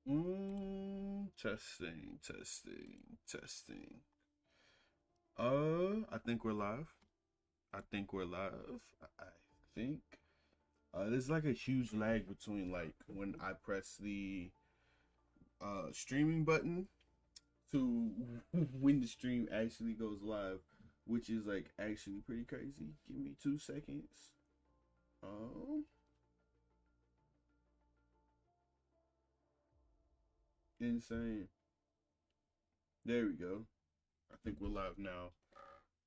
Testing, testing, testing. I think we're live. I think we're live. I think. There's like a huge lag between like when I press the streaming button to when the stream actually goes live, which is like actually pretty crazy. Give me 2 seconds. Um, insane. There we go. I think we're live now.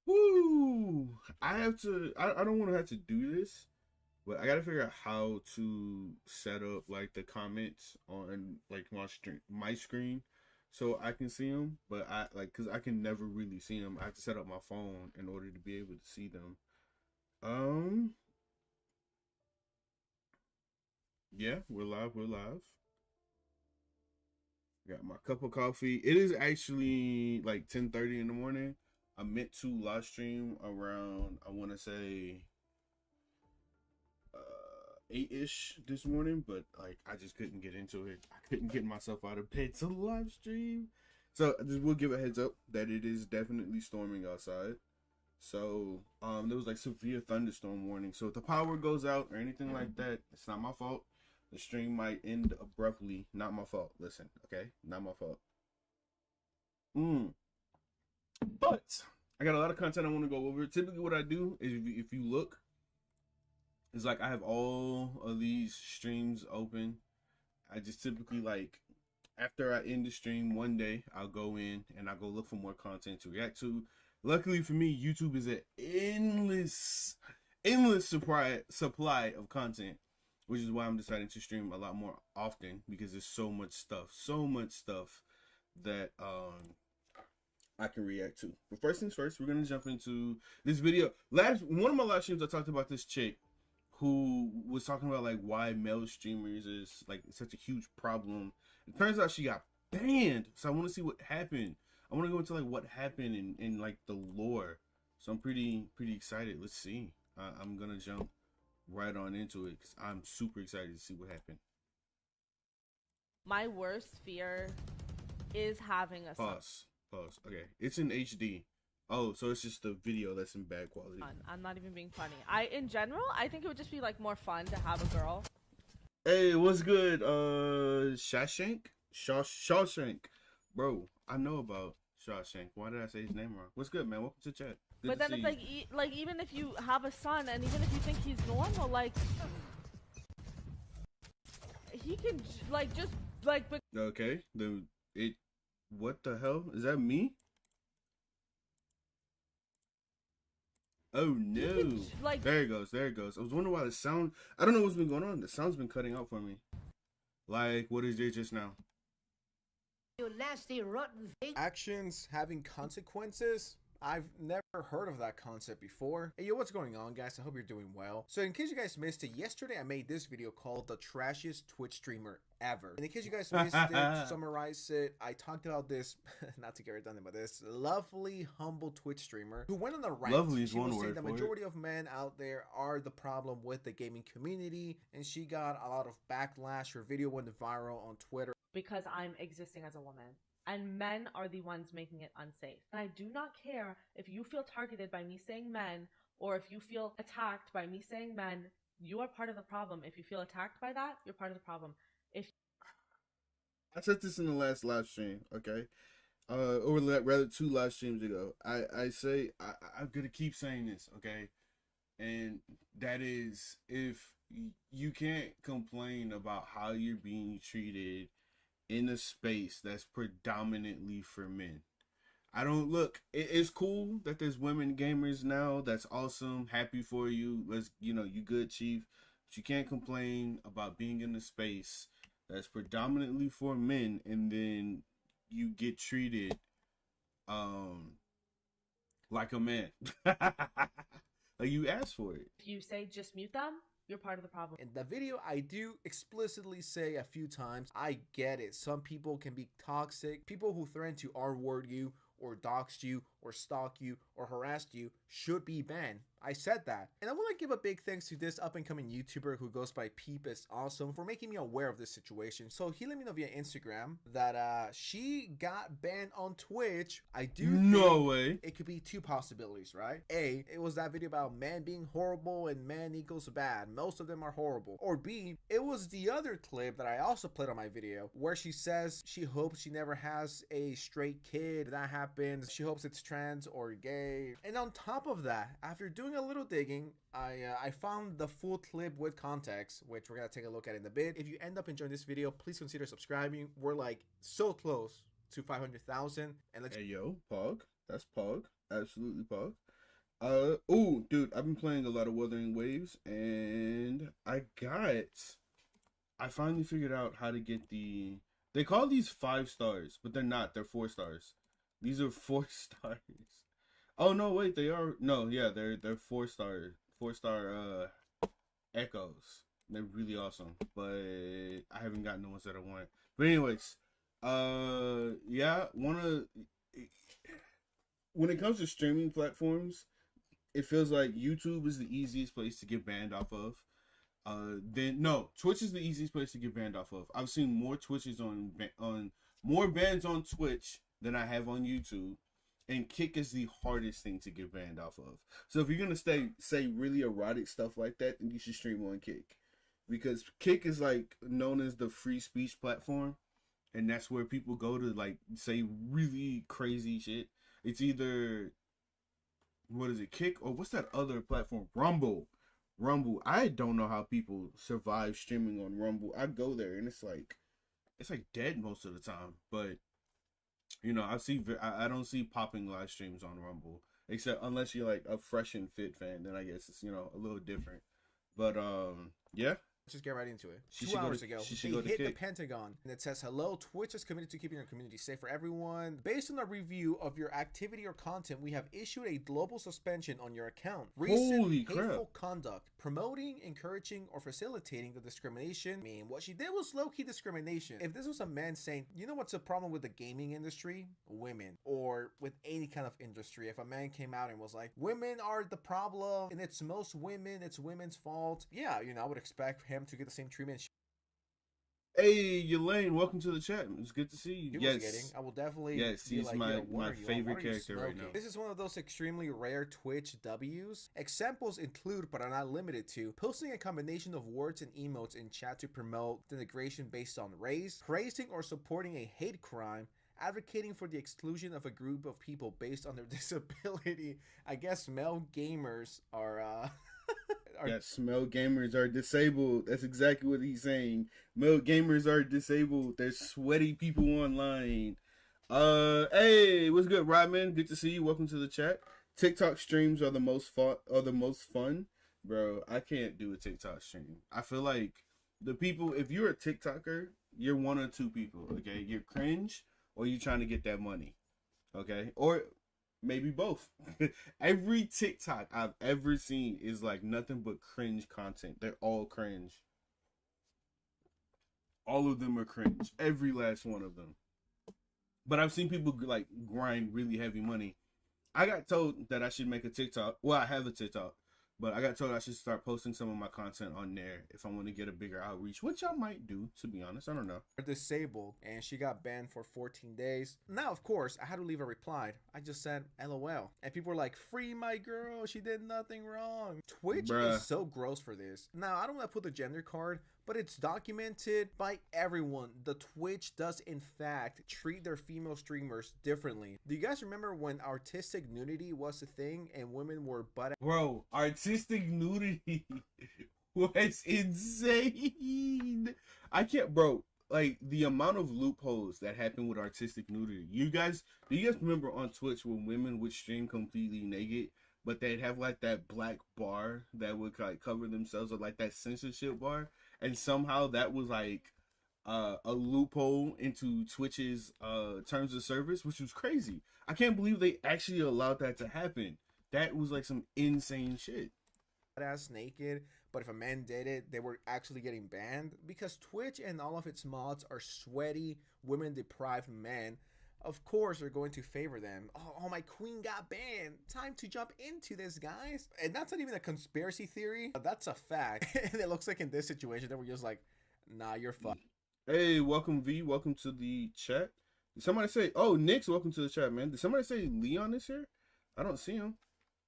Woo! I have to. I don't want to have to do this, but I gotta figure out how to set up like the comments on like my screen, so I can see them. But I like because I can never really see them. I have to set up my phone in order to be able to see them. Um. Yeah, we're live. We're live. Got my cup of coffee. It is actually like 10:30 in the morning. I meant to live stream around, I want to say 8-ish this morning, but like I just couldn't get into it. I couldn't get myself out of bed to live stream. So just will give a heads up that it is definitely storming outside. So there was like severe thunderstorm warning. So if the power goes out or anything like that, it's not my fault. The stream might end abruptly. Not my fault. Listen, okay? Not my fault. But I got a lot of content I want to go over. Typically what I do is if you look, it's like I have all of these streams open. I just typically like after I end the stream one day, I'll go in and I'll go look for more content to react to. Luckily for me, YouTube is an endless supply of content, which is why I'm deciding to stream a lot more often because there's so much stuff that I can react to. But first things first, we're gonna jump into this video. One of my last streams, I talked about this chick who was talking about like why male streamers is like such a huge problem. It turns out she got banned. So I want to see what happened. I want to go into like what happened in like the lore. So I'm pretty excited. Let's see. I'm gonna jump right on into it because I'm super excited to see what happened. My worst fear is having a son. Pause. Okay, it's in HD. Oh, so it's just the video that's in bad quality. I'm not even being funny. In general, I think it would just be like more fun to have a girl. Hey, what's good? Shawshank, bro. I know about Shawshank. Why did I say his name wrong? What's good, man? Welcome to chat. Good but to then it's you. like even if you have a son and even if you think he's normal, like he can like just like. Okay, What the hell is that? Me? Oh no! Like there it goes. There it goes. I was wondering why the sound. I don't know what's been going on. The sound's been cutting out for me. Like, what is it just now? You nasty rotten thing. Actions having consequences? I've never heard of that concept before. Hey yo, what's going on guys? I hope you're doing well. So in case you guys missed it, yesterday I made this video called the trashiest Twitch streamer ever. And in case you guys missed it, to summarize it, I talked about this, not to get redundant, but this lovely, humble Twitch streamer who went on a rant. Lovely is she one was word saying the for majority of men out there are the problem with the gaming community, and she got a lot of backlash. Her video went viral on Twitter. Because I'm existing as a woman. And men are the ones making it unsafe. And I do not care if you feel targeted by me saying men, or if you feel attacked by me saying men, you are part of the problem. If you feel attacked by that, you're part of the problem. If I said this in the last live stream, okay? Or rather 2 live streams ago. I say, I'm gonna keep saying this, okay? And that is, if you can't complain about how you're being treated in a space that's predominantly for men. I don't look. It's cool that there's women gamers now. That's awesome. Happy for you. You good, chief. But you can't complain about being in a space that's predominantly for men, and then you get treated like a man. Like you asked for it. If you say just mute them, you're part of the problem. In the video, I do explicitly say a few times, I get it. Some people can be toxic. People who threaten to R-word you, or dox you, or stalk you, or harass you should be banned. I said that. And I want to give a big thanks to this up and coming YouTuber who goes by Peep is Awesome for making me aware of this situation. So he let me know via Instagram that she got banned on Twitch. I do think it could be two possibilities, right? A, it was that video about man being horrible and man equals bad. Most of them are horrible. Or B, it was the other clip that I also played on my video where she says she hopes she never has a straight kid. If that happens, she hopes it's trans or gay. And on top of that, after doing a little digging, I found the full clip with context, which we're gonna take a look at in a bit. If you end up enjoying this video, please consider subscribing. We're like so close to 500,000. And let's hey yo, Pog. That's Pog. Absolutely Pog. Oh, dude, I've been playing a lot of Wuthering Waves, and I finally figured out how to get they call these 5 stars, but they're not. They're 4 stars. These are 4 stars. Oh no, wait, they are. No, yeah, they're 4 star echoes. They're really awesome, but I haven't gotten the ones that I want. But anyways, yeah, when it comes to streaming platforms, it feels like YouTube is the easiest place to get banned off of. Twitch is the easiest place to get banned off of. I've seen more more bans on Twitch than I have on YouTube, and Kick is the hardest thing to get banned off of. So if you're gonna say really erotic stuff like that, then you should stream on Kick, because Kick is like known as the free speech platform, and that's where people go to like say really crazy shit. It's either, what is it, Kick, or what's that other platform? Rumble. I don't know how people survive streaming on Rumble. I go there and it's like dead most of the time. But you know, I don't see popping live streams on Rumble, except unless you're like a Fresh and Fit fan. Then I guess it's, you know, a little different. But yeah. Let's just get right into it. 2 hours ago, they hit the Pentagon, and it says, hello, Twitch is committed to keeping your community safe for everyone. Based on a review of your activity or content, we have issued a global suspension on your account. Recent hateful conduct, promoting, encouraging, or facilitating the discrimination. I mean, what she did was low-key discrimination. If this was a man saying, you know what's the problem with the gaming industry? Women. Or with any kind of industry. If a man came out and was like, women are the problem, and it's most women, it's women's fault. Yeah, you know, I would expect him to get the same treatment. Hey, Elaine, welcome to the chat. It's good to see you. Yes, I will definitely. Yes, he's like, my favorite character right now. This is one of those extremely rare Twitch W's. Examples include, but are not limited to, posting a combination of words and emotes in chat to promote denigration based on race, praising or supporting a hate crime, advocating for the exclusion of a group of people based on their disability. I guess male gamers are Yes, male gamers are disabled. That's exactly what he's saying. Male gamers are disabled. They're sweaty people online. Hey, what's good, Rodman? Good to see you. Welcome to the chat. TikTok streams are the most fun. Bro, I can't do a TikTok stream. I feel like the people, if you're a TikToker, you're one or two people, okay? You're cringe or you're trying to get that money, okay? Or maybe both. Every TikTok I've ever seen is like nothing but cringe content. They're all cringe. All of them are cringe. Every last one of them. But I've seen people like grind really heavy money. I got told that I should make a TikTok. Well, I have a TikTok, but I got told I should start posting some of my content on there if I want to get a bigger outreach, which I might do, to be honest. I don't know. Disabled, and she got banned for 14 days. Now, of course, I had to leave a reply. I just said LOL, and people were like, free my girl, she did nothing wrong. Twitch is so gross for this. Now, I don't want to put the gender card, but it's documented by everyone. The Twitch does in fact treat their female streamers differently. Do you guys remember when artistic nudity was a thing and women were butt? Bro, artistic nudity was insane. I can't, bro. Like the amount of loopholes that happen with artistic nudity. Do you guys remember on Twitch when women would stream completely naked, but they'd have like that black bar that would like cover themselves, or like that censorship bar? And somehow that was like a loophole into Twitch's terms of service, which was crazy. I can't believe they actually allowed that to happen. That was like some insane shit. Ass naked, but if a man did it, they were actually getting banned because Twitch and all of its mods are sweaty, women deprived men. of course they're going to favor them. Oh, my queen got banned. Time to jump into this, guys. And that's not even a conspiracy theory. That's a fact. And it looks like in this situation that we're just like, nah, you're fucked. Hey, welcome V. Welcome to the chat. Did somebody say, oh, Nick's welcome to the chat, man. Did somebody say Leon is here? I don't see him.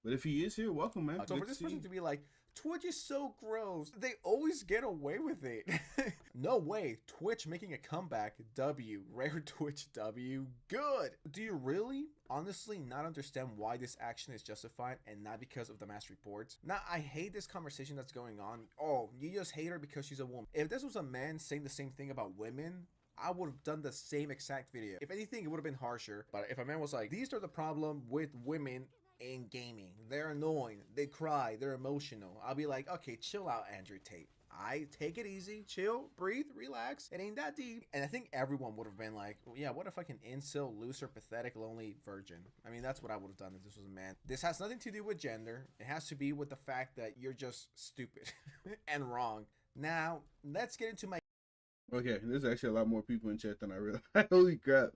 But if he is here, welcome, man. So for this person to be like, Twitch is so gross, they always get away with it. No way. Twitch making a comeback. W. Rare Twitch W. Good. Do you really, honestly, not understand why this action is justified and not because of the mass reports? Now, I hate this conversation that's going on. Oh, you just hate her because she's a woman. If this was a man saying the same thing about women, I would have done the same exact video. If anything, it would have been harsher. But if a man was like, these are the problem with women in gaming, they're annoying, they cry, they're emotional, I'll be like, okay, chill out, Andrew Tate. I take it easy, chill, breathe, relax. It ain't that deep. And I think everyone would have been like, yeah, what a fucking incel, loser, pathetic, lonely virgin. I mean, that's what I would have done if this was a man. This has nothing to do with gender. It has to be with the fact that you're just stupid and wrong. Now, let's get into my... Okay, there's actually a lot more people in chat than I realized. Holy crap.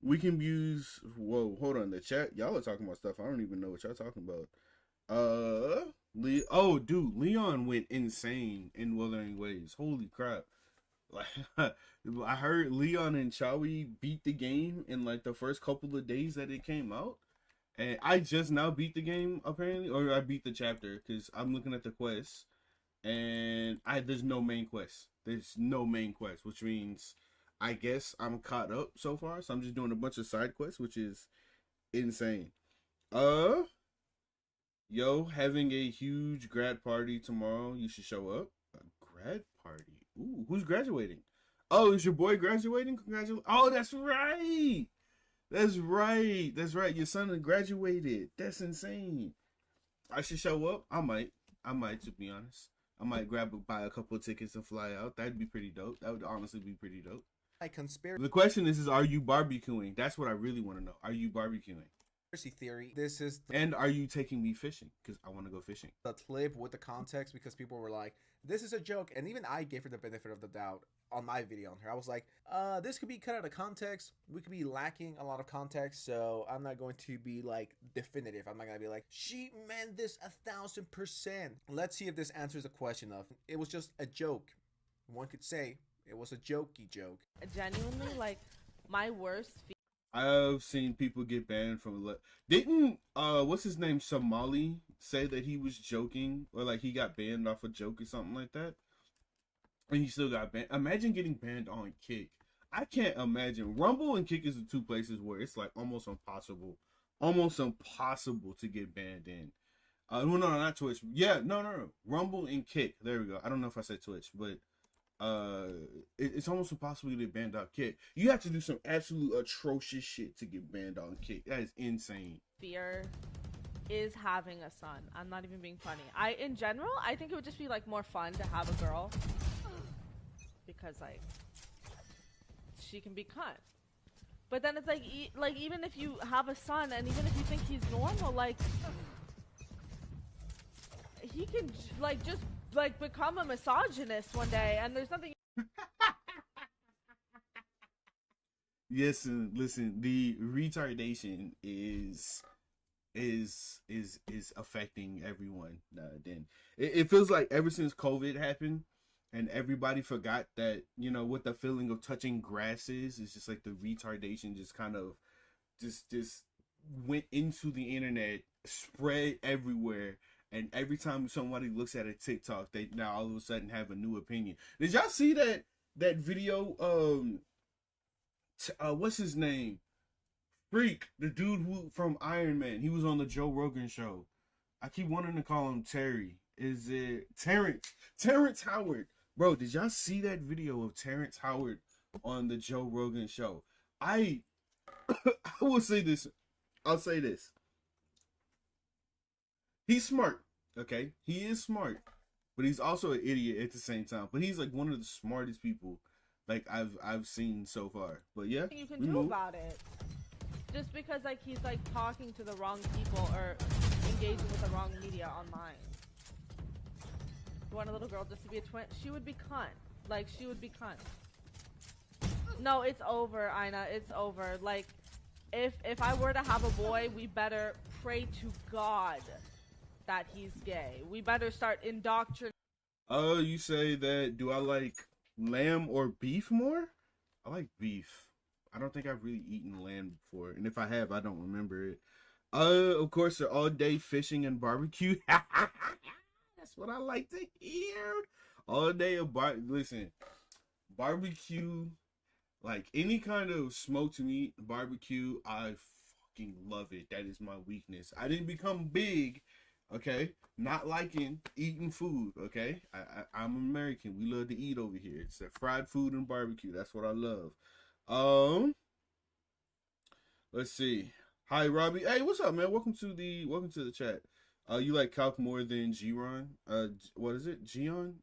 We can use, whoa, hold on, the chat, y'all are talking about stuff I don't even know what y'all talking about. Oh, dude, Leon went insane in Wuthering Waves. Holy crap. Like, I heard Leon and Chowie beat the game in like the first couple of days that it came out. And I just now beat the game, apparently, or I beat the chapter, because I'm looking at the quest, and there's no main quest. There's no main quest, which means I guess I'm caught up so far, so I'm just doing a bunch of side quests, which is insane. Yo, having a huge grad party tomorrow. You should show up. A grad party? Ooh, who's graduating? Oh, is your boy graduating? Congratulations. Oh, that's right. That's right. That's right. Your son graduated. That's insane. I should show up. I might, to be honest. I might buy a couple of tickets and fly out. That'd be pretty dope. That would honestly be pretty dope. The question is are you barbecuing? That's what I really want to know. Are you barbecuing? Theory. This is and are you taking me fishing? Because I want to go fishing. The clip with the context, because people were like, this is a joke. And even I gave her the benefit of the doubt on my video on her. I was like, this could be cut out of context. We could be lacking a lot of context. So I'm not going to be like definitive. I'm not going to be like, she meant this 1000%. Let's see if this answers the question of, it was just a joke. One could say it was a jokey joke. Genuinely, like, my worst I've seen people get banned from... Didn't, what's his name, Somali, say that he was joking? Or, like, he got banned off a joke or something like that? And he still got banned. Imagine getting banned on Kick. I can't imagine. Rumble and Kick is the two places where it's, like, almost impossible to get banned in. No, not Twitch. Yeah, no. Rumble and Kick. There we go. I don't know if I said Twitch, but... it's almost impossible to get banned on Kick. You have to do some absolute atrocious shit to get banned on Kick. That is insane. fear is having a son. I'm not even being funny. In general, I think it would just be like more fun to have a girl because like she can be cunt. But then it's like even if you have a son and even if you think he's normal, like he can like just like become a misogynist one day and there's nothing. Yes, and listen, the retardation is affecting everyone. Then it feels like ever since COVID happened and everybody forgot that, you know, what the feeling of touching grass is, it's just like the retardation just kind of just went into the internet, spread everywhere. And every time somebody looks at a TikTok, they now all of a sudden have a new opinion. Did y'all see that video? What's his name? Freak, the dude who from Iron Man. He was on the Joe Rogan show. I keep wanting to call him Terry. Is it Terrence? Terrence Howard. Bro, did y'all see that video of Terrence Howard on the Joe Rogan show? I will say this. I'll say this. He's smart, okay? He is smart, but he's also an idiot at the same time. But he's like one of the smartest people like I've seen so far. But yeah, you can do about it. Just because like he's like talking to the wrong people or engaging with the wrong media online. You want a little girl just to be a twin? She would be cunt. Like she would be cunt. No, it's over, Ina. It's over. Like, if I were to have a boy, we better pray to God that he's gay. We better start indoctrinating. Oh, you say that, do I like lamb or beef more? I like beef. I don't think I've really eaten lamb before. And if I have, I don't remember it. Of course, they're all day fishing and barbecue. That's what I like to hear. All day of listen, barbecue, like any kind of smoked meat, barbecue, I fucking love it. That is my weakness. I didn't become big, okay? Not liking eating food, okay? I'm American. We love to eat over here. It's a fried food and barbecue. That's what I love. Let's see. Hi, Robbie. Hey, what's up, man? Welcome to the chat. You like Calc more than Giron? What is it? Gion?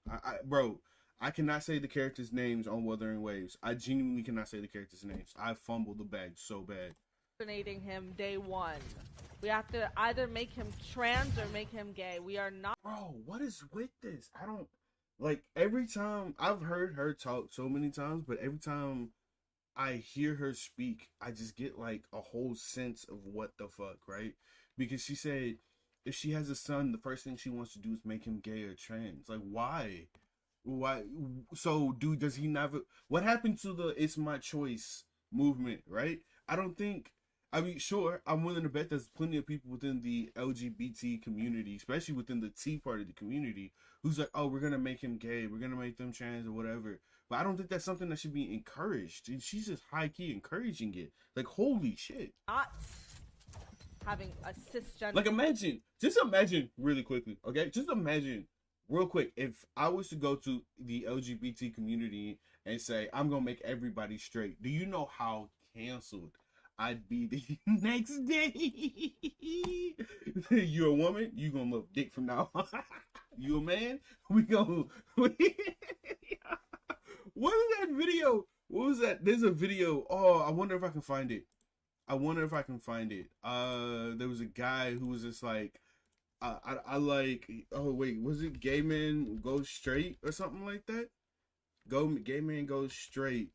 Bro, I cannot say the characters' names on Wuthering Waves. I genuinely cannot say the characters' names. I fumbled the bag so bad. Him day one. We have to either make him trans or make him gay. We are not. Bro, what is with this? I don't like every time I've heard her talk so many times, but every time I hear her speak, I just get like a whole sense of what the fuck, right? Because she said if she has a son, the first thing she wants to do is make him gay or trans. Like, why? Why? So, dude, does he never? What happened to the "It's My Choice" movement? Right? I don't think. I mean, sure, I'm willing to bet there's plenty of people within the LGBT community, especially within the T part of the community, who's like, oh, we're gonna make him gay, we're gonna make them trans or whatever. But I don't think that's something that should be encouraged. And she's just high key encouraging it. Like, holy shit. Not having a cisgender. Like, just imagine really quickly, okay? Just imagine real quick if I was to go to the LGBT community and say, I'm gonna make everybody straight. Do you know how canceled I'd be the next day? You're a woman, you gonna love dick from now on. You a man, we go. What is that video? What was that? There's a video. Oh, I wonder if I can find it. There was a guy who was just like, I like, oh wait, was it gay man go straight or something like that? Gay man goes straight.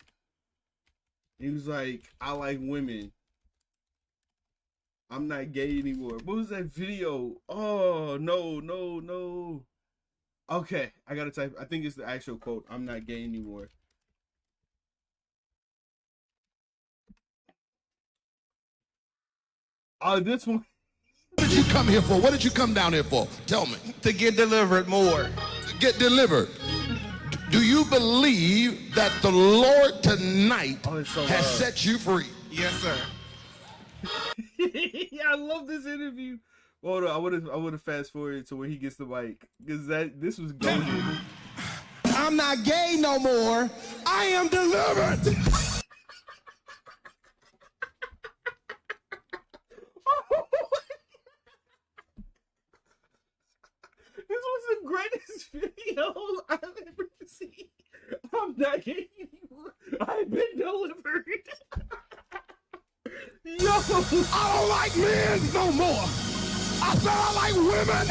He was like, I like women. I'm not gay anymore. What was that video? Oh, no. Okay, I gotta type. I think it's the actual quote. I'm not gay anymore. This one. What did you come here for? What did you come down here for? Tell me. To get delivered more. To get delivered. Do you believe that the Lord tonight has set you free? Yes, sir. Yeah, I love this interview. Hold on, I would have fast forwarded to where he gets the mic because this was golden. I'm not gay no more. I am delivered. This was the greatest video I've ever seen. I'm not gay anymore. I've been delivered. Yo, I don't like men no more. I said I like women.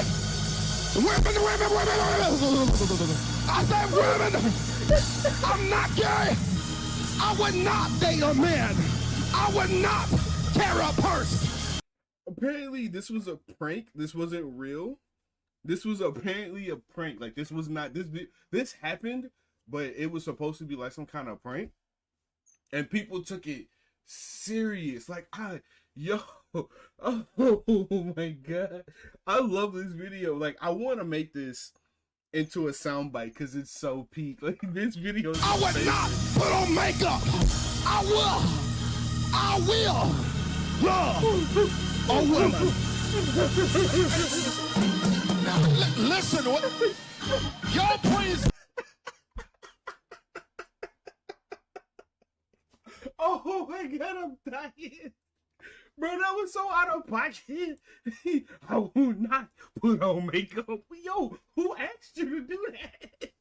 Women. I said women. I'm not gay. I would not date a man. I would not carry a purse. Apparently, this was a prank. This wasn't real. This was apparently a prank. Like, this was not, this happened, but it was supposed to be like some kind of prank. And people took it serious. Like, oh my God. I love this video. Like, I want to make this into a soundbite because it's so peak. Like, this video is I would amazing. not put on makeup. I will love a woman. Now, listen, y'all praise. Oh my God, I'm dying. Bro, that was so out of pocket. I will not put on makeup. Yo, who asked you to do that?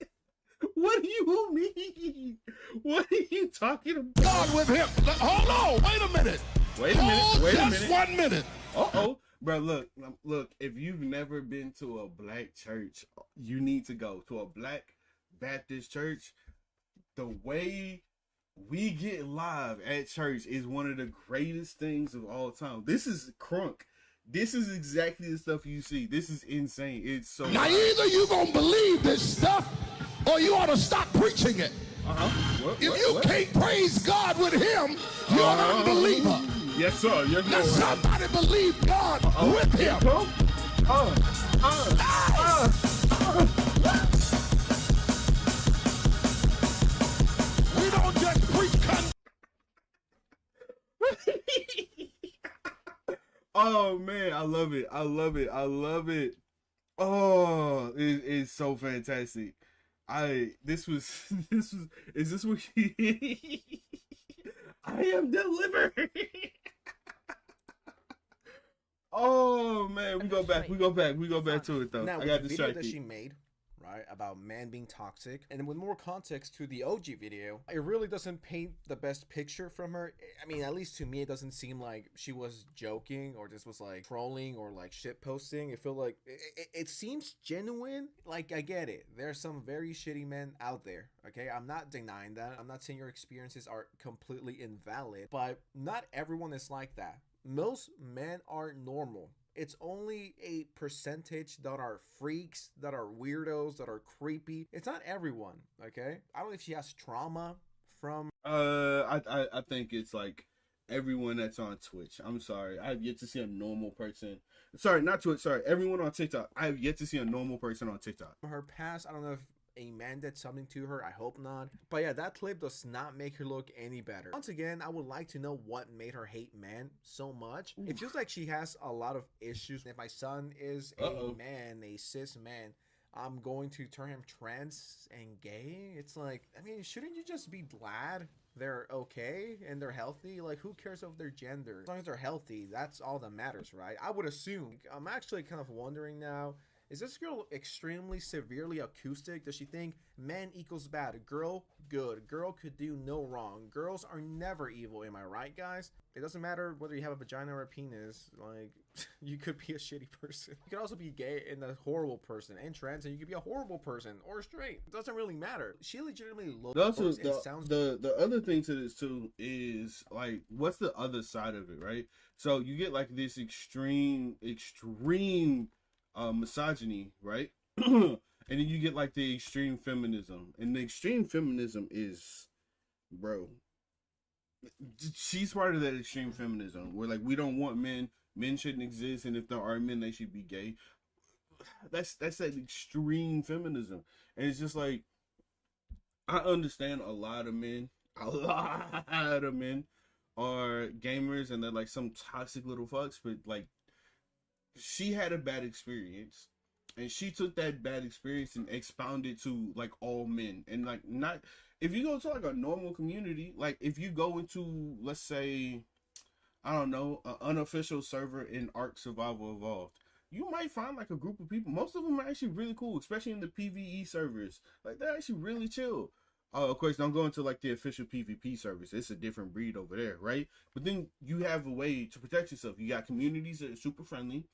What do you mean? What are you talking about? God with him. Hold on, wait a minute. Wait a minute. Just 1 minute. Uh-oh. Bro, look, if you've never been to a black church, you need to go to a black Baptist church. The way We Get Live at church is one of the greatest things of all time. This is crunk. This is exactly the stuff you see. This is insane. It's so Now, wild. either you gonna believe this stuff, or you ought to stop preaching it. If you can't praise God with him, you're an unbeliever. Yes, sir. Yes, Now, Lord. somebody believe God with him. We don't just preach Oh man, I love it. I love it. I love it. Oh, it's so fantastic. This was is this what I am delivered. Oh man, we go back to it though. Now, I with got the video that distracted. she made, right, about man being toxic, and with more context to the OG video, it really doesn't paint the best picture from her. I mean, at least to me, it doesn't seem like she was joking or just was like trolling or like shit posting. It feel like it seems genuine. Like, I get it. There are some very shitty men out there. Okay, I'm not denying that. I'm not saying your experiences are completely invalid, but not everyone is like that. Most men are normal. It's only a percentage that are freaks, that are weirdos, that are creepy. It's not everyone, okay? I don't know if she has trauma from... I think it's like everyone that's on Twitch. I'm sorry, I have yet to see a normal person. Sorry, not Twitch. Sorry, everyone on TikTok. I have yet to see a normal person on TikTok. her past. I don't know if a man did something to her. I hope not. But yeah, that clip does not make her look any better. Once again, I would like to know what made her hate men so much. It feels like she has a lot of issues. If my son is a man, a cis man, I'm going to turn him trans and gay. It's like, I mean, shouldn't you just be glad they're okay and they're healthy? Like, who cares of their gender? As long as they're healthy, that's all that matters, right? I would assume. I'm actually kind of wondering now, is this girl extremely severely acoustic? Does she think man equals bad, girl good, girl could do no wrong? Girls are never evil, am I right, guys? It doesn't matter whether you have a vagina or a penis. Like, you could be a shitty person. You could also be gay and a horrible person, and trans, and you could be a horrible person or straight. It doesn't really matter. She legitimately looks Also, and sounds. the other thing to this too is like, what's the other side of it, right? So you get like this extreme misogyny, right? And then you get like the extreme feminism, and the extreme feminism is, bro, she's part of that extreme feminism where like we don't want men shouldn't exist, and if there are men they should be gay. That's that extreme feminism. And it's just like, I understand a lot of men are gamers and they're like some toxic little fucks, but like, she had a bad experience and she took that bad experience and expounded to like all men. And like, not if you go to like a normal community, like if you go into, let's say, I don't know, an unofficial server in Ark Survival Evolved, you might find like a group of people. Most of them are actually really cool, especially in the PvE servers. Like, they're actually really chill. Of course, don't go into like the official PvP servers. It's a different breed over there, right? But then you have a way to protect yourself. You got communities that are super friendly,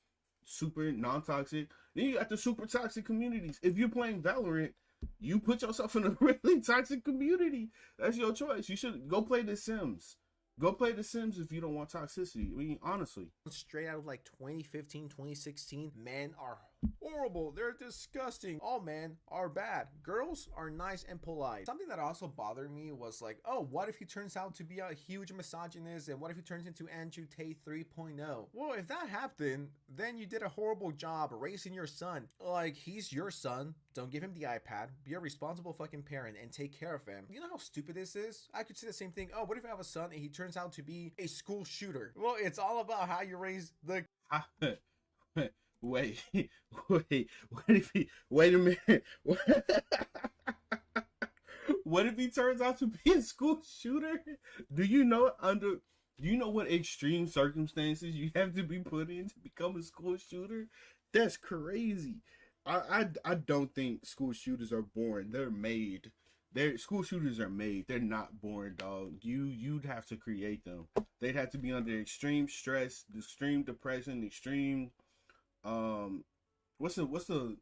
super non-toxic. Then you got the super toxic communities. If you're playing Valorant, you put yourself in a really toxic community. That's your choice. You should go play The Sims. Go play The Sims if you don't want toxicity. I mean, honestly. Straight out of like 2015, 2016, men are horrible. They're disgusting. All men are bad. Girls are nice and polite. Something that also bothered me was like, oh, what if he turns out to be a huge misogynist? And what if he turns into Andrew Tate 3.0? Well, if that happened, then you did a horrible job raising your son. Like, he's your son. Don't give him the iPad. Be a responsible fucking parent and take care of him. You know how stupid this is? I could say the same thing. Oh, what if I have a son and he turns out to be a school shooter? Well, it's all about how you raise the... Wait, wait a minute. What if he turns out to be a school shooter? Do you know what extreme circumstances you have to be put in to become a school shooter? That's crazy. I don't think school shooters are born. They're made. School shooters are made. They're not born, dog. You'd have to create them. They'd have to be under extreme stress, extreme depression, extreme what's the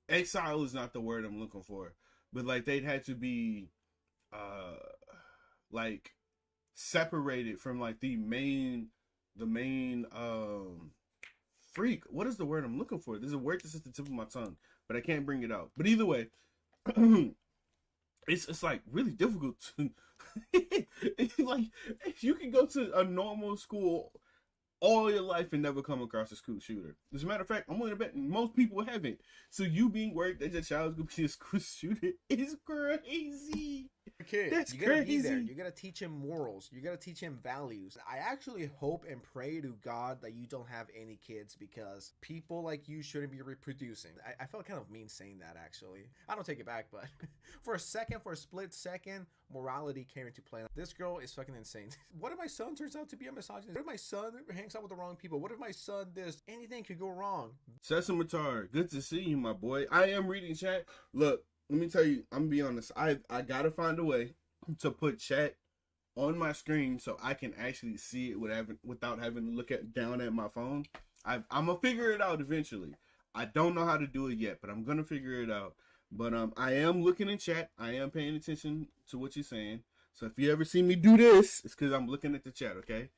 exile is not the word I'm looking for, but like they'd had to be like separated from like the main freak. What is the word I'm looking for? There's a word that's at the tip of my tongue, but I can't bring it out. But either way, it's like really difficult to it's like you can go to a normal school all your life and never come across a school shooter. As a matter of fact, I'm willing to bet most people haven't. So you being worried that your child's gonna be a school shooter is crazy. Kid, That's you gotta crazy. be there. You gotta teach him morals. You gotta teach him values. I actually hope and pray to God that you don't have any kids, because people like you shouldn't be reproducing. I felt kind of mean saying that, actually. I don't take it back, but for a split second, morality came into play. This girl is fucking insane. What if my son turns out to be a misogynist? What if my son hangs out with the wrong people? What if my son this? Anything could go wrong. Sesamatar, good to see you, my boy. I am reading chat. Look, let me tell you, I'm gonna be honest. I gotta find a way to put chat on my screen so I can actually see it without having to look down at my phone. I'm gonna figure it out eventually. I don't know how to do it yet, but I'm gonna figure it out. But I am looking in chat. I am paying attention to what you're saying. So if you ever see me do this, it's because I'm looking at the chat. Okay.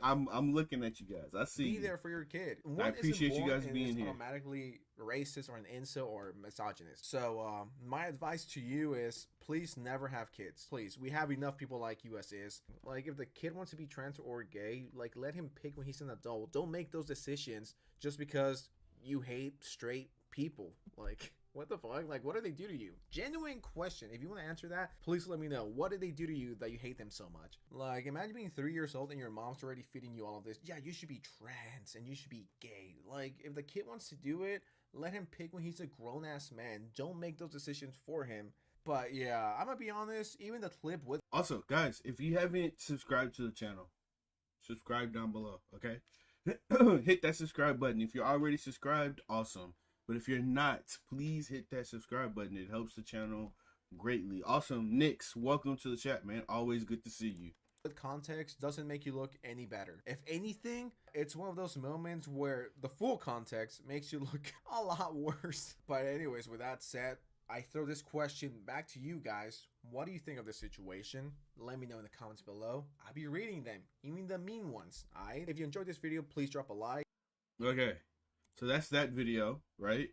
I'm looking at you guys. I see. Be you. there for your kid. I appreciate you guys being here. Automatically racist or an incel or misogynist. So my advice to you is, please never have kids. Please, we have enough people like you as is. Like, if the kid wants to be trans or gay, like, let him pick when he's an adult. Don't make those decisions just because you hate straight people. Like, what the fuck? Like, what do they do to you? Genuine question. If you want to answer that, please let me know. What did they do to you that you hate them so much? Like, imagine being 3 years old and your mom's already feeding you all of this. Yeah, you should be trans and you should be gay. Like, if the kid wants to do it, let him pick when he's a grown-ass man. Don't make those decisions for him. But yeah, I'm gonna be honest, even the clip with... Also, guys, if you haven't subscribed to the channel, subscribe down below, okay? Hit that subscribe button. If you're already subscribed, awesome. But if you're not, please hit that subscribe button. It helps the channel greatly. Awesome. Nix, welcome to the chat, man. Always good to see you. With context doesn't make you look any better. If anything, it's one of those moments where the full context makes you look a lot worse. But anyways, with that said, I throw this question back to you guys. What do you think of the situation? Let me know in the comments below. I'll be reading them, even the mean ones. Alright? If you enjoyed this video, please drop a like. Okay. So that's that video, right?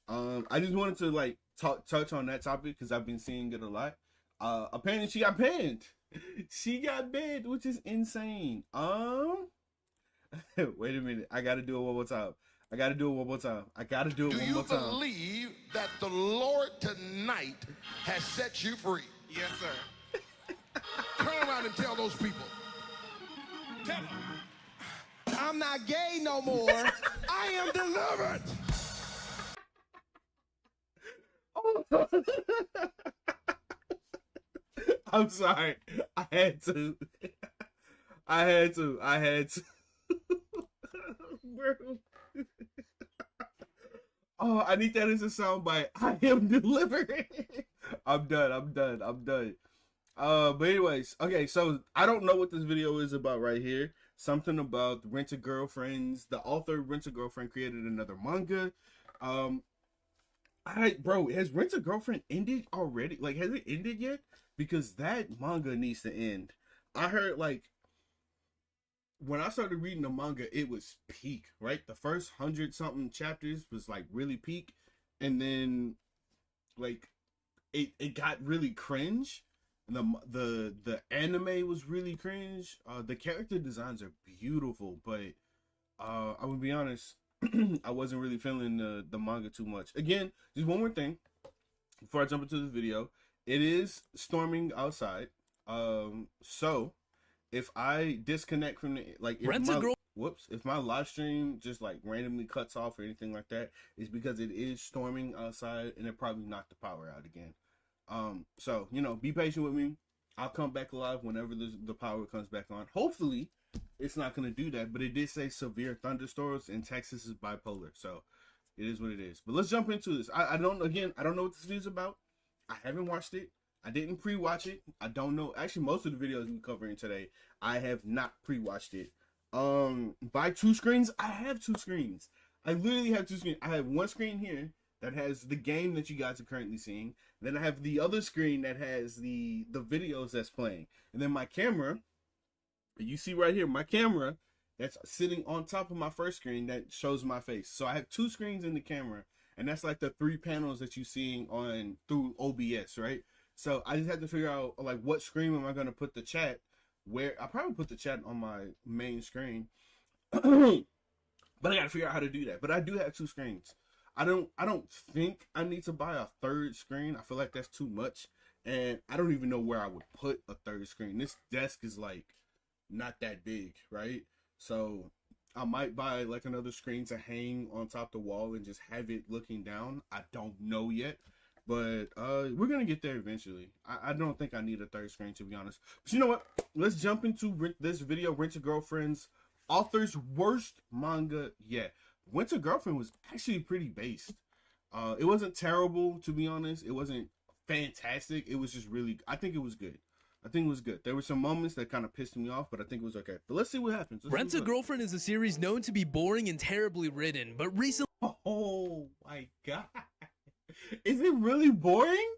I just wanted to like touch on that topic because I've been seeing it a lot. Apparently she got banned. She got banned, which is insane. Wait a minute. I gotta do it one more time. I gotta do it one more time. Do you believe that the Lord tonight has set you free? Yes, sir. Turn around and tell those people. Tell them. I'm not gay no more. I am delivered. I'm sorry. I had to. Bro. Oh, I need that as a soundbite. I am delivered. I'm done. But anyways, okay, so I don't know what this video is about right here. Something about Rent-A-Girlfriends. The author Rent-A-Girlfriend created another manga. Bro, has Rent-A-Girlfriend ended already? Like, has it ended yet? Because that manga needs to end. I heard, like, when I started reading the manga, it was peak, right? The first 100-something chapters was, like, really peak. And then, like, it got really cringe. The anime was really cringe. The character designs are beautiful, but I would be honest, I wasn't really feeling the manga too much. Again, just one more thing before I jump into the video. It is storming outside. So if I disconnect from the if my live stream just like randomly cuts off or anything like that, it's because it is storming outside and it probably knocked the power out again. So, you know, be patient with me. I'll come back live whenever the power comes back on. Hopefully, it's not going to do that. But it did say severe thunderstorms and Texas is bipolar. So, it is what it is. But let's jump into this. I don't know what this video is about. I haven't watched it. I didn't pre-watch it. I don't know. Actually, most of the videos we're covering today, I have not pre-watched it. By two screens, I have two screens. I literally have two screens. I have one screen here. that has the game that you guys are currently seeing. Then I have the other screen that has the videos that's playing. And then my camera, you see right here, my camera that's sitting on top of my first screen that shows my face. So I have 2 screens in the camera, and that's like the 3 panels that you're seeing on through OBS, right? So I just have to figure out like what screen am I gonna put the chat where. I probably put the chat on my main screen. But I gotta figure out how to do that. But I do have 2 screens. I don't think I need to buy a 3rd screen. I feel like that's too much. And I don't even know where I would put a 3rd screen. This desk is like not that big, right? So I might buy like another screen to hang on top of the wall and just have it looking down. I don't know yet. But we're gonna get there eventually. I don't think I need a 3rd screen, to be honest. But you know what? Let's jump into this video, Rent a Girlfriend's author's worst manga yet. Winter Girlfriend was actually pretty based. It wasn't terrible, to be honest. It wasn't fantastic. It was just really, I think it was good. I think it was good. There were some moments that kind of pissed me off, but I think it was okay. But let's see what happens. Rent a Girlfriend is a series known to be boring and terribly written, but recently... Oh my god. Is it really boring?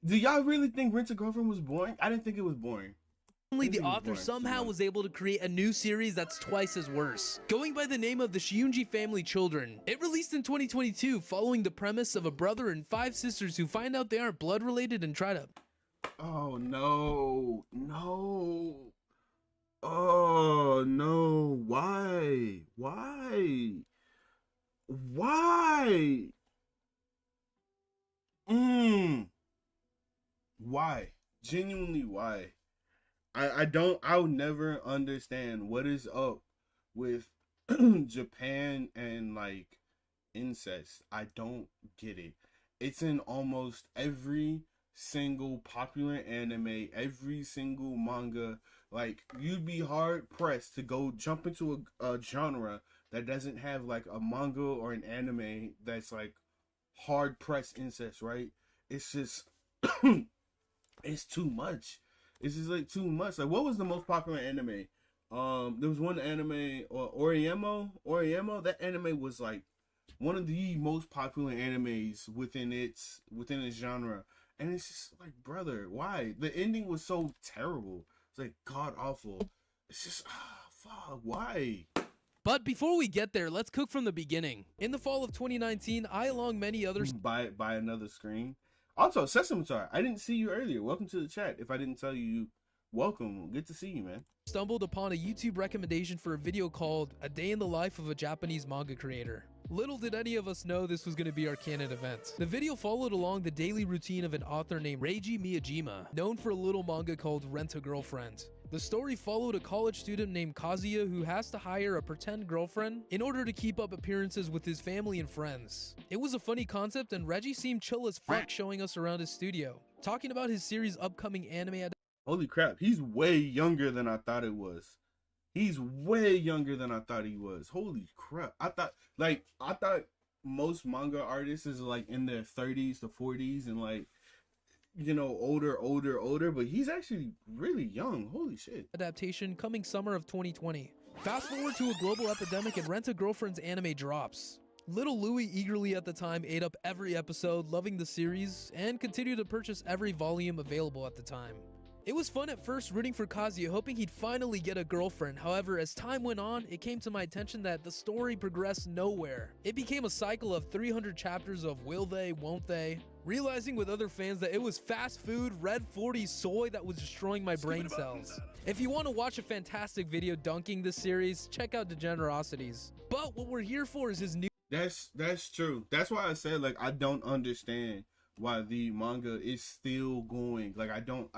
Do y'all really think Rent a Girlfriend was boring? I didn't think it was boring. The author somehow was able to create a new series that's twice as worse, going by the name of the Shiunji Family Children. It released in 2022, following the premise of a brother and 5 sisters who find out they aren't blood related and try to... Oh no, no. Oh no, why? Why? Why? Genuinely, why? I'll never understand what is up with Japan and like incest. I don't get it. It's in almost every single popular anime, every single manga. Like, you'd be hard pressed to go jump into a genre that doesn't have like a manga or an anime that's like hard pressed incest, right? It's just it's too much. It's just like too much. Like, what was the most popular anime? There was one anime, Oriemo. That anime was like one of the most popular animes within its genre. And it's just like, brother, why? The ending was so terrible. It's like god awful. It's just, fuck, why? But before we get there, let's cook from the beginning. In the fall of 2019, I, along many others, Buy another screen. Also, Sesamatar, I didn't see you earlier. Welcome to the chat. If I didn't tell you, welcome. Good to see you, man. Stumbled upon a YouTube recommendation for a video called A Day in the Life of a Japanese Manga Creator. Little did any of us know this was going to be our canon event. The video followed along the daily routine of an author named Reiji Miyajima, known for a little manga called Rent a Girlfriend. The story followed a college student named Kazuya who has to hire a pretend girlfriend in order to keep up appearances with his family and friends. It was a funny concept, and Reggie seemed chill as fuck showing us around his studio, talking about his series' upcoming anime. Holy crap, he's way younger than I thought it was. He's way younger than I thought he was. Holy crap. I thought most manga artists is like in their 30s to 40s and like, you know, older, but he's actually really young. Holy shit. Adaptation coming summer of 2020. Fast forward to a global epidemic and Rent a Girlfriend's anime drops. Little Louis eagerly at the time ate up every episode, loving the series, and continued to purchase every volume available at the time. It was fun at first rooting for Kazuya, hoping he'd finally get a girlfriend. However, as time went on, it came to my attention that the story progressed nowhere. It became a cycle of 300 chapters of will they, won't they, realizing with other fans that it was fast food, red 40 soy that was destroying my brain cells. If you want to watch a fantastic video dunking this series, check out Degenerosities. But what we're here for is his new... That's true. That's why I said, like, I don't understand why the manga is still going. Like, I don't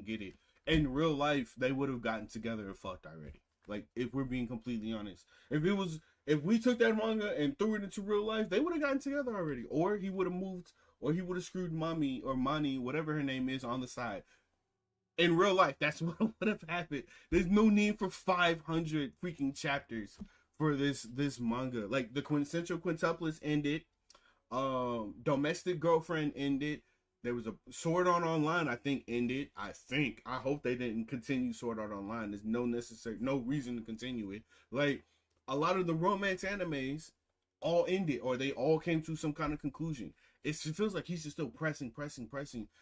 get it. In real life, they would have gotten together and fucked already. Like, if we're being completely honest. If we took that manga and threw it into real life, they would have gotten together already. Or he would have moved, or he would have screwed Mommy or Mani, whatever her name is, on the side. In real life, that's what would have happened. There's no need for 500 freaking chapters for this manga. Like, the quintessential quintuplets ended. Domestic Girlfriend ended. There was a Sword Art Online, I think, ended. I hope they didn't continue Sword Art Online. There's no reason to continue it. Like, a lot of the romance animes all ended, or they all came to some kind of conclusion. it feels like he's just still pressing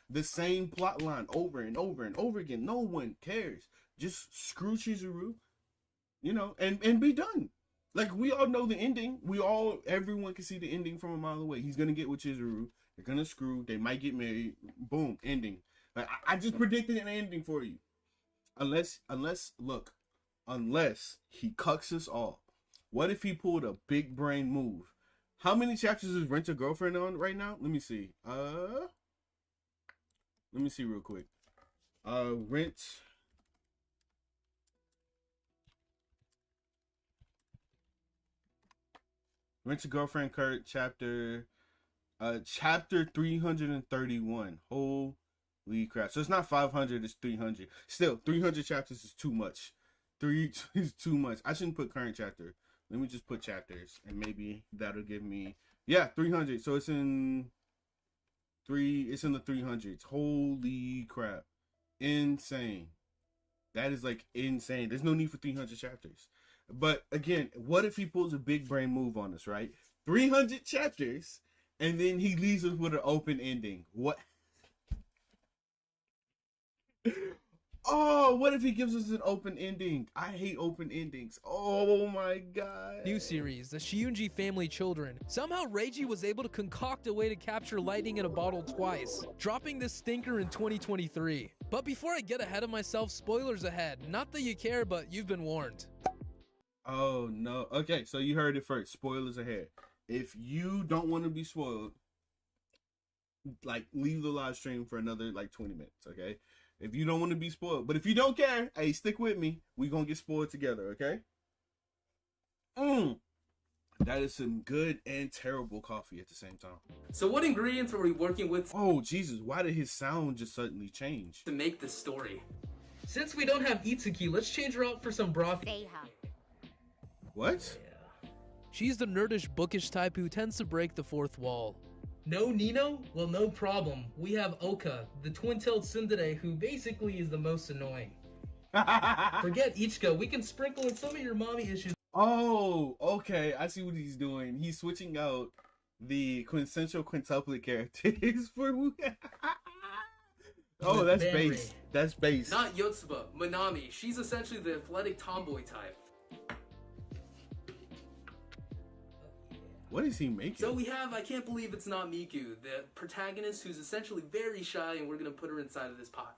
the same plot line over and over and over again. No one cares. Just screw Chizuru, you know, and be done. Like, we all know the ending. Everyone can see the ending from a mile away. He's gonna get with Chizuru. They're gonna screw. They might get married. Boom, ending. Like, I just predicted an ending for you. Unless he cucks us all. What if he pulled a big brain move? How many chapters is Rent a Girlfriend on right now? Let me see. Let me see real quick. Rent a Girlfriend Kurt chapter 331. Holy crap. So it's not 500, it's 300. Still, 300 chapters is too much. 3 is too much. I shouldn't put current chapter. Let me just put chapters, and maybe that'll give me, yeah, 300. So it's in the 300s. Holy crap. Insane. That is like insane. There's no need for 300 chapters. But again, what if he pulls a big brain move on us, right? 300 chapters, and then he leaves us with an open ending. What? Oh, what if he gives us an open ending? I hate open endings. Oh my god. New series, the Shiunji family children. Somehow Reiji was able to concoct a way to capture lightning in a bottle twice, dropping this stinker in 2023. But before I get ahead of myself, spoilers ahead. Not that you care, but you've been warned. Oh no. Okay, so you heard it first. Spoilers ahead. If you don't want to be spoiled, like, leave the live stream for another like 20 minutes, okay? If you don't want to be spoiled. But if you don't care, hey, stick with me. We gonna get spoiled together, okay? That is some good and terrible coffee at the same time. So what ingredients are we working with Oh, Jesus. Why did his sound just suddenly change? to make this story? Since we don't have Itsuki, let's change her out for some broth. What? She's the nerdish, bookish type who tends to break the fourth wall. No Nino? Well, no problem. We have Oka, the twin-tailed tsundere who basically is the most annoying. Forget Ichika, we can sprinkle in some of your mommy issues. Oh, okay. I see what he's doing. He's switching out the quintessential quintuplet characters for... Oh, that's Banry. base. That's base. Not Yotsuba, Manami. She's essentially the athletic tomboy type. What is he making? So we have, I can't believe it's not Miku, the protagonist who's essentially very shy, and we're gonna put her inside of this pot.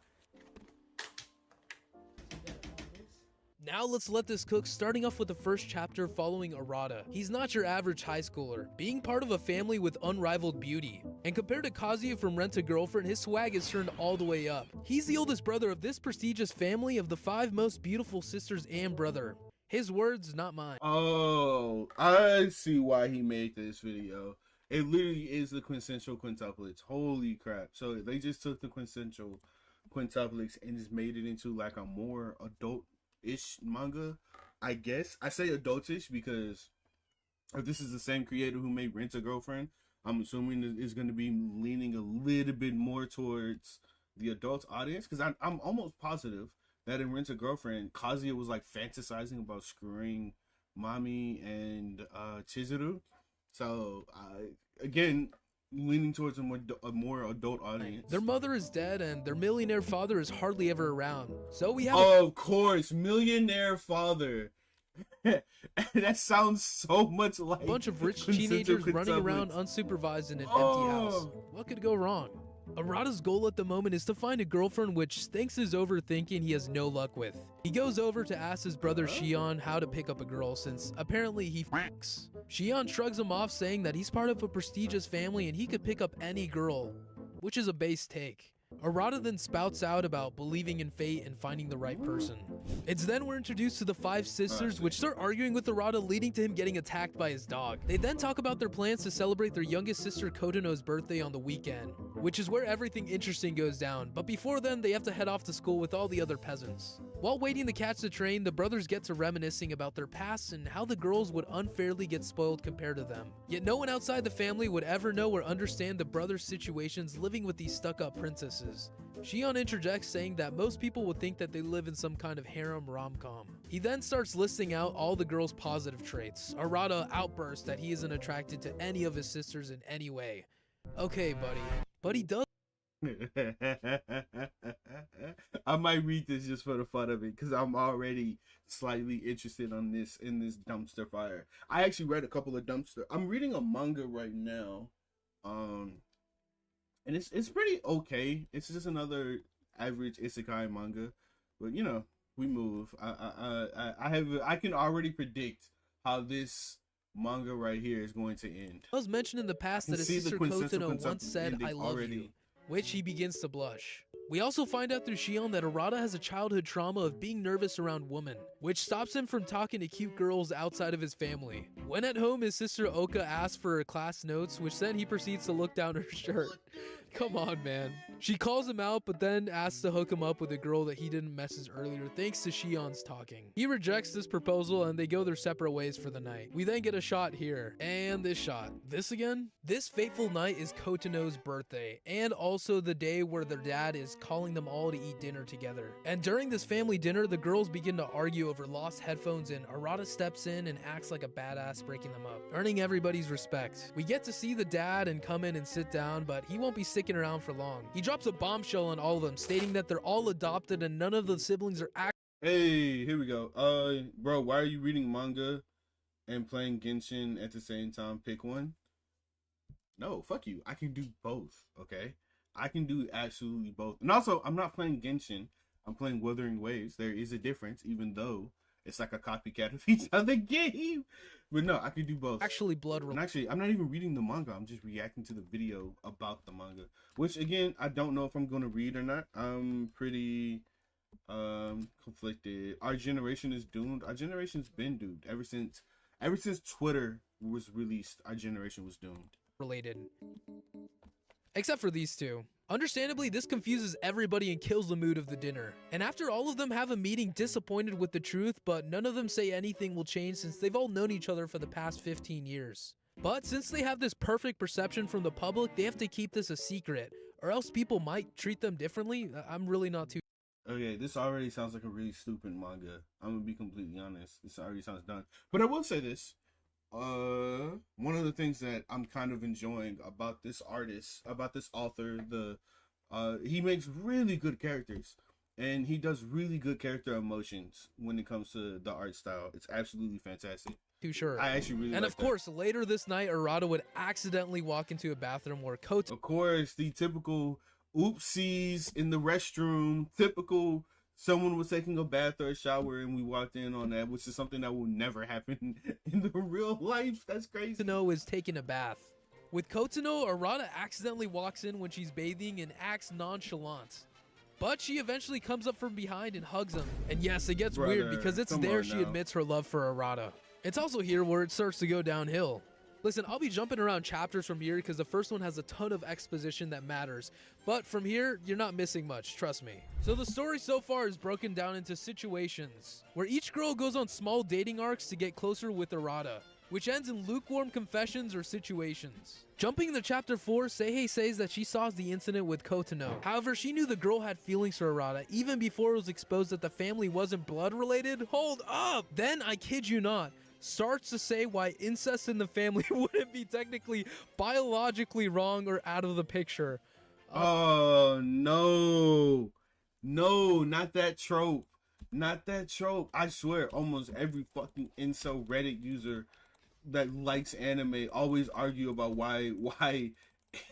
Now let's let this cook, starting off with the first chapter following Arata. He's not your average high schooler, being part of a family with unrivaled beauty. And compared to Kazuya from Rent a Girlfriend, his swag is turned all the way up. He's the oldest brother of this prestigious family of the 5 most beautiful sisters and brother. His words, not mine. Oh, I see why he made this video. It literally is the quintessential quintuplets. Holy crap. So they just took the quintessential quintuplets and just made it into like a more adult-ish manga, I guess. I say adultish because if this is the same creator who made Rent a Girlfriend, I'm assuming it's going to be leaning a little bit more towards the adult audience, because I'm almost positive that in Rent a Girlfriend, Kazuya was like fantasizing about screwing Mami and Chizuru. So again, leaning towards a more adult audience. Their mother is dead and their millionaire father is hardly ever around. So we have of course, millionaire father. That sounds so much like a bunch of rich quintessential teenagers running quintuplets. around unsupervised in an empty house. What could go wrong? Arata's goal at the moment is to find a girlfriend which Stinks is overthinking he has no luck with. He goes over to ask his brother Shion how to pick up a girl since apparently he f***s. Shion shrugs him off saying that he's part of a prestigious family and he could pick up any girl, which is a base take. Arata then spouts out about believing in fate and finding the right person. It's then we're introduced to the 5 sisters, which start arguing with Arata, leading to him getting attacked by his dog. They then talk about their plans to celebrate their youngest sister Kotono's birthday on the weekend, which is where everything interesting goes down, but before then they have to head off to school with all the other peasants. While waiting to catch the train, the brothers get to reminiscing about their past and how the girls would unfairly get spoiled compared to them. Yet no one outside the family would ever know or understand the brothers' situations living with these stuck-up princesses. Shion interjects saying that most people would think that they live in some kind of harem rom-com. He then starts listing out all the girls' positive traits. Arata outbursts that he isn't attracted to any of his sisters in any way. Okay, buddy. But he does I might read this just for the fun of it because I'm already slightly interested on this in this dumpster fire. I actually read a couple of dumpster. I'm reading a manga right now, and it's pretty okay. It's just another average isekai manga, but you know we move. I can already predict how this manga right here is going to end. was mentioned in the past that his sister Kotono once said, "I love you," which he begins to blush. We also find out through Shion that Arata has a childhood trauma of being nervous around women, which stops him from talking to cute girls outside of his family. When at home, his sister Oka asks for her class notes, which then he proceeds to look down her shirt. Come on, man. She calls him out, but then asks to hook him up with a girl that he didn't message earlier thanks to Shion's talking. He rejects this proposal and they go their separate ways for the night. We then get a shot here, and this shot. This again? This fateful night is Kotono's birthday, and also the day where their dad is calling them all to eat dinner together. And during this family dinner, the girls begin to argue over lost headphones and Arata steps in and acts like a badass breaking them up, earning everybody's respect. We get to see the dad and come in and sit down, but he won't be sticking around for long. He drops a bombshell on all of them, stating that they're all adopted and none of the siblings are Hey, here we go. Bro, why are you reading manga and playing Genshin at the same time? Pick one. No, fuck you. I can do both, okay? I can do absolutely both. And also, I'm not playing Genshin. I'm playing Wuthering Waves. There is a difference, even though it's like a copycat of each other game. But no, I can do both. actually blood And actually, I'm not even reading the manga. I'm just reacting to the video about the manga. Which, again, I don't know if I'm going to read or not. I'm pretty conflicted. Our generation is doomed. Our generation's been doomed. Ever since Twitter was released, our generation was doomed. related. Except for these two. Understandably, this confuses everybody and kills the mood of the dinner. And after all of them have a meeting disappointed with the truth, but none of them say anything will change since they've all known each other for the past 15 years. But since they have this perfect perception from the public, they have to keep this a secret, or else people might treat them differently. I'm really not too Okay, this already sounds like a really stupid manga. I'm gonna be completely honest. This already sounds done. But I will say this. One of the things that I'm kind of enjoying about this artist, about this author, he makes really good characters. And he does really good character emotions when it comes to the art style. It's absolutely fantastic. too sure. I actually really And like of course, later this night, Arata would accidentally walk into a bathroom where Koto of course, the typical oopsies in the restroom, typical someone was taking a bath or a shower and we walked in on that, which is something that will never happen in the real life. That's crazy. Kotono is taking a bath. With Kotono, Arata accidentally walks in when she's bathing and acts nonchalant. But she eventually comes up from behind and hugs him. And yes, it gets weird Brother, because it's come there on she now. admits her love for Arata. It's also here where it starts to go downhill. Listen, I'll be jumping around chapters from here because the first one has a ton of exposition that matters. But from here, you're not missing much, trust me. So the story so far is broken down into situations, where each girl goes on small dating arcs to get closer with Arata, which ends in lukewarm confessions or situations. Jumping into chapter 4, Seihei says that she saw the incident with Kotono. However, she knew the girl had feelings for Arata even before it was exposed that the family wasn't blood related. Hold up! Then, I kid you not, starts to say why incest in the family wouldn't be technically biologically wrong or out of the picture. Oh, no. No, not that trope. Not that trope. I swear, almost every fucking incel Reddit user that likes anime always argue about why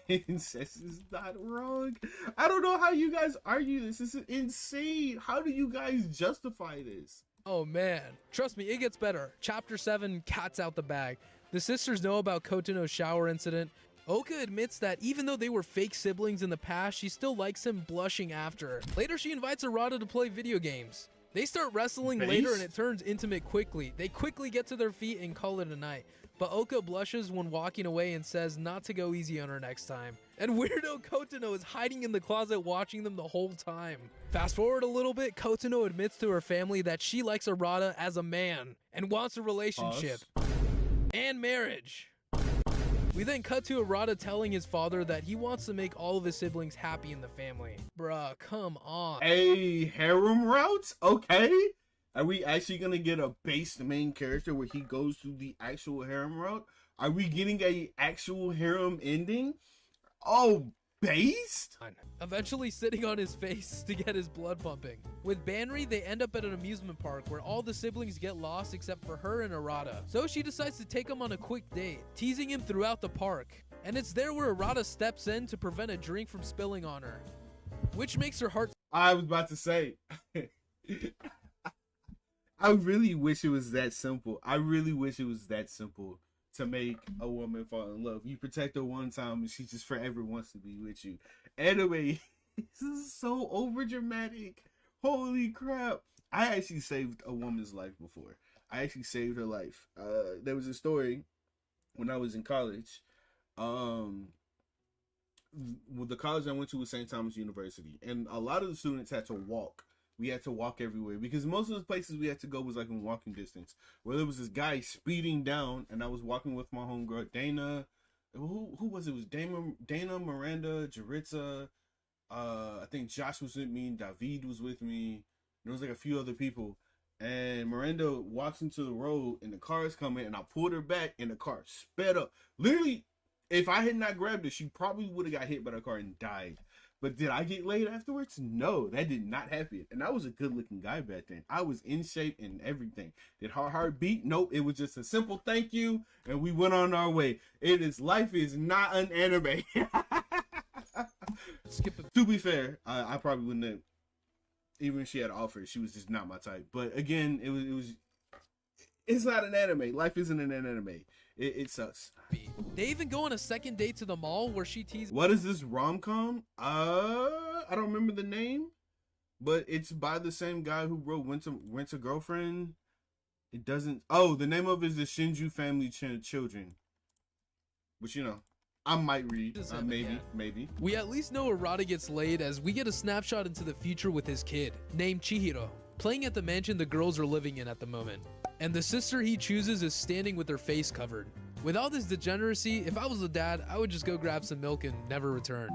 incest is not wrong. I don't know how you guys argue this. This is insane. How do you guys justify this? Oh man, trust me, it gets better. Chapter 7, cat's out the bag. The sisters know about Kotono's shower incident. Oka admits that even though they were fake siblings in the past, she still likes him, blushing after. Later, she invites Arata to play video games. They start wrestling later and it turns intimate quickly. They quickly get to their feet and call it a night. But Oka blushes when walking away and says not to go easy on her next time. And weirdo Kotono is hiding in the closet watching them the whole time. Fast forward a little bit, Kotono admits to her family that she likes Arata as a man and wants a relationship and marriage. We then cut to Arata telling his father that he wants to make all of his siblings happy in the family. Bruh, come on. A harem route? Okay. Are we actually gonna get a base main character where he goes through the actual harem route? Are we getting a actual harem ending? Oh, based? Eventually sitting on his face to get his blood pumping. With Banri, they end up at an amusement park where all the siblings get lost except for her and Arata. So she decides to take him on a quick date, teasing him throughout the park. And it's there where Arata steps in to prevent a drink from spilling on her, which makes her heart. I was about to say, I really wish it was that simple. I really wish it was that simple to make a woman fall in love. You protect her one time and she just forever wants to be with you. Anyway, this is so over dramatic. Holy crap. I actually saved a woman's life before. I actually saved her life. There was a story when I was in college. The college I went to was St. Thomas University, and a lot of the students had to walk. We had to walk everywhere because most of the places we had to go was like in walking distance. Well, there was this guy speeding down, and I was walking with my homegirl Dana. Who was it? It was Dana, Miranda, Jaritza. I think Josh was with me. David was with me. There was like a few other people. And Miranda walks into the road, and the car is coming, and I pulled her back, and the car sped up. Literally, if I had not grabbed her, she probably would have got hit by the car and died. But did I get laid afterwards? No, that did not happen. And I was a good-looking guy back then. I was in shape and everything. Did her heart beat? Nope. It was just a simple thank you, and we went on our way. Life is not an anime. To be fair, I probably wouldn't have. Even if she had offered, she was just not my type. But again, it's not an anime. Life isn't an anime. It sucks. They even go on a second date to the mall where she teases. What is this rom-com? I don't remember the name, but it's by the same guy who wrote Rent a Girlfriend. It doesn't. Oh, the name of it is the Shinju Family Children. Which, you know, I might read. Maybe. We at least know Arata gets laid as we get a snapshot into the future with his kid, named Chihiro, playing at the mansion the girls are living in at the moment. And the sister he chooses is standing with her face covered. With all this degeneracy, if I was a dad, I would just go grab some milk and never return.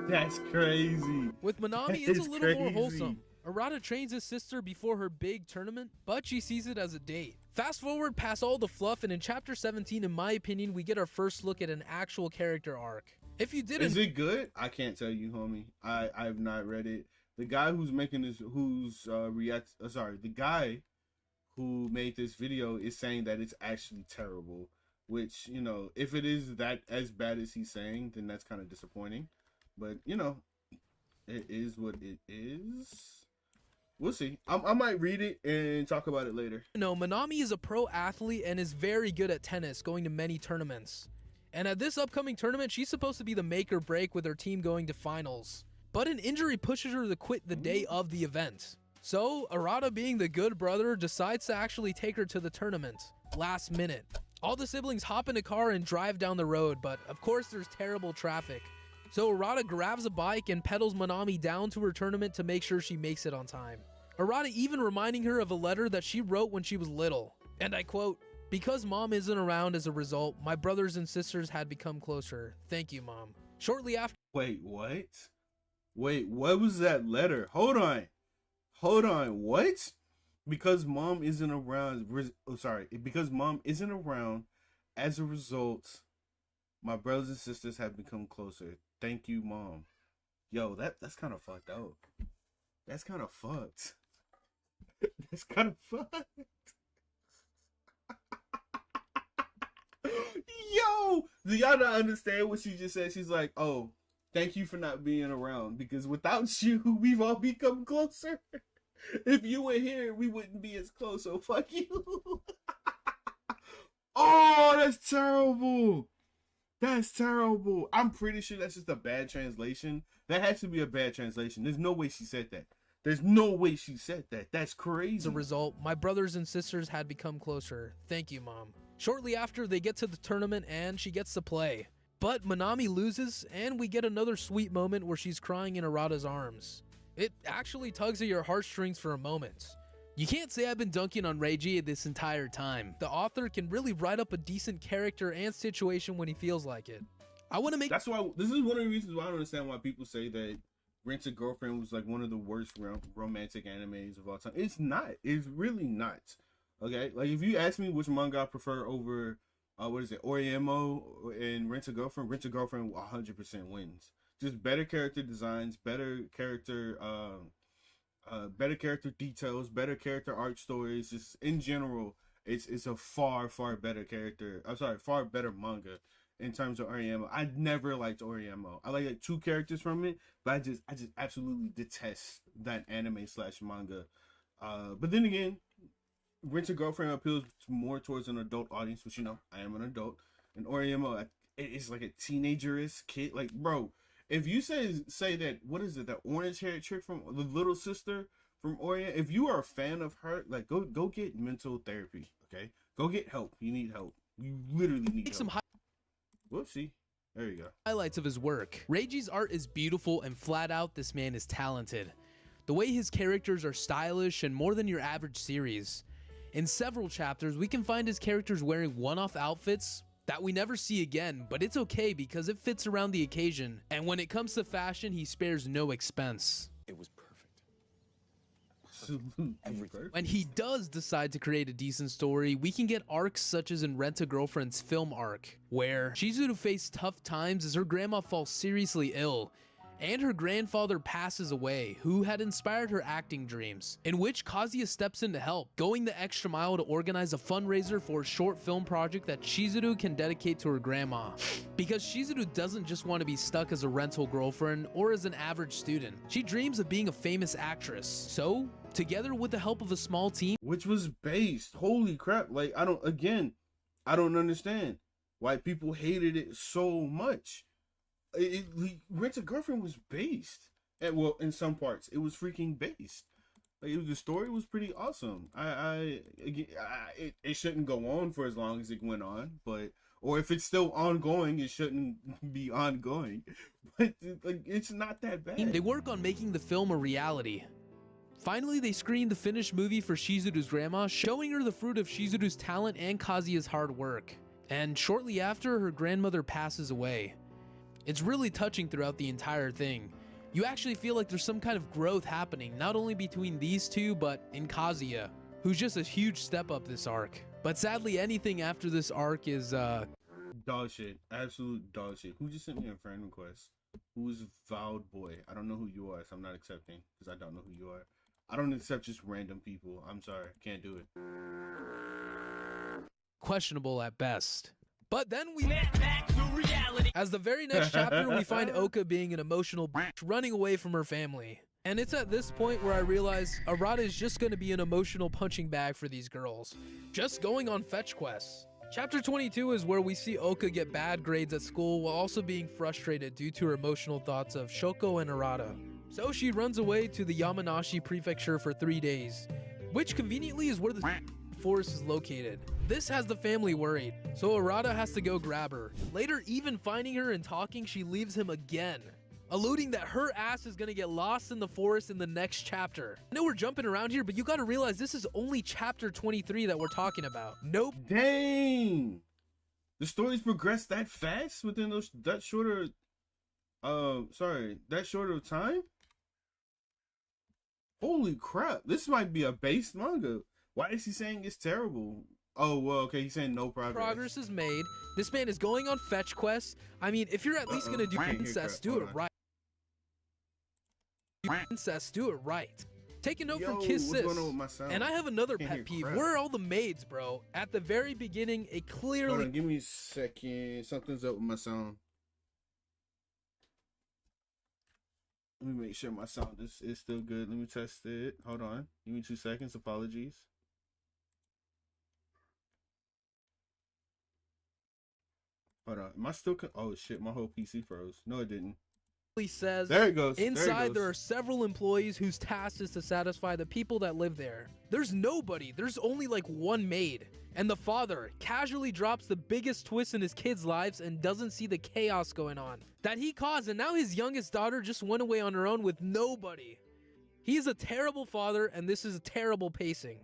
That's crazy. With Manami, it's a little more wholesome. Arata trains his sister before her big tournament, but she sees it as a date. Fast forward past all the fluff, and in chapter 17, in my opinion, we get our first look at an actual character arc. If you didn't... Is it good? I can't tell you, homie. I've not read it. The guy who's making this, the guy who made this video is saying that it's actually terrible, which, you know, if it is that as bad as he's saying, then that's kind of disappointing. But, you know, it is what it is. We'll see. I might read it and talk about it later. No, Manami is a pro athlete and is very good at tennis, going to many tournaments. And at this upcoming tournament, she's supposed to be the make or break with her team going to finals. But an injury pushes her to quit the day of the event. So, Arata, being the good brother, decides to actually take her to the tournament. Last minute. All the siblings hop in a car and drive down the road, but of course there's terrible traffic. So Arata grabs a bike and pedals Manami down to her tournament to make sure she makes it on time. Arata even reminding her of a letter that she wrote when she was little. And I quote, "Because mom isn't around as a result, my brothers and sisters had become closer. Thank you, mom." Shortly after... Wait, what? Wait, what was that letter? Hold on, what? Because mom isn't around, because mom isn't around, as a result, my brothers and sisters have become closer. Thank you, mom. Yo, that's kind of fucked up. That's kind of fucked. That's kind of fucked. Yo, do y'all not understand what she just said? She's like, oh, thank you for not being around, because without you, we've all become closer. If you were here, we wouldn't be as close, so fuck you. Oh, that's terrible. That's terrible. I'm pretty sure that's just a bad translation. That has to be a bad translation. There's no way she said that. There's no way she said that. That's crazy. As a result, my brothers and sisters had become closer. Thank you, mom. Shortly after, they get to the tournament and she gets to play. But Manami loses, and we get another sweet moment where she's crying in Arata's arms. It actually tugs at your heartstrings for a moment. You can't say I've been dunking on Reiji this entire time. The author can really write up a decent character and situation when he feels like it. I want to make... That's why, this is one of the reasons why I don't understand why people say that Rent a Girlfriend was like one of the worst romantic animes of all time. It's not. It's really not. Okay? Like, if you ask me which manga I prefer over what is it, Oriemo and Rent a Girlfriend. Rent a Girlfriend 100% wins. Just better character designs, better character details, better character arc stories. Just in general, it's a far better character. I'm sorry, far better manga in terms of Oriemo. I never liked Oriemo. I like 2 characters from it, but I just absolutely detest that anime / manga. But then again, Rent a Girlfriend appeals more towards an adult audience, which, you know, I am an adult. And Oriemo, it's like a teenager-ish kid. Like, bro, if you say that, what is it, that orange-haired chick from the little sister from Orient, if you are a fan of her, like, go get mental therapy, okay? Go get help. You need help. You literally need help. Whoopsie. There you go. Highlights of his work. Reiji's art is beautiful, and flat out, this man is talented. The way his characters are stylish and more than your average series. In several chapters, we can find his characters wearing one-off outfits that we never see again, but it's okay because it fits around the occasion. And when it comes to fashion, he spares no expense. It was perfect. Everything. When he does decide to create a decent story, we can get arcs such as in Rent a Girlfriend's film arc, where Chizuru faced tough times as her grandma falls seriously ill, and her grandfather passes away, who had inspired her acting dreams, in which Kazuya steps in to help, going the extra mile to organize a fundraiser for a short film project that Chizuru can dedicate to her grandma. Because Chizuru doesn't just want to be stuck as a rental girlfriend or as an average student. She dreams of being a famous actress. So, together with the help of a small team, which was based, holy crap, like, I don't understand why people hated it so much. Rent a Girlfriend was based, and well, in some parts it was freaking based. Like, the story was pretty awesome. It shouldn't go on for as long as it went on, but, or if it's still ongoing, it shouldn't be ongoing. But like, it's not that bad. they work on making the film a reality. Finally, they screened the finished movie for Shizuru's grandma, showing her the fruit of Shizuru's talent and Kazuya's hard work. And shortly after, her grandmother passes away. It's really touching throughout the entire thing. You actually feel like there's some kind of growth happening, not only between these two, but in Kazuya, who's just a huge step up this arc. But sadly, anything after this arc is, dog shit. Absolute dog shit. Who just sent me a friend request? Who's Vowed Boy? I don't know who you are, so I'm not accepting, because I don't know who you are. I don't accept just random people. I'm sorry. Can't do it. questionable at best. But then we get back to reality. As the very next chapter, we find Oka being an emotional bitch, running away from her family. And it's at this point where I realize Arata is just going to be an emotional punching bag for these girls, just going on fetch quests. Chapter 22 is where we see Oka get bad grades at school while also being frustrated due to her emotional thoughts of Shoko and Arata. So she runs away to the Yamanashi prefecture for 3 days, which conveniently is where the forest is located. This has the family worried, so Arata has to go grab her. Later, even finding her and talking, she leaves him again, alluding that her ass is gonna get lost in the forest in the next chapter. I know we're jumping around here, but you gotta realize this is only chapter 23 that we're talking about. Nope. Dang! The stories progressed that fast within that shorter of time? Holy crap, this might be a base manga. Why is he saying it's terrible? Oh, well, okay, he's saying no progress. Progress is made. This man is going on fetch quests. I mean, if you're at least gonna do incest, do it right. Incest, do it right. Take a note from Kiss Sis. And I have another pet peeve. Where are all the maids, bro? At the very beginning, it clearly... Hold on, give me a second. Something's up with my sound. Let me make sure my sound is still good. Let me test it. Hold on. Give me 2 seconds. Apologies. Hold on. Am I still... Oh, shit. My whole PC froze. No, it didn't. Says there it goes. Inside there are several employees whose task is to satisfy the people that live there. There's nobody. There's only like one maid. And the father casually drops the biggest twist in his kids' lives and doesn't see the chaos going on that he caused, and now his youngest daughter just went away on her own with nobody. He's a terrible father, and this is a terrible pacing.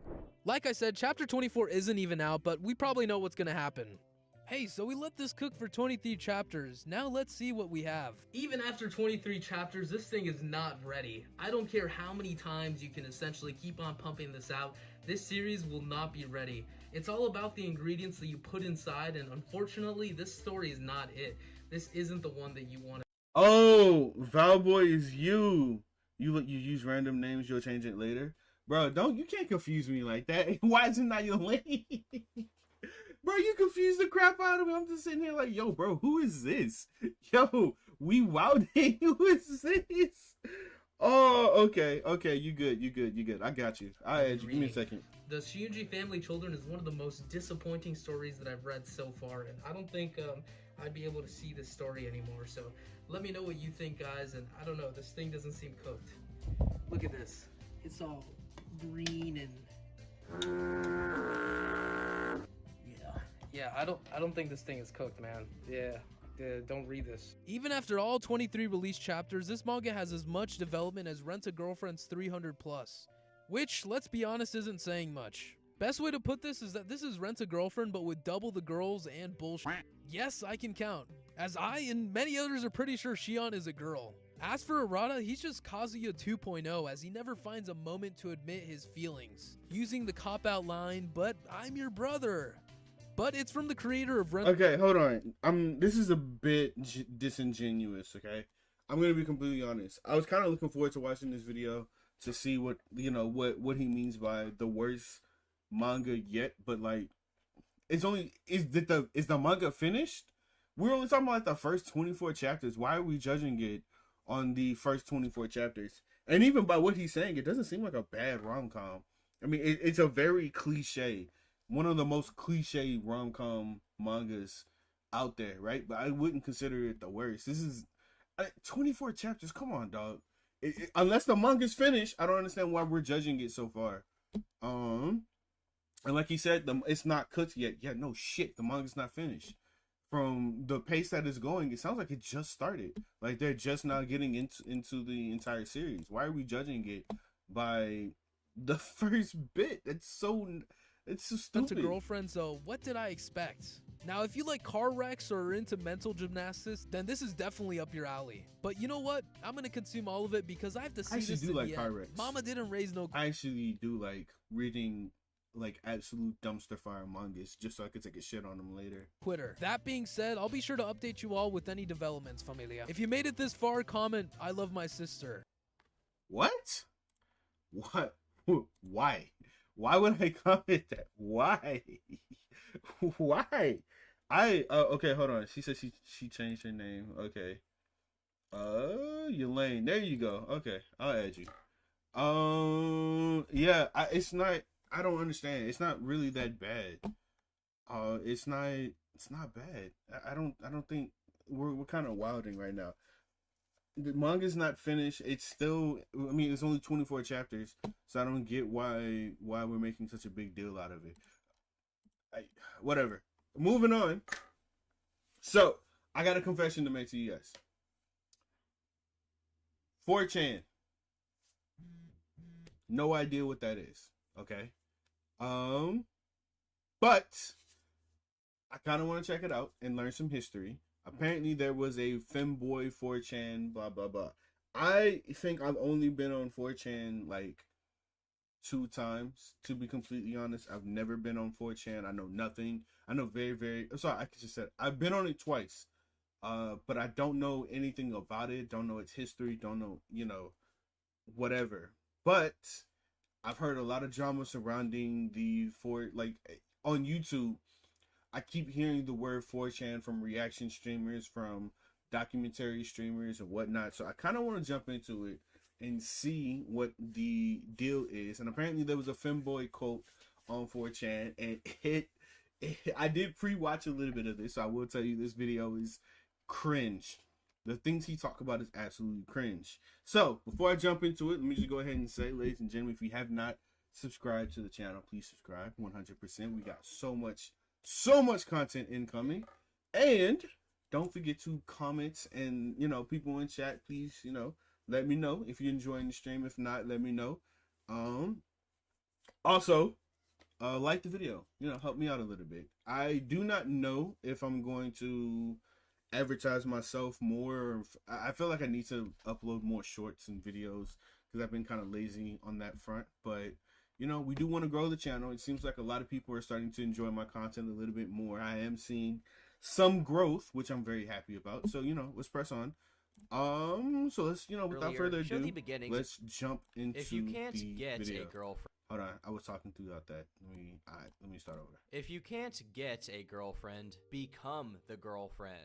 Like I said, chapter 24 isn't even out, but we probably know what's gonna happen. Hey, so we let this cook for 23 chapters. Now let's see what we have. Even after 23 chapters, this thing is not ready. I don't care how many times you can essentially keep on pumping this out. This series will not be ready. It's all about the ingredients that you put inside, and unfortunately, this story is not it. This isn't the one that you want. Oh, Valboy is you. You use random names. You'll change it later, bro. You can't confuse me like that. Why is it not your lane? Bro, you confused the crap out of me. I'm just sitting here like, yo, bro, who is this? Yo, we wilding. Who is this? Oh, okay. You good. I got you. I add you. Give me a second. The Shuji Family Children is one of the most disappointing stories that I've read so far, and I don't think I'd be able to see this story anymore. So let me know what you think, guys. And I don't know, this thing doesn't seem cooked. Look at this. It's all green and yeah. I don't think this thing is cooked, man. Yeah. Don't read this. Even after all 23 released chapters, this manga has as much development as Rent a Girlfriend's 300 plus. Which, let's be honest, isn't saying much. Best way to put this is that this is Rent a Girlfriend but with double the girls and bullshit. Yes, I can count, as I and many others are pretty sure Shion is a girl. As for Arata, he's just Kazuya 2.0 as he never finds a moment to admit his feelings, using the cop-out line, "But I'm your brother." But it's from the creator of Rent. Okay, hold on. This is a bit disingenuous, okay? I'm going to be completely honest. I was kind of looking forward to watching this video to see what he means by the worst manga yet, but like is the manga finished? We're only talking about like the first 24 chapters. Why are we judging it on the first 24 chapters? And even by what he's saying, it doesn't seem like a bad rom-com. I mean, it's a very cliche, one of the most cliche rom-com mangas out there, right? But I wouldn't consider it the worst. This is 24 chapters. Come on, dog. Unless the manga's finished, I don't understand why we're judging it so far. And like he said, it's not cooked yet. Yeah, no shit. The manga's not finished. From the pace that it's going, it sounds like it just started. Like they're just now getting into the entire series. Why are we judging it by the first bit? It's so stupid. To girlfriends, though, what did I expect? Now, if you like car wrecks or are into mental gymnastics, then this is definitely up your alley. But you know what? I'm gonna consume all of it because I have to see this. I actually do like car wrecks. Mama didn't raise no. I actually do like reading like absolute dumpster fire mangas just so I could take a shit on them later. Quitter. That being said, I'll be sure to update you all with any developments, familia. If you made it this far, comment, "I love my sister." What? What? Why? Why would I comment that? Why? Why? Okay, hold on. She said she changed her name. Okay. Elaine. There you go. Okay, I'll add you. Yeah, it's not. I don't understand. It's not really that bad. It's not bad. I don't think we're kind of wilding right now. The manga's not finished. It's still. I mean, it's only 24 chapters, so I don't get why we're making such a big deal out of it. Whatever. Moving on. So I got a confession to make to you guys. 4chan. No idea what that is. Okay. But I kind of want to check it out and learn some history. Apparently there was a femboy 4chan, blah, blah, blah. I think I've only been on 4chan like 2 times, to be completely honest. I've never been on 4chan. I know nothing. I know I just said I've been on it twice. But I don't know anything about it. Don't know its history. Don't know, whatever. But I've heard a lot of drama surrounding on YouTube. I keep hearing the word 4chan from reaction streamers, from documentary streamers and whatnot. So I kind of want to jump into it and see what the deal is. And apparently there was a femboy cult on 4chan, and I did pre-watch a little bit of this. So I will tell you this video is cringe. The things he talked about is absolutely cringe. So before I jump into it, let me just go ahead and say, ladies and gentlemen, if you have not subscribed to the channel, please subscribe 100%. We got so much content incoming. And don't forget to comment, and people in chat, please, let me know if you're enjoying the stream. If not, let me know. Also, like the video, help me out a little bit. I do not know if I'm going to advertise myself more. I feel like I need to upload more shorts and videos because I've been kind of lazy on that front. But you know, we do want to grow the channel. It seems like a lot of people are starting to enjoy my content a little bit more. I am seeing some growth, which I'm very happy about. So, you know, let's press on. So let's, you know, without further ado, let's jump into if you can't the get video. a girlfriend. Hold on, I was talking throughout that. Let me start over. If you can't get a girlfriend, become the girlfriend.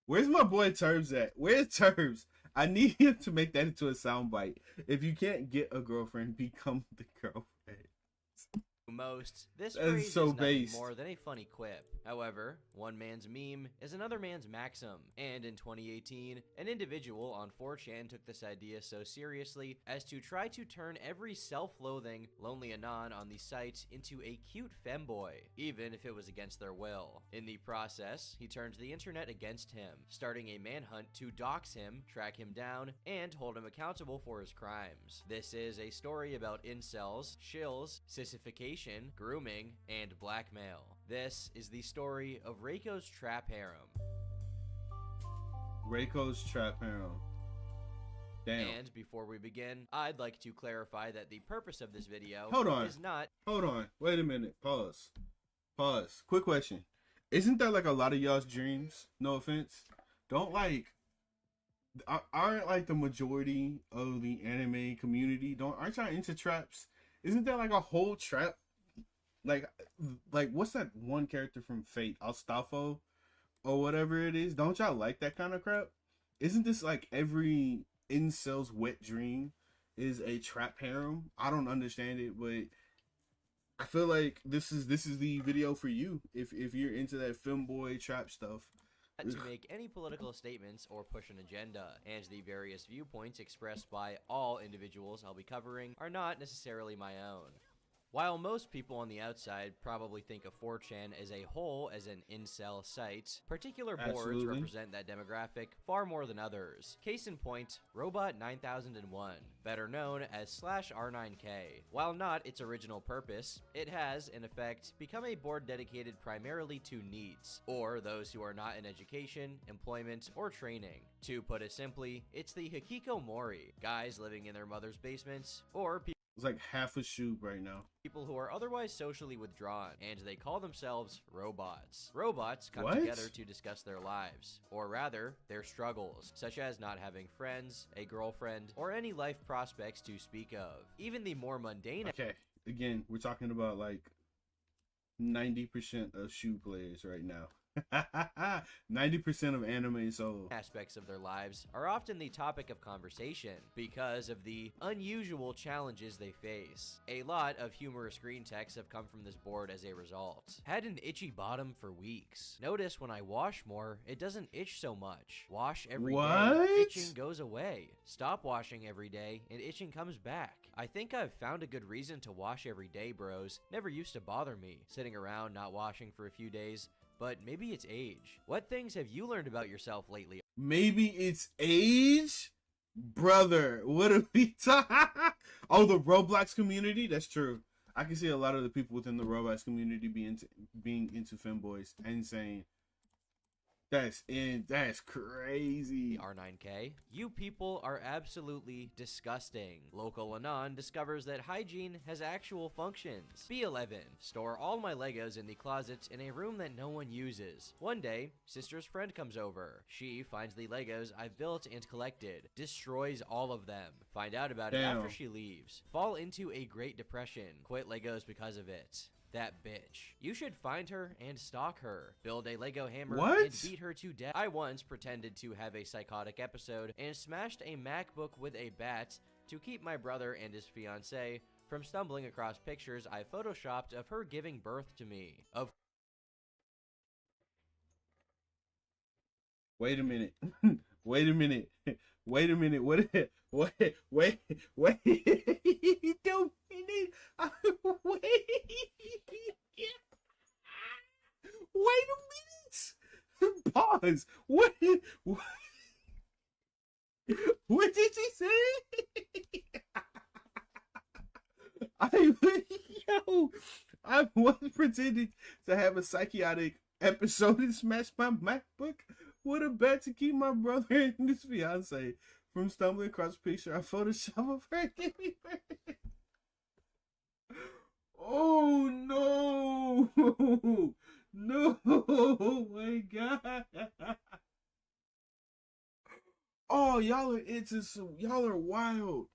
Where's my boy Turbs at? Where's Turbs? I need him to make that into a soundbite. If you can't get a girlfriend, become the girlfriend. Most, this That's phrase so is nothing based. more than a funny quip. However, one man's meme is another man's maxim, and in 2018, an individual on 4chan took this idea so seriously as to try to turn every self-loathing, lonely anon on the site into a cute femboy, even if it was against their will. In the process, he turned the internet against him, starting a manhunt to dox him, track him down, and hold him accountable for his crimes. This is a story about incels, shills, sissification, grooming, and blackmail. This is the story of Reiko's Trap Harem. Reiko's Trap Harem. Damn. And before we begin, I'd like to clarify that the purpose of this video is not... Hold on. Wait a minute. Pause. Quick question. Isn't that like a lot of y'all's dreams? No offense. Don't like... Aren't like the majority of the anime community, aren't y'all into traps? Isn't that like a whole trap? Like what's that one character from Fate, Astolfo or whatever it is? Don't y'all like that kind of crap? Isn't this like every incel's wet dream is a trap harem? I don't understand it, but I feel like this is the video for you if you're into that femboy trap stuff. To make any political statements or push an agenda, and the various viewpoints expressed by all individuals I'll be covering are not necessarily my own. While most people on the outside probably think of 4chan as a whole as an incel site, particular boards Absolutely. represent that demographic far more than others. Case in point, Robot 9001, better known as /R9K. While not its original purpose, it has, in effect, become a board dedicated primarily to neets, or those who are not in education, employment, or training. To put it simply, it's the hikikomori, guys living in their mother's basements, or people It's like half a shoot right now. people who are otherwise socially withdrawn, and they call themselves robots. Robots come What? together to discuss their lives, or rather, their struggles, such as not having friends, a girlfriend, or any life prospects to speak of. Even the more mundane Okay, again, we're talking about like 90% of shoe players right now. 90% of anime sold. aspects of their lives are often the topic of conversation because of the unusual challenges they face. A lot of humorous screen texts have come from this board as a result. Had an itchy bottom for weeks. Notice when I wash more, it doesn't itch so much. Wash every day, What? itching goes away. Stop washing every day, and itching comes back. I think I've found a good reason to wash every day, bros. Never used to bother me, sitting around not washing for a few days. But maybe it's age. What things have you learned about yourself lately? Maybe it's age? Brother, what are we talking? Oh, the Roblox community? That's true. I can see a lot of the people within the Roblox community being into femboys and saying, that's crazy. R9K. You people are absolutely disgusting. Local Anon discovers that hygiene has actual functions. B11. Store all my Legos in the closets in a room that no one uses. One day, sister's friend comes over. She finds the Legos I've built and collected. Destroys all of them. Find out about it Damn. after she leaves. Fall into a Great Depression. Quit Legos because of it. That bitch. You should find her and stalk her. Build a Lego hammer What? and beat her to death. I once pretended to have a psychotic episode and smashed a MacBook with a bat to keep my brother and his fiancée from stumbling across pictures I photoshopped of her giving birth to me. Wait a minute. Wait a minute. Wait a minute. What? Wait. Don't minute. Wait. Wait a minute. Pause. What? What did she say? I once pretended to have a psychotic episode and smashed my MacBook What a bet to keep my brother and his fiance from stumbling across a picture I photoshopped of her giving birth. Oh no! No! Oh my god! Oh, y'all are into some. Y'all are wild.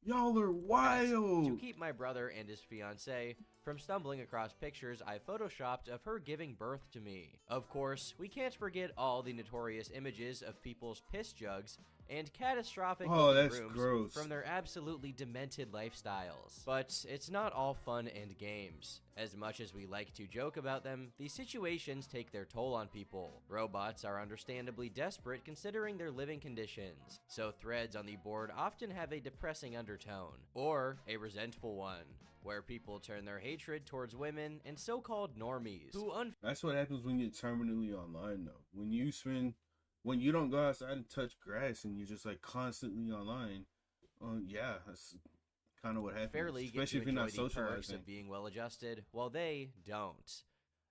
Y'all are wild. To keep my brother and his fiancée from stumbling across pictures I photoshopped of her giving birth to me. Of course, we can't forget all the notorious images of people's piss jugs and catastrophic looking rooms gross. from their absolutely demented lifestyles. But it's not all fun and games. As much as we like to joke about them, these situations take their toll on people. Robots are understandably desperate considering their living conditions, so threads on the board often have a depressing undertone, or a resentful one, where people turn their hatred towards women and so-called normies who That's what happens when you're terminally online, though. When you don't go outside and touch grass and you're just like constantly online, yeah, that's kind of what happens. fairly Especially get if to you're not enjoy the perks socializing. of being well-adjusted, while they don't.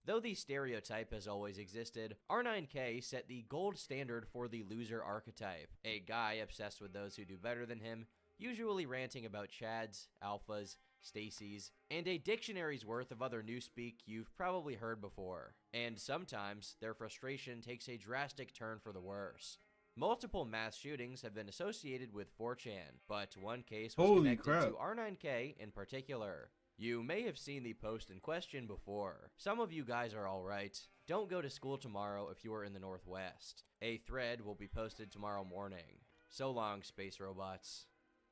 Though the stereotype has always existed, R9K set the gold standard for the loser archetype, a guy obsessed with those who do better than him, usually ranting about Chads, Alphas, Stacy's, and a dictionary's worth of other newspeak you've probably heard before. And sometimes, their frustration takes a drastic turn for the worse. Multiple mass shootings have been associated with 4chan, but one case was Holy connected crap. to R9K in particular. You may have seen the post in question before. Some of you guys are alright. Don't go to school tomorrow if you are in the Northwest. A thread will be posted tomorrow morning. So long, space robots.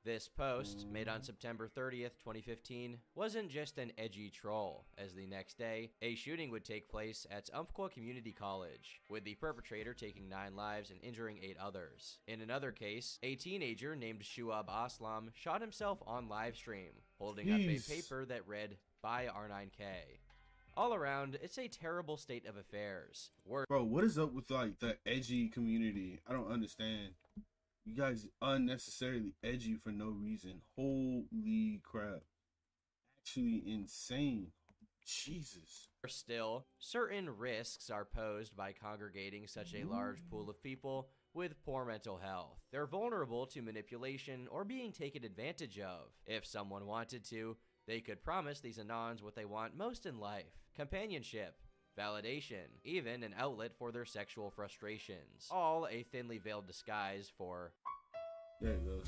This post, made on September 30th, 2015, wasn't just an edgy troll, as the next day, a shooting would take place at Umpqua Community College, with the perpetrator taking 9 lives and injuring 8 others. In another case, a teenager named Shuab Aslam shot himself on livestream, holding up a paper that read, "By R9K." All around, it's a terrible state of affairs. Bro, what is up with like the edgy community? I don't understand. You guys unnecessarily edgy for no reason. Holy crap. Actually insane. Jesus. Still, certain risks are posed by congregating such a large pool of people with poor mental health. They're vulnerable to manipulation or being taken advantage of. If someone wanted to, they could promise these Anons what they want most in life: companionship, validation, even an outlet for their sexual frustrations. All a thinly veiled disguise for... There it goes.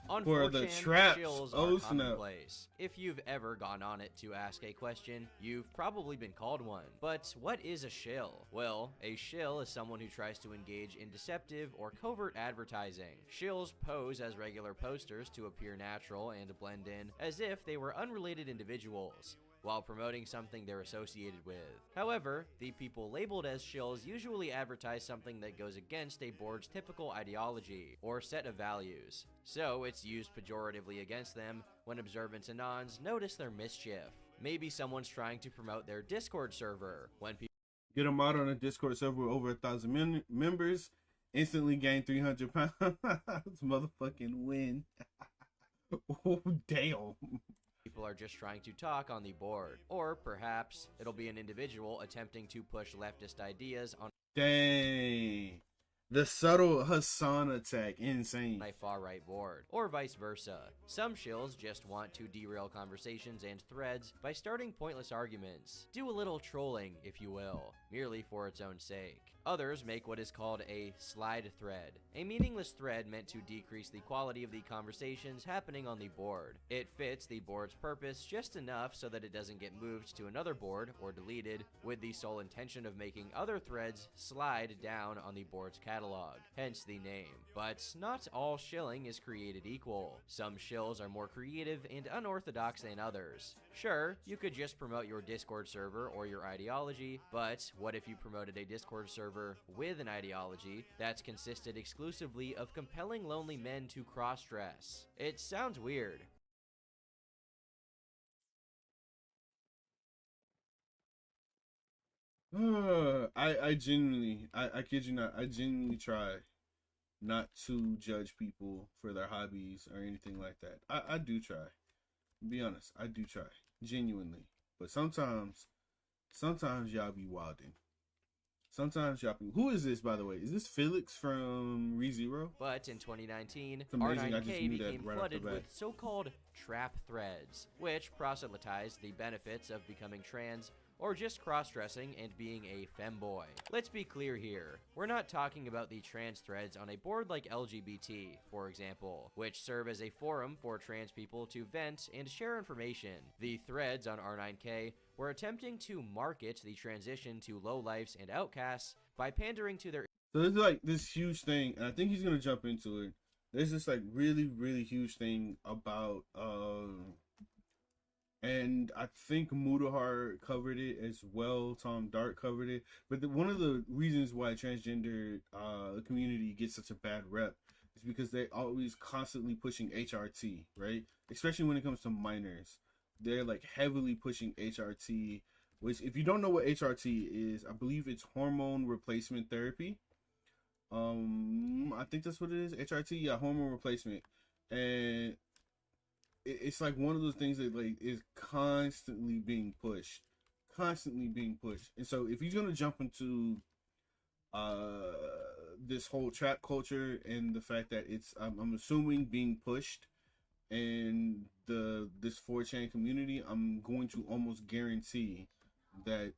On For 4chan, the traps. shills Oh, are snap. commonplace. If you've ever gone on it to ask a question, you've probably been called one. But what is a shill? Well, a shill is someone who tries to engage in deceptive or covert advertising. Shills pose as regular posters to appear natural and blend in, as if they were unrelated individuals, while promoting something they're associated with. However, the people labeled as shills usually advertise something that goes against a board's typical ideology or set of values, so it's used pejoratively against them when observant Anons notice their mischief. Maybe someone's trying to promote their Discord server when people Get them out on a Discord server with over 1,000 members. Instantly gain 300 pounds. Motherfucking win. Oh, damn. people are just trying to talk on the board. Or perhaps it'll be an individual attempting to push leftist ideas on Dang. The subtle Hassan attack. Insane. a far-right board, or vice versa. Some shills just want to derail conversations and threads by starting pointless arguments. Do a little trolling, if you will, merely for its own sake. Others make what is called a slide thread, a meaningless thread meant to decrease the quality of the conversations happening on the board. It fits the board's purpose just enough so that it doesn't get moved to another board or deleted, with the sole intention of making other threads slide down on the board's catalog, hence the name. But not all shilling is created equal. Some shills are more creative and unorthodox than others. Sure, you could just promote your Discord server or your ideology, but what if you promoted a Discord server with an ideology that's consisted exclusively of compelling lonely men to cross-dress? It sounds weird. I genuinely, I kid you not, I genuinely try not to judge people for their hobbies or anything like that. I do try. Be honest, I do try. Genuinely. But sometimes y'all be wildin'. Sometimes shopping. Who is this, by the way? Is this Felix from ReZero? But in 2019, It's amazing, I just R9K knew that became right off the flooded bat. with so-called trap threads, which proselytized the benefits of becoming trans or just cross-dressing and being a femboy. Let's be clear here. We're not talking about the trans threads on a board like LGBT, for example, which serve as a forum for trans people to vent and share information. The threads on R9K were attempting to market the transition to lowlifes and outcasts by pandering to their So there's like this huge thing, and I think he's gonna jump into it. There's this like really, really huge thing about and I think Mudahar covered it as well. Tom Dart covered it. But one of the reasons why transgender community gets such a bad rep is because they always constantly pushing HRT, right? Especially when it comes to minors. They're like heavily pushing HRT, which if you don't know what HRT is, I believe it's hormone replacement therapy. I think that's what it is. HRT, yeah, hormone replacement. And it's like one of those things that like is constantly being pushed. And so if he's gonna jump into this whole trap culture and the fact that it's I'm assuming being pushed in this 4chan community, I'm going to almost guarantee that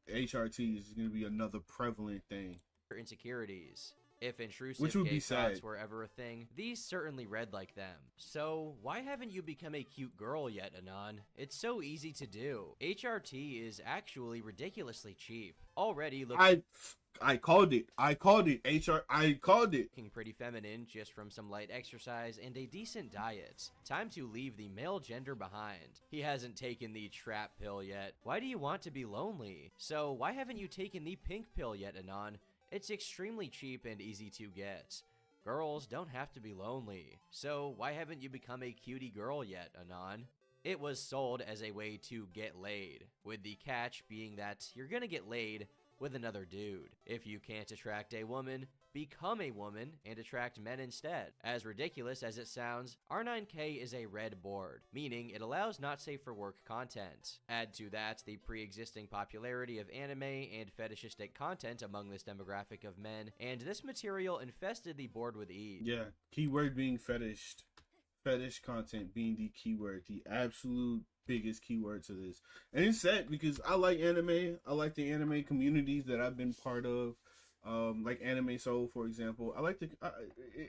HRT is going to be another prevalent thing. insecurities. If intrusive Which would gay be thoughts sad. were ever a thing, these certainly read like them. So, why haven't you become a cute girl yet, Anon? It's so easy to do. HRT is actually ridiculously cheap. Already looking I called it. I called it. I called it. pretty feminine just from some light exercise and a decent diet. Time to leave the male gender behind. He hasn't taken the trap pill yet. Why do you want to be lonely? So, why haven't you taken the pink pill yet, Anon? It's extremely cheap and easy to get. Girls don't have to be lonely. So why haven't you become a cutie girl yet, Anon? It was sold as a way to get laid, with the catch being that you're gonna get laid with another dude. If you can't attract a woman, become a woman and attract men instead. As ridiculous as it sounds, R9K is a red board, meaning it allows not safe for work content. Add to that the pre-existing popularity of anime and fetishistic content among this demographic of men, and this material infested the board with ease. Yeah, keyword being fetished. Fetish content being the keyword, the absolute biggest keyword to this. And it's sad because I like anime. I like the anime communities that I've been part of. Like Anime Soul, for example.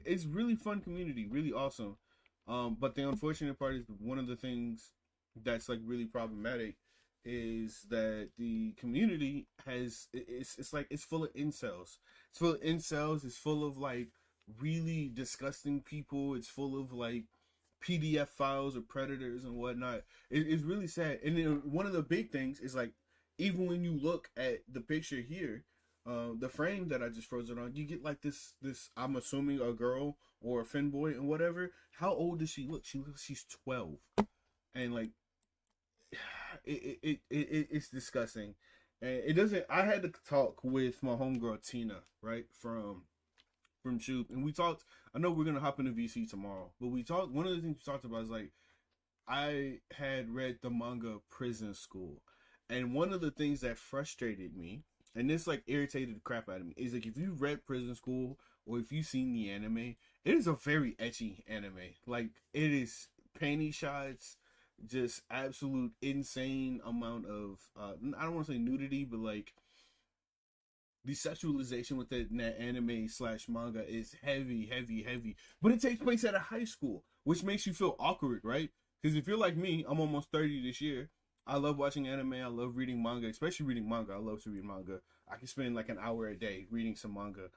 It's really fun community, really awesome. But the unfortunate part is one of the things that's like really problematic is that the community it's like it's full of incels. It's full of incels. It's full of like really disgusting people. It's full of like PDF files of predators and whatnot. It's really sad. And then one of the big things is like even when you look at the picture here. The frame that I just froze it on, you get like this I'm assuming a girl or a femboy and whatever. How old does she look? She's 12, and like it's disgusting. And it doesn't. I had to talk with my homegirl Tina, right, from Shoop, and we talked. I know we're gonna hop into VC tomorrow, but we talked. One of the things we talked about is like I had read the manga Prison School, and one of the things that frustrated me. And this like irritated the crap out of me. Is like if you read Prison School or if you've seen the anime, it is a very ecchi anime. Like it is panty shots, just absolute insane amount of I don't want to say nudity, but like the sexualization within that anime / manga is heavy. But it takes place at a high school, which makes you feel awkward, right? Because if you're like me, I'm almost 30 this year. I love watching anime. I love reading manga, especially reading manga. I love to read manga. I can spend like an hour a day reading some manga.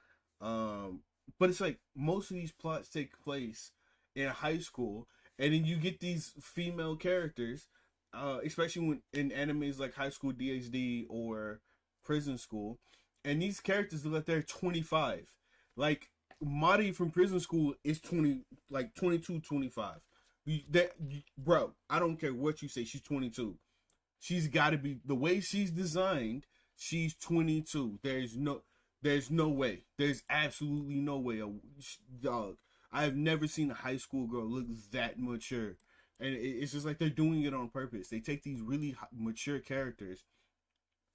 But it's like most of these plots take place in high school, and then you get these female characters, especially when in animes like High School DxD or Prison School, and these characters look like they're 25. Like Mari from Prison School is 22, 25. Bro, I don't care what you say. She's 22. She's got to be the way she's designed. She's 22. There's no way. There's absolutely no way. Dog, I have never seen a high school girl look that mature, and it's just like they're doing it on purpose. They take these really mature characters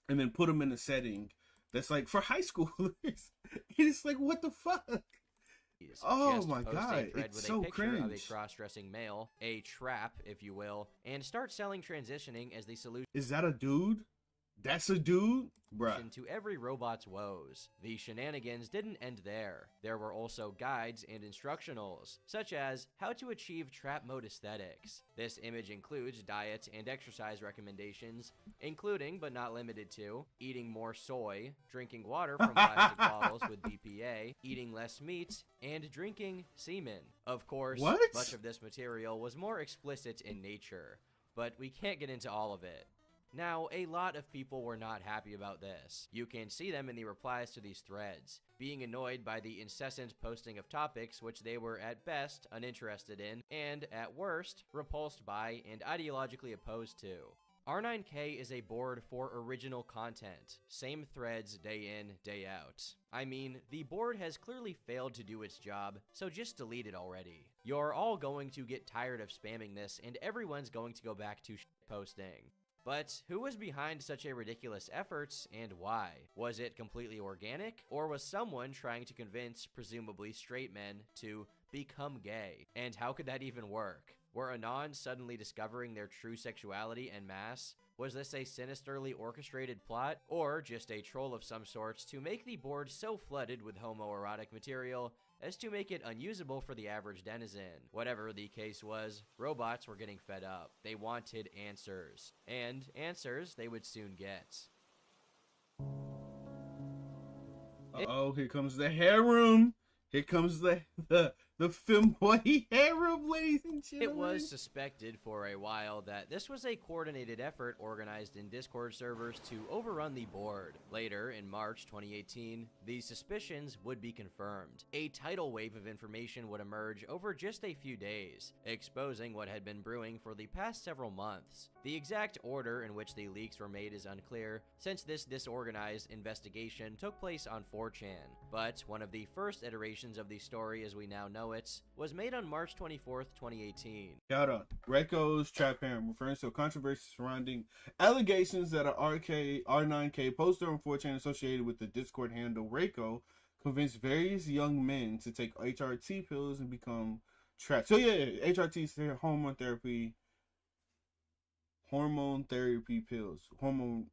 and then put them in a setting that's like for high schoolers. It's like, what the fuck? Oh Just my post a god, thread it's with so a picture of a cringe. cross-dressing male, a trap, if you will, and start selling transitioning as the solution Is that a dude? That's a dude? Bruh. to every robot's woes. The shenanigans didn't end there. There were also guides and instructionals, such as how to achieve trap mode aesthetics. This image includes diet and exercise recommendations, including but not limited to eating more soy, drinking water from plastic bottles with BPA, eating less meat, and drinking semen. Of course, What? much of this material was more explicit in nature, but we can't get into all of it. Now, a lot of people were not happy about this. You can see them in the replies to these threads, being annoyed by the incessant posting of topics which they were at best uninterested in, and at worst, repulsed by and ideologically opposed to. R9K is a board for original content, same threads day in, day out. I mean, the board has clearly failed to do its job, so just delete it already. You're all going to get tired of spamming this, and everyone's going to go back to posting. But who was behind such a ridiculous effort, and why? Was it completely organic, or was someone trying to convince presumably straight men to become gay? And how could that even work? Were Anons suddenly discovering their true sexuality en masse? Was this a sinisterly orchestrated plot, or just a troll of some sorts to make the board so flooded with homoerotic material as to make it unusable for the average denizen? Whatever the case was, robots were getting fed up. They wanted answers, and answers they would soon get. Uh-oh, here comes the harem. Here comes the femboy harem, ladies and gentlemen. It was suspected for a while that this was a coordinated effort organized in Discord servers to overrun the board. Later, in March 2018, these suspicions would be confirmed. A tidal wave of information would emerge over just a few days, exposing what had been brewing for the past several months. The exact order in which the leaks were made is unclear, since this disorganized investigation took place on 4chan, but one of the first iterations of the story as we now know it was made on March 24th, 2018. Hold on. Reiko's trap harem refers to a controversy surrounding allegations that a R9K poster on 4chan associated with the Discord handle Reiko convinced various young men to take HRT pills and become trapped. So yeah, HRT is hormone therapy pills. Hormone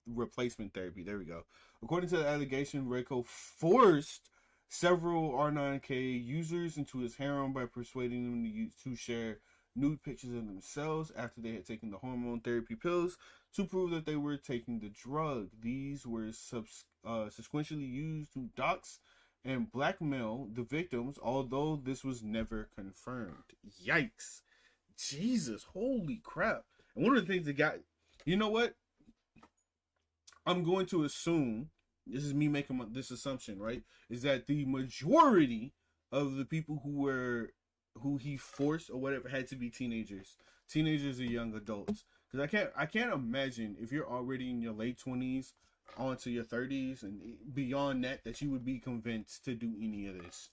replacement therapy. There we go. According to the allegation, Reiko forced several R9K users into his harem by persuading them to share nude pictures of themselves after they had taken the hormone therapy pills to prove that they were taking the drug. These were subsequently used to dox and blackmail the victims, although this was never confirmed. Yikes. Jesus, holy crap. And one of the things that got, you know what? I'm going to assume, this is me making this assumption, right? Is that the majority of the people who he forced or whatever had to be teenagers or young adults. Because I can't imagine if you're already in your late 20s onto your 30s and beyond that you would be convinced to do any of this.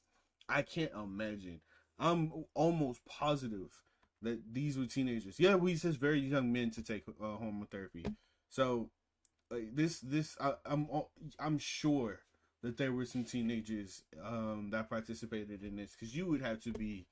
I can't imagine. I'm almost positive that these were teenagers. Yeah, we says very young men to take hormone therapy. So like I'm sure that there were some teenagers that participated in this, because you would have to be,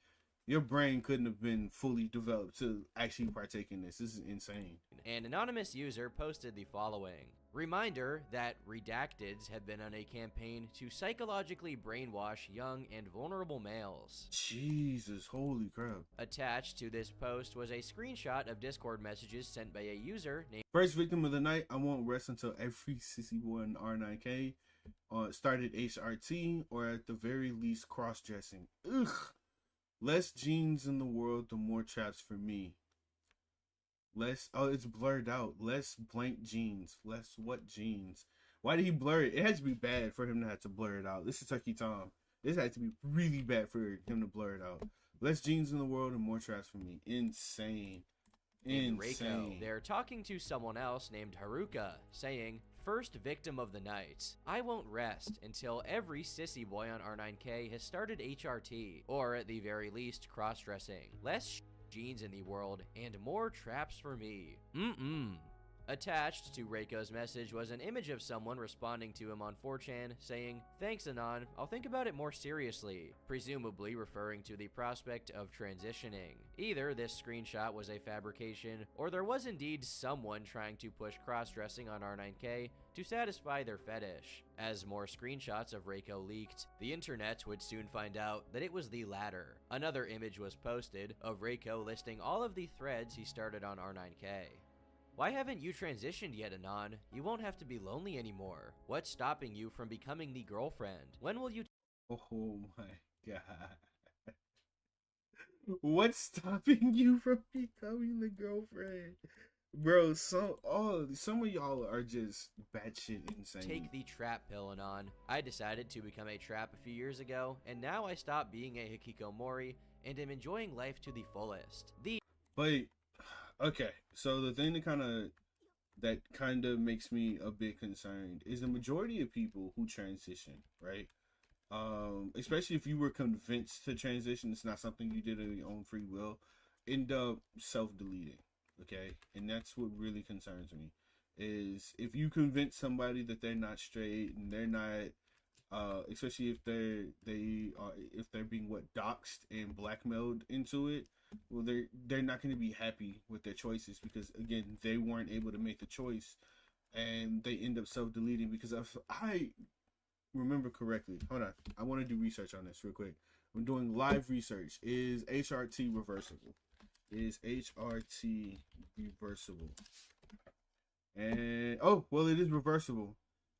your brain couldn't have been fully developed to actually partake in this. This is insane. An anonymous user posted the following: reminder that redacteds have been on a campaign to psychologically brainwash young and vulnerable males. Jesus, holy crap. Attached to this post was a screenshot of Discord messages sent by a user named First victim of the night. I won't rest until every sissy boy in R9K started HRT, or at the very least cross-dressing. Ugh. Less jeans in the world, the more traps for me. Less, oh, it's blurred out. Less blank jeans. Less what jeans? Why did he blur it? It had to be bad for him to have to blur it out. This is Tucky Tom. This had to be really bad for him to blur it out. Less jeans in the world and more traps for me. Insane. Reiko. They're talking to someone else named Haruka, saying, first victim of the night. I won't rest until every sissy boy on R9K has started HRT, or at the very least cross-dressing. Less jeans in the world and more traps for me. Attached to Reiko's message was an image of someone responding to him on 4chan saying, "Thanks Anon, I'll think about it more seriously," presumably referring to the prospect of transitioning. Either this screenshot was a fabrication, or there was indeed someone trying to push cross-dressing on R9K to satisfy their fetish. As more screenshots of Reiko leaked, the internet would soon find out that it was the latter. Another image was posted of Reiko listing all of the threads he started on R9K. Why haven't you transitioned yet, Anon? You won't have to be lonely anymore. What's stopping you from becoming the girlfriend? When will you— Oh my god. What's stopping you from becoming the girlfriend? Bro, some of y'all are just batshit insane. take the trap pill, Anon? I decided to become a trap a few years ago, and now I stopped being a hikikomori and am enjoying life to the fullest. But okay, so the thing that kind of makes me a bit concerned is the majority of people who transition, right? Especially if you were convinced to transition, it's not something you did of your own free will, end up self-deleting, okay? And that's what really concerns me, is if you convince somebody that they're not straight and they're not, especially if they're being doxxed and blackmailed into it, well, they're not going to be happy with their choices, because again, they weren't able to make the choice, and they end up self-deleting. Because if I remember correctly, hold on, I want to do research on this real quick. I'm doing live research. Is HRT reversible? Is HRT reversible? And oh, well, it is reversible.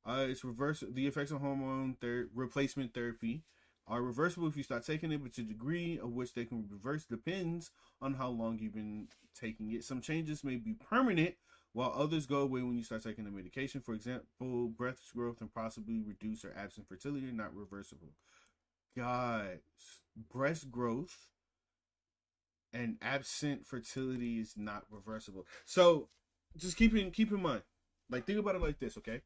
It's the effects of hormone replacement therapy are reversible if you start taking it, but the degree of which they can reverse depends on how long you've been taking it. Some changes may be permanent, while others go away when you start taking the medication. For example, breast growth and possibly reduced or absent fertility are not reversible. Guys, breast growth and absent fertility is not reversible. So just keep in mind, like, think about it like this, okay?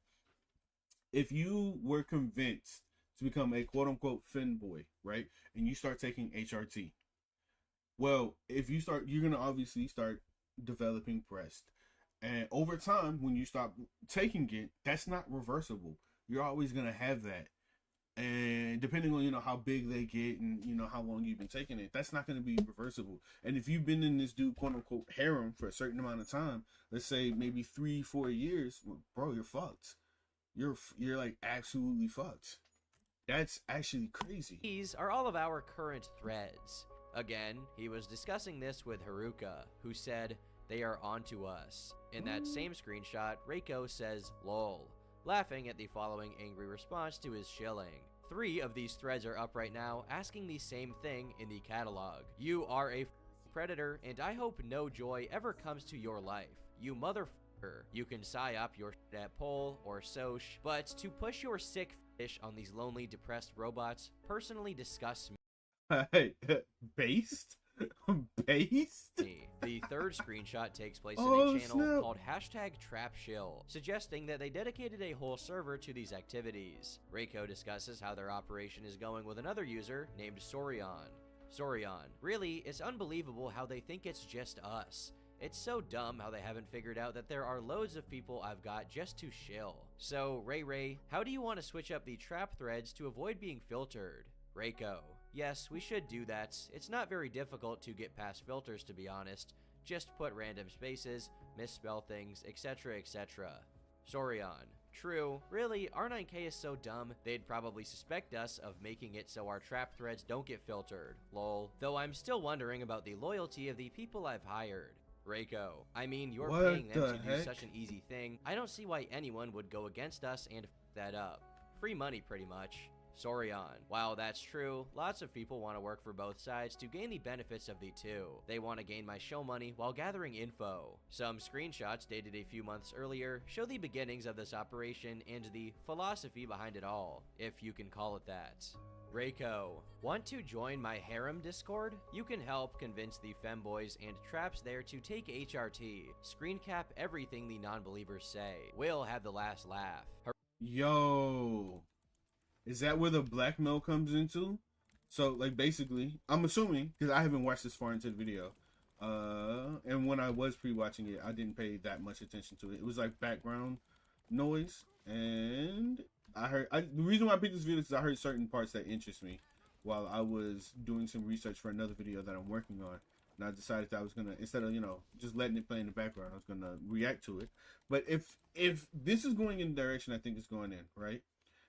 If you were convinced to become a quote-unquote femboy, right, and you start taking HRT, well, if you start, you're gonna obviously start developing breast, and over time, when you stop taking it, that's not reversible. You're always gonna have that, and depending on how big they get and how long you've been taking it, that's not gonna be reversible. And if you've been in this dude quote-unquote harem for a certain amount of time, let's say maybe 3-4 years, well, bro, you're fucked. You're like absolutely fucked. That's actually crazy. These are all of our current threads. Again, he was discussing this with Haruka, who said, "They are onto us." In that same screenshot, Reiko says, "lol," laughing at the following angry response to his shilling. 3 of these threads are up right now, asking the same thing in the catalog. You are a predator, and I hope no joy ever comes to your life. You motherfucker. You can psyop your shit at Pole or Soch, but to push your sick fish on these lonely, depressed robots personally disgusts me. Hey, based? Based? The third screenshot takes place Oh, in a channel snap. called #TrapShill, suggesting that they dedicated a whole server to these activities. Reiko discusses how their operation is going with another user named Sorion. Really, it's unbelievable how they think it's just us. It's so dumb how they haven't figured out that there are loads of people I've got just to shill. So, Ray, how do you want to switch up the trap threads to avoid being filtered? Reiko: yes, we should do that. It's not very difficult to get past filters, to be honest. Just put random spaces, misspell things, etc, etc. Sorion: true. Really, R9K is so dumb, they'd probably suspect us of making it so our trap threads don't get filtered. Lol. Though I'm still wondering about the loyalty of the people I've hired. Reiko: I mean, you're What paying them the to do heck? such an easy thing. I don't see why anyone would go against us and f that up. Free money, pretty much. Sorion: while that's true, lots of people want to work for both sides to gain the benefits of the two. They want to gain my show money while gathering info. Some screenshots dated a few months earlier show the beginnings of this operation and the philosophy behind it all, if you can call it that. Reiko: want to join my harem Discord? You can help convince the femboys and traps there to take HRT. Screen cap everything the non-believers say. We'll have the last laugh. Yo, is that where the blackmail comes into? So, like, basically, I'm assuming, because I haven't watched this far into the video, And when I was pre-watching it, I didn't pay that much attention to it. It was like background noise, and the reason why I picked this video is I heard certain parts that interest me while I was doing some research for another video that I'm working on. And I decided that I was gonna, instead of just letting it play in the background, I was gonna react to it. But if this is going in the direction I think it's going in, right,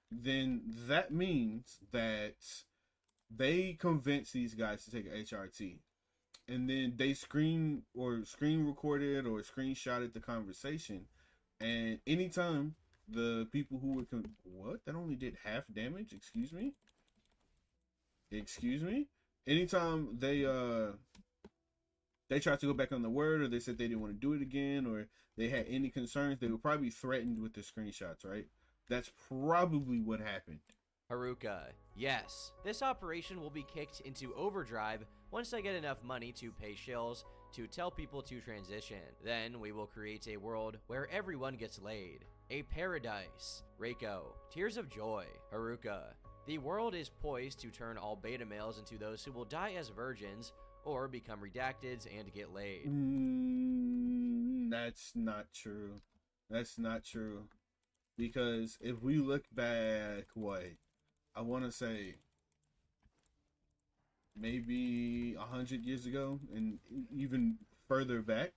then that means that they convince these guys to take an HRT, and then they screen recorded or screenshotted the conversation. And anytime the people who were what, that only did half damage, excuse me, anytime they tried to go back on the word, or they said they didn't want to do it again, or they had any concerns, they were probably threatened with the screenshots, right? That's probably what happened. Haruka, yes, this operation will be kicked into overdrive once I get enough money to pay shills to tell people to transition. Then we will create a world where everyone gets laid. A paradise. Reiko, tears of joy. Haruka, the world is poised to turn all beta males into those who will die as virgins or become redacteds and get laid. That's not true. That's not true. Because if we look back, I want to say maybe 100 years ago, and even further back,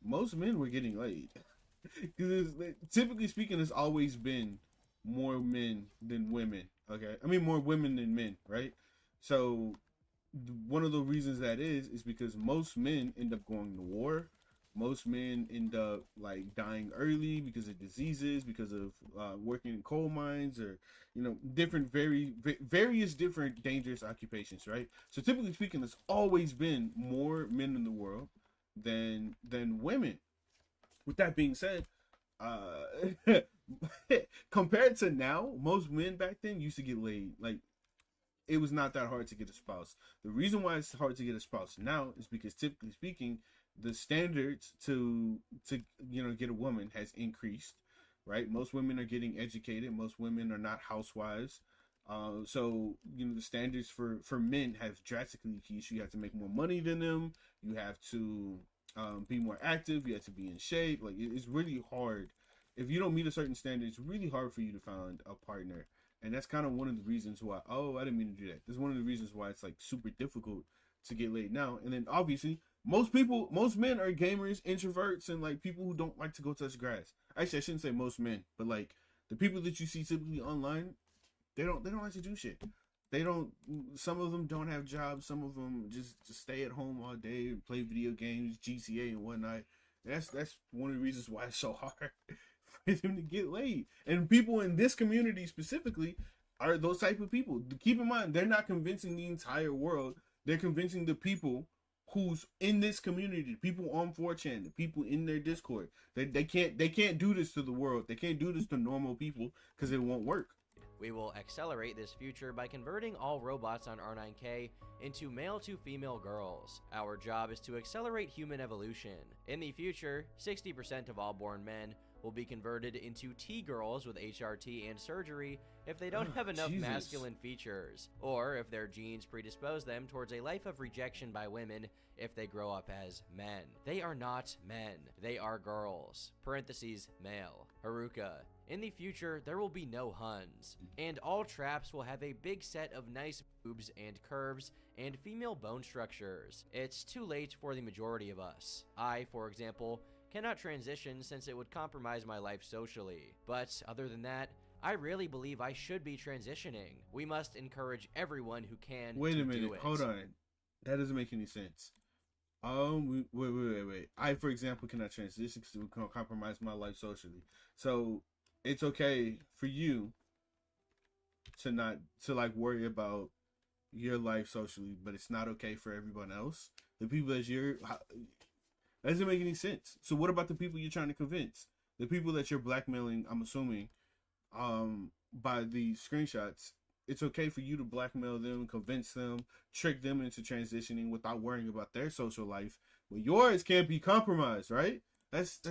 most men were getting laid. Because typically speaking, it's always been more men than women. Okay, I mean more women than men, right? So one of the reasons that is because most men end up going to war. Most men end up like dying early because of diseases, because of working in coal mines, or different various different dangerous occupations, right? So typically speaking, there's always been more men in the world than women. With that being said, compared to now, most men back then used to get laid. Like, it was not that hard to get a spouse. The reason why it's hard to get a spouse now is because typically speaking, the standards to get a woman has increased, right? Most women are getting educated. Most women are not housewives. So the standards for men have drastically increased. You have to make more money than them. You have to be more active. You have to be in shape. Like, it's really hard. If you don't meet a certain standard, it's really hard for you to find a partner. And that's kind of one of the reasons why, I didn't mean to do that. This is one of the reasons why it's like super difficult to get laid now. And then obviously most men are gamers, introverts, and like people who don't like to go touch grass. Actually, I shouldn't say most men, but like the people that you see typically online, they don't like to do shit. Some of them don't have jobs. Some of them just stay at home all day and play video games, GTA and whatnot. That's one of the reasons why it's so hard for them to get laid. And people in this community specifically are those type of people. Keep in mind, they're not convincing the entire world. They're convincing the people who's in this community, the people on 4chan, the people in their Discord. They can't do this to the world. They can't do this to normal people because it won't work. We will accelerate this future by converting all robots on R9K into male to female girls. Our job is to accelerate human evolution. In the future, 60% of all born men will be converted into T-girls with HRT and surgery if they don't have enough masculine features, or if their genes predispose them towards a life of rejection by women if they grow up as men. They are not men. They are girls. Parentheses, male. Haruka. In the future, there will be no Huns, and all traps will have a big set of nice boobs and curves and female bone structures. It's too late for the majority of us. I, for example, cannot transition since it would compromise my life socially. But other than that, I really believe I should be transitioning. We must encourage everyone who can Wait to a minute, do it. hold on. That doesn't make any sense. Wait. I, for example, cannot transition because it would compromise my life socially. So it's okay for you to not worry about your life socially, but it's not okay for everyone else. The people that that doesn't make any sense. So what about the people you're trying to convince? The people that you're blackmailing, I'm assuming, by the screenshots. It's okay for you to blackmail them, convince them, trick them into transitioning without worrying about their social life. Well, yours can't be compromised, right? That's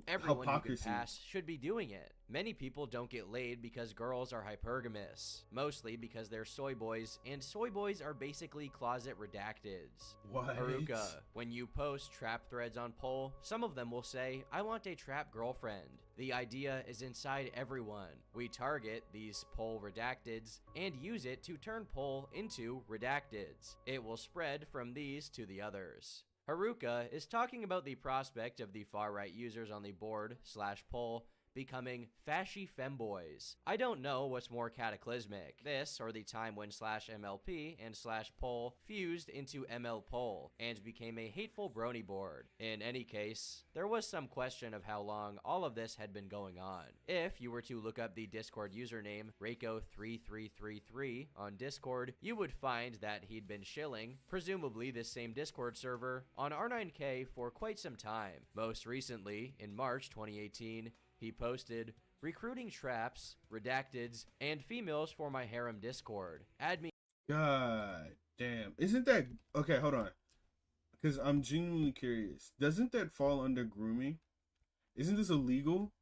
Everyone who hypocrisy. can pass should be doing it. Many people don't get laid because girls are hypergamous, mostly because they're soy boys, and soy boys are basically closet redacteds. What? Haruka, when you post trap threads on Poll, some of them will say, "I want a trap girlfriend." The idea is inside everyone. We target these Poll redacteds and use it to turn Poll into redacteds. It will spread from these to the others. Haruka is talking about the prospect of the far-right users on the board / poll becoming fashy femboys. I don't know what's more cataclysmic, this or the time when /MLP and /poll fused into ML poll and became a hateful brony board. In any case, there was some question of how long all of this had been going on. If you were to look up the Discord username Reiko3333 on Discord, you would find that he'd been shilling, presumably this same Discord server, on R9K for quite some time. Most recently, in March 2018, he posted, "Recruiting traps, redacteds, and females for my harem Discord. Add me." God damn. Isn't that okay? Hold on, because I'm genuinely curious. Doesn't that fall under grooming? Isn't this illegal?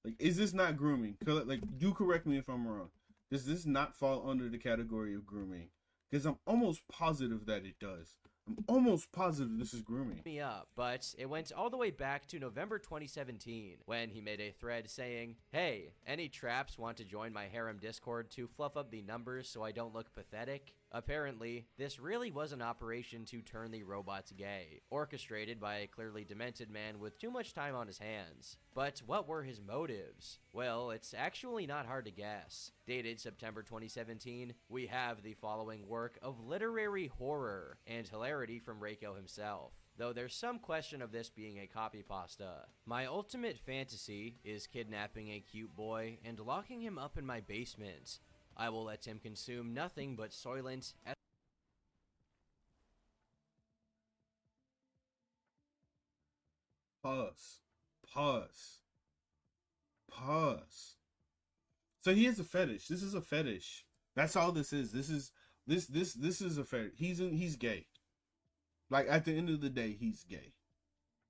Like, is this not grooming? Like, you correct me if I'm wrong. Does this not fall under the category of grooming? Because I'm almost positive that it does. I'm almost positive this is grooming. Me up, but it went all the way back to November 2017 when he made a thread saying, "Hey, any traps want to join my harem Discord to fluff up the numbers so I don't look pathetic?" Apparently, this really was an operation to turn the robots gay, orchestrated by a clearly demented man with too much time on his hands. But what were his motives? Well, it's actually not hard to guess. Dated September 2017, we have the following work of literary horror and hilarity from Reiko himself, though there's some question of this being a copy pasta. "My ultimate fantasy is kidnapping a cute boy and locking him up in my basement. I will let him consume nothing but soylent." Pause. Pause. Pause. So he has a fetish. This is a fetish. That's all this is. This is a fetish. He's gay. Like, at the end of the day, he's gay.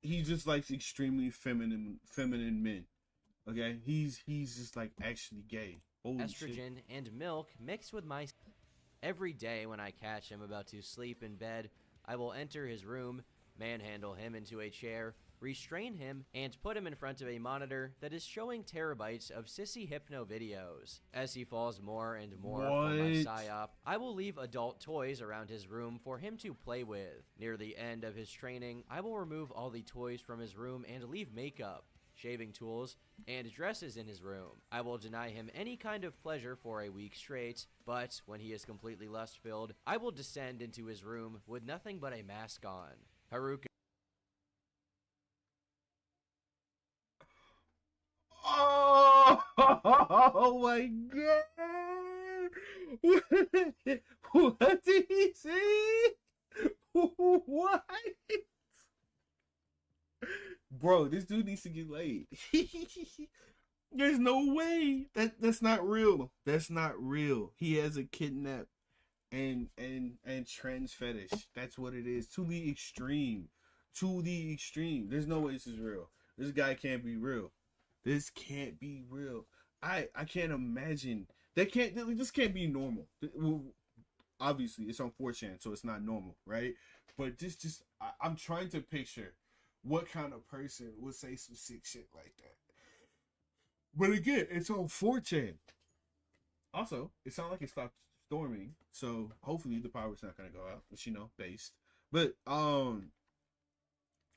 He just likes extremely feminine men. Okay? He's just like actually gay. Holy estrogen shit. and milk mixed with my... Every day when I catch him about to sleep in bed, I will enter his room, manhandle him into a chair, restrain him, and put him in front of a monitor that is showing terabytes of sissy hypno videos. As he falls more and more for my psyop, I will leave adult toys around his room for him to play with. Near the end of his training, I will remove all the toys from his room and leave makeup, shaving tools, and dresses in his room. I will deny him any kind of pleasure for a week straight, but when he is completely lust-filled, I will descend into his room with nothing but a mask on. Haruka. Oh my god! What did he say? What? Bro, this dude needs to get laid. There's no way. That's not real. That's not real. He has a kidnap and trans fetish. That's what it is. To the extreme. To the extreme. There's no way this is real. This guy can't be real. This can't be real. I can't imagine. This can't be normal. Well, obviously it's on 4chan, so it's not normal, right? But I'm trying to picture what kind of person would say some sick shit like that. But again, it's on 4chan. Also, it sounds like it stopped storming, so hopefully the power's not gonna go out. But based. But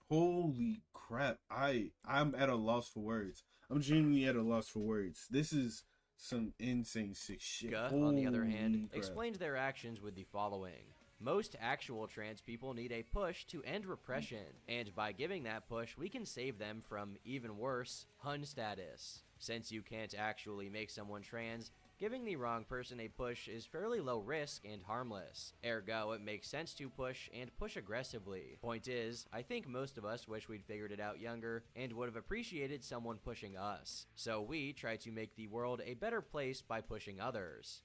holy crap! I'm at a loss for words. I'm genuinely at a loss for words. This is some insane sick shit. On the other hand, crap. explained their actions with the following. Most actual trans people need a push to end repression, and by giving that push, we can save them from, even worse, Hun status. Since you can't actually make someone trans, giving the wrong person a push is fairly low risk and harmless. Ergo, it makes sense to push and push aggressively. Point is, I think most of us wish we'd figured it out younger and would have appreciated someone pushing us. So we try to make the world a better place by pushing others.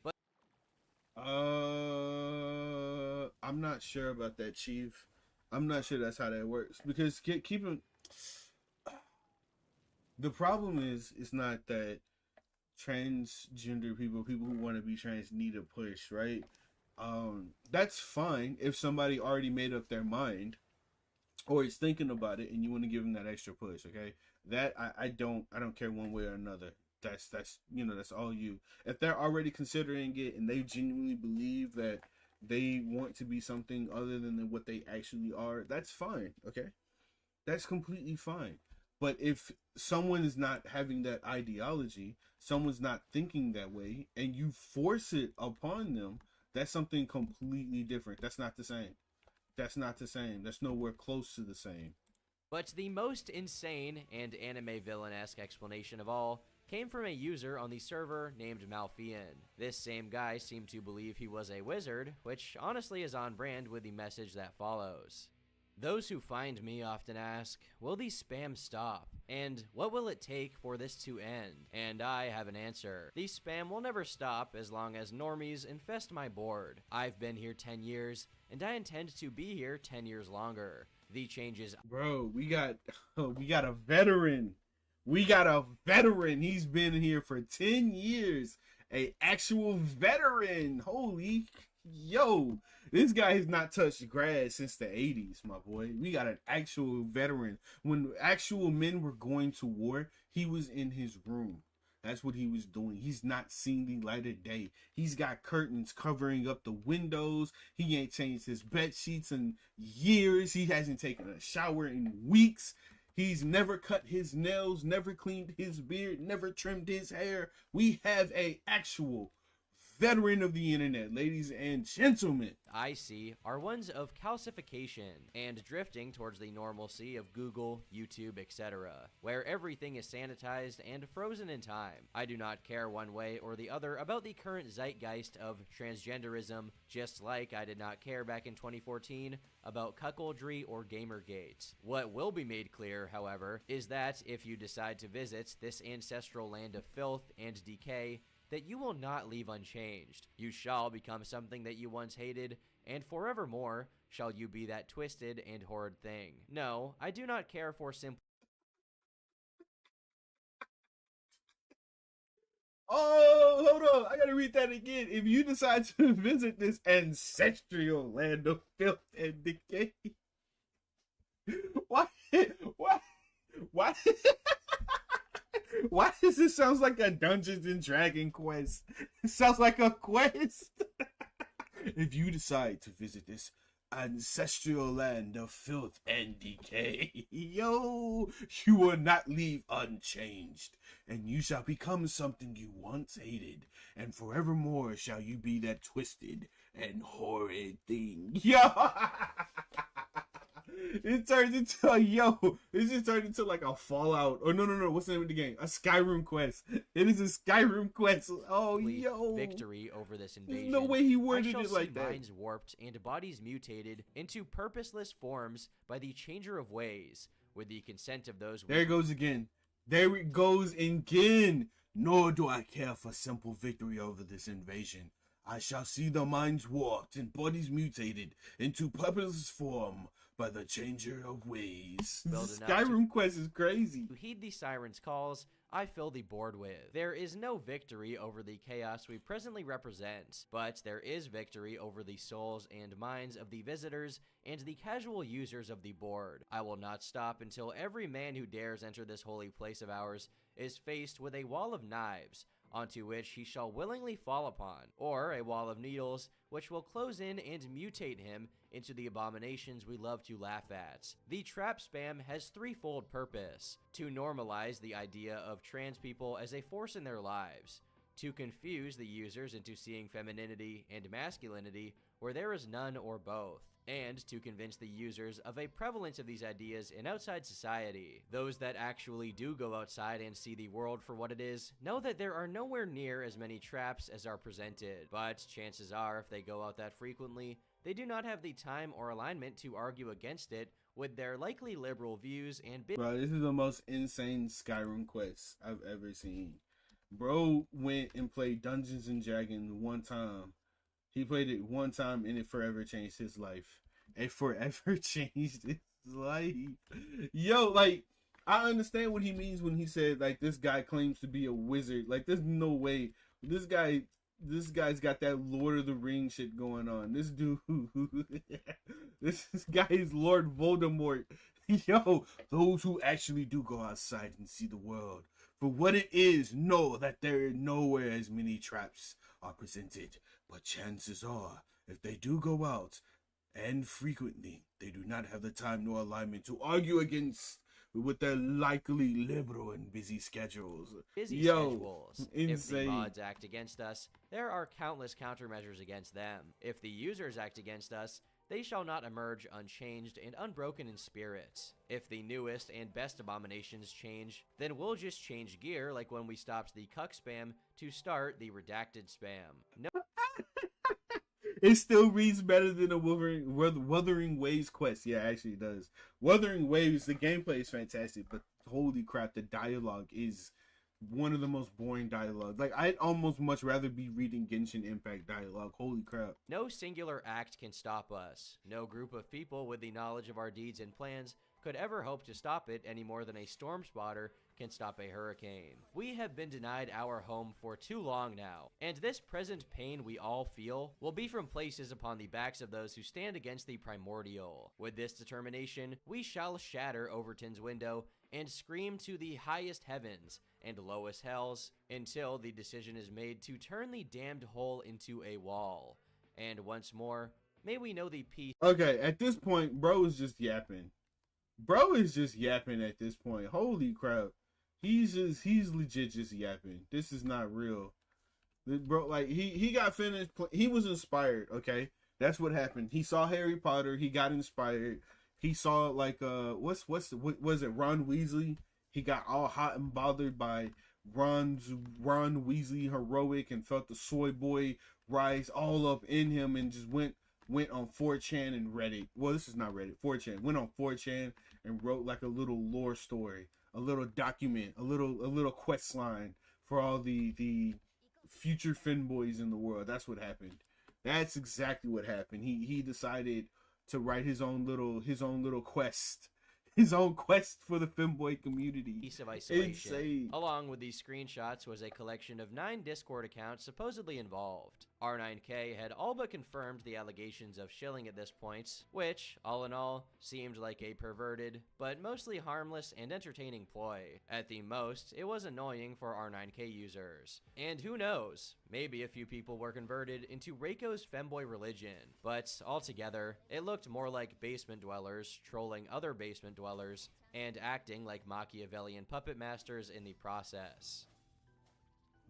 But I'm not sure about that, Chief. I'm not sure that's how that works, because keep in The problem is, it's not that transgender people, people who want to be trans, need a push, right? That's fine if somebody already made up their mind or is thinking about it, and you want to give them that extra push. Okay, that I don't care one way or another. That's that's all you. If they're already considering it and they genuinely believe that they want to be something other than what they actually are, that's fine. Okay, that's completely fine. But if someone is not having that ideology, someone's not thinking that way, and you force it upon them, that's something completely different. That's not the same. That's not the same. That's nowhere close to the same. But the most insane and anime villain-esque explanation of all came from a user on the server named Malfian. This same guy seemed to believe he was a wizard, which honestly is on brand with the message that follows. Those who find me often ask, will the spam stop? And what will it take for this to end? And I have an answer. The spam will never stop as long as normies infest my board. I've been here 10 years, and I intend to be here 10 years longer. The changes... Bro, we got a veteran. We got a veteran. He's been here for 10 years. A actual veteran. Holy... Yo, this guy has not touched grass since the 80s, my boy. We got an actual veteran. When actual men were going to war, he was in his room. That's what he was doing. He's not seen the light of day. He's got curtains covering up the windows. He ain't changed his bed sheets in years. He hasn't taken a shower in weeks. He's never cut his nails, never cleaned his beard, never trimmed his hair. We have a actual veteran of the internet, ladies and gentlemen. I see are ones of calcification and drifting towards the normalcy of Google, YouTube, etc., where everything is sanitized and frozen in time. I do not care one way or the other about the current zeitgeist of transgenderism, just like I did not care back in 2014 about cuckoldry or Gamergate. What will be made clear, however, is that if you decide to visit this ancestral land of filth and decay, that you will not leave unchanged. You shall become something that you once hated, and forevermore shall you be that twisted and horrid thing. No, I do not care for simple... Oh, hold on. I gotta read that again. If you decide to visit this ancestral land of filth and decay, why? Why does this sound like a Dungeons and Dragon quest? It sounds like a quest. If you decide to visit this ancestral land of filth and decay, yo, you will not leave unchanged, and you shall become something you once hated, and forevermore shall you be that twisted and horrid thing. Yo! It turns into this just turned into like a Fallout, or no, what's the name of the game? A Skyrim quest. It is a Skyrim quest. Oh, yo. Victory over this invasion. There's no way he worded it like that. Minds warped and bodies mutated into purposeless forms by the changer of ways, with the consent of those... There it goes again. There it goes again. Nor do I care for simple victory over this invasion. I shall see the minds warped and bodies mutated into purposeless form by the changer of ways. Skyrim quest is crazy. To heed the siren's calls, I fill the board with. There is no victory over the chaos we presently represent, but there is victory over the souls and minds of the visitors and the casual users of the board. I will not stop until every man who dares enter this holy place of ours is faced with a wall of knives, onto which he shall willingly fall upon, or a wall of needles, which will close in and mutate him into the abominations we love to laugh at. The trap spam has threefold purpose: to normalize the idea of trans people as a force in their lives, to confuse the users into seeing femininity and masculinity where there is none or both, and to convince the users of a prevalence of these ideas in outside society. Those that actually do go outside and see the world for what it is know that there are nowhere near as many traps as are presented, but chances are if they go out that frequently, they do not have the time or alignment to argue against it with their likely liberal views and... Bro, this is the most insane Skyrim quest I've ever seen. Bro went and played Dungeons and Dragons one time. He played it one time and it forever changed his life. It forever changed his life. Yo, like, I understand what he means when he said like this guy claims to be a wizard. Like there's no way this guy's got that Lord of the Rings shit going on. This dude, this guy is Lord Voldemort. Yo, those who actually do go outside and see the world for what it is know that there are nowhere as many traps are presented. But chances are, if they do go out, and frequently, they do not have the time nor alignment to argue against with their likely liberal and busy schedules. Schedules. Insane. If the mods act against us, there are countless countermeasures against them. If the users act against us, they shall not emerge unchanged and unbroken in spirit. If the newest and best abominations change, then we'll just change gear like when we stopped the cuck spam to start the redacted spam. No. It still reads better than a Wuthering Waves quest. Yeah, actually it does. Wuthering Waves, the gameplay is fantastic, but holy crap, the dialogue is one of the most boring dialogue. Like, I'd almost much rather be reading Genshin Impact dialogue. Holy crap. No singular act can stop us. No group of people with the knowledge of our deeds and plans could ever hope to stop it any more than a storm spotter can stop a hurricane. We have been denied our home for too long now, and this present pain we all feel will be from places upon the backs of those who stand against the primordial. With this determination, we shall shatter Overton's window and scream to the highest heavens and lowest hells until the decision is made to turn the damned hole into a wall. And once more, may we know the peace. Okay, at this point, bro is just yapping. Bro is just yapping at this point. Holy crap. He's legit just yapping. This is not real. Bro, like, he got finished. He was inspired, okay? That's what happened. He saw Harry Potter. He got inspired. He saw, like, what was it, Ron Weasley? He got all hot and bothered by Ron Weasley heroic and felt the soy boy rise all up in him and just went on 4chan and Reddit. Well, this is not Reddit. 4chan. Went on 4chan and wrote like a little lore story, a little document, a little quest line for all the future Finboys in the world. That's what happened. That's exactly what happened. He decided to write his own little quest. His own quest for the femboy community. Piece of isolation. Insane. Along with these screenshots was a collection of 9 Discord accounts supposedly involved. R9K had all but confirmed the allegations of shilling at this point, which, all in all, seemed like a perverted, but mostly harmless and entertaining ploy. At the most, it was annoying for R9K users. And who knows, maybe a few people were converted into Reiko's femboy religion, but altogether, it looked more like basement dwellers trolling other basement dwellers and acting like Machiavellian puppet masters in the process.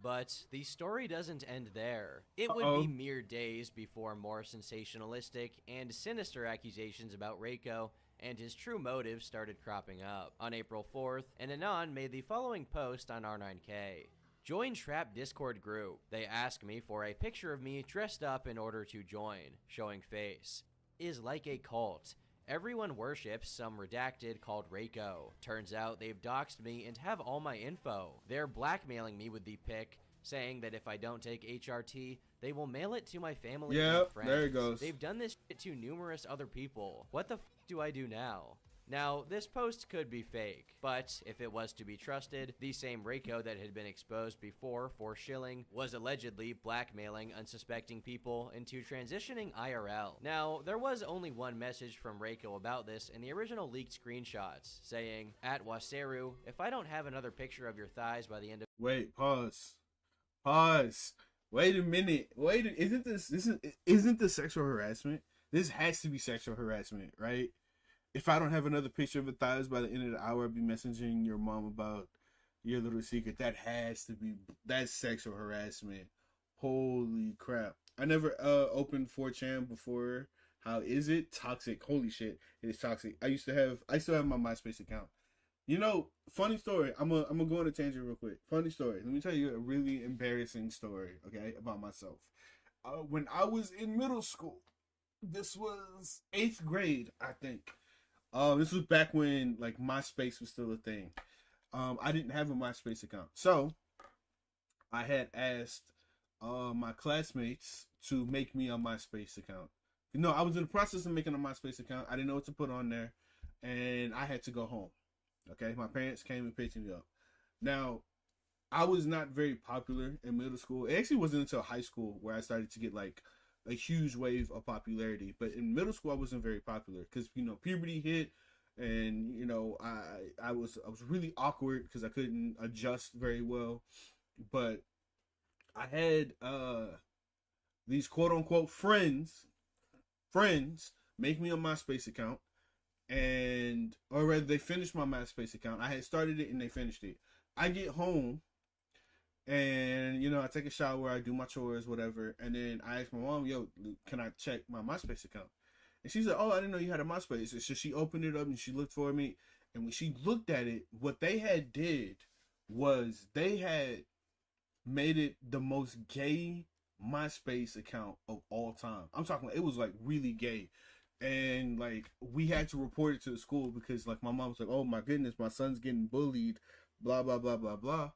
But the story doesn't end there. It would be mere days before more sensationalistic and sinister accusations about Reiko and his true motives started cropping up. On April 4th, an Anon made the following post on R9K. Join Trap Discord group. They ask me for a picture of me dressed up in order to join, showing face. Is like a cult. Everyone worships some redacted called Reiko. Turns out they've doxed me and have all my info. They're blackmailing me with the pic, saying that if I don't take HRT, they will mail it to my family and friends. There it goes. They've done this shit to numerous other people. What the f do I do now? Now, this post could be fake, but if it was to be trusted, the same Reiko that had been exposed before for shilling was allegedly blackmailing unsuspecting people into transitioning IRL. Now, there was only one message from Reiko about this in the original leaked screenshots, saying, at Waseru, if I don't have another picture of your thighs by the end of— Wait, pause. Wait a minute. Isn't this sexual harassment? This has to be sexual harassment, right? If I don't have another picture of the thighs by the end of the hour, I'll be messaging your mom about your little secret. That's sexual harassment. Holy crap. I never opened 4chan before. How is it? Toxic. Holy shit. It is toxic. I still have my MySpace account. You know, funny story. I'm gonna go on a tangent real quick. Funny story. Let me tell you a really embarrassing story, okay, about myself. When I was in middle school, this was 8th grade, I think. This was back when like MySpace was still a thing. I didn't have a MySpace account, so I had asked my classmates to make me a MySpace account. You know, I was in the process of making a MySpace account. I didn't know what to put on there, and I had to go home. Okay, my parents came and picked me up. Now, I was not very popular in middle school. It actually wasn't until high school where I started to get like a huge wave of popularity. But in middle school, I wasn't very popular because puberty hit, and I was really awkward because I couldn't adjust very well. But I had these quote unquote friends make me a MySpace account, and or rather they finished my MySpace account. I had started it and they finished it. I get home and I take a shower, I do my chores, whatever, and then I ask my mom, "Yo, can I check my MySpace account?" And she said, "Oh, I didn't know you had a MySpace." And so she opened it up and she looked for me. And when she looked at it, what they had did was they had made it the most gay MySpace account of all time. I'm talking it was like really gay. And like we had to report it to the school because like my mom was like, "Oh my goodness, my son's getting bullied, blah blah blah blah blah."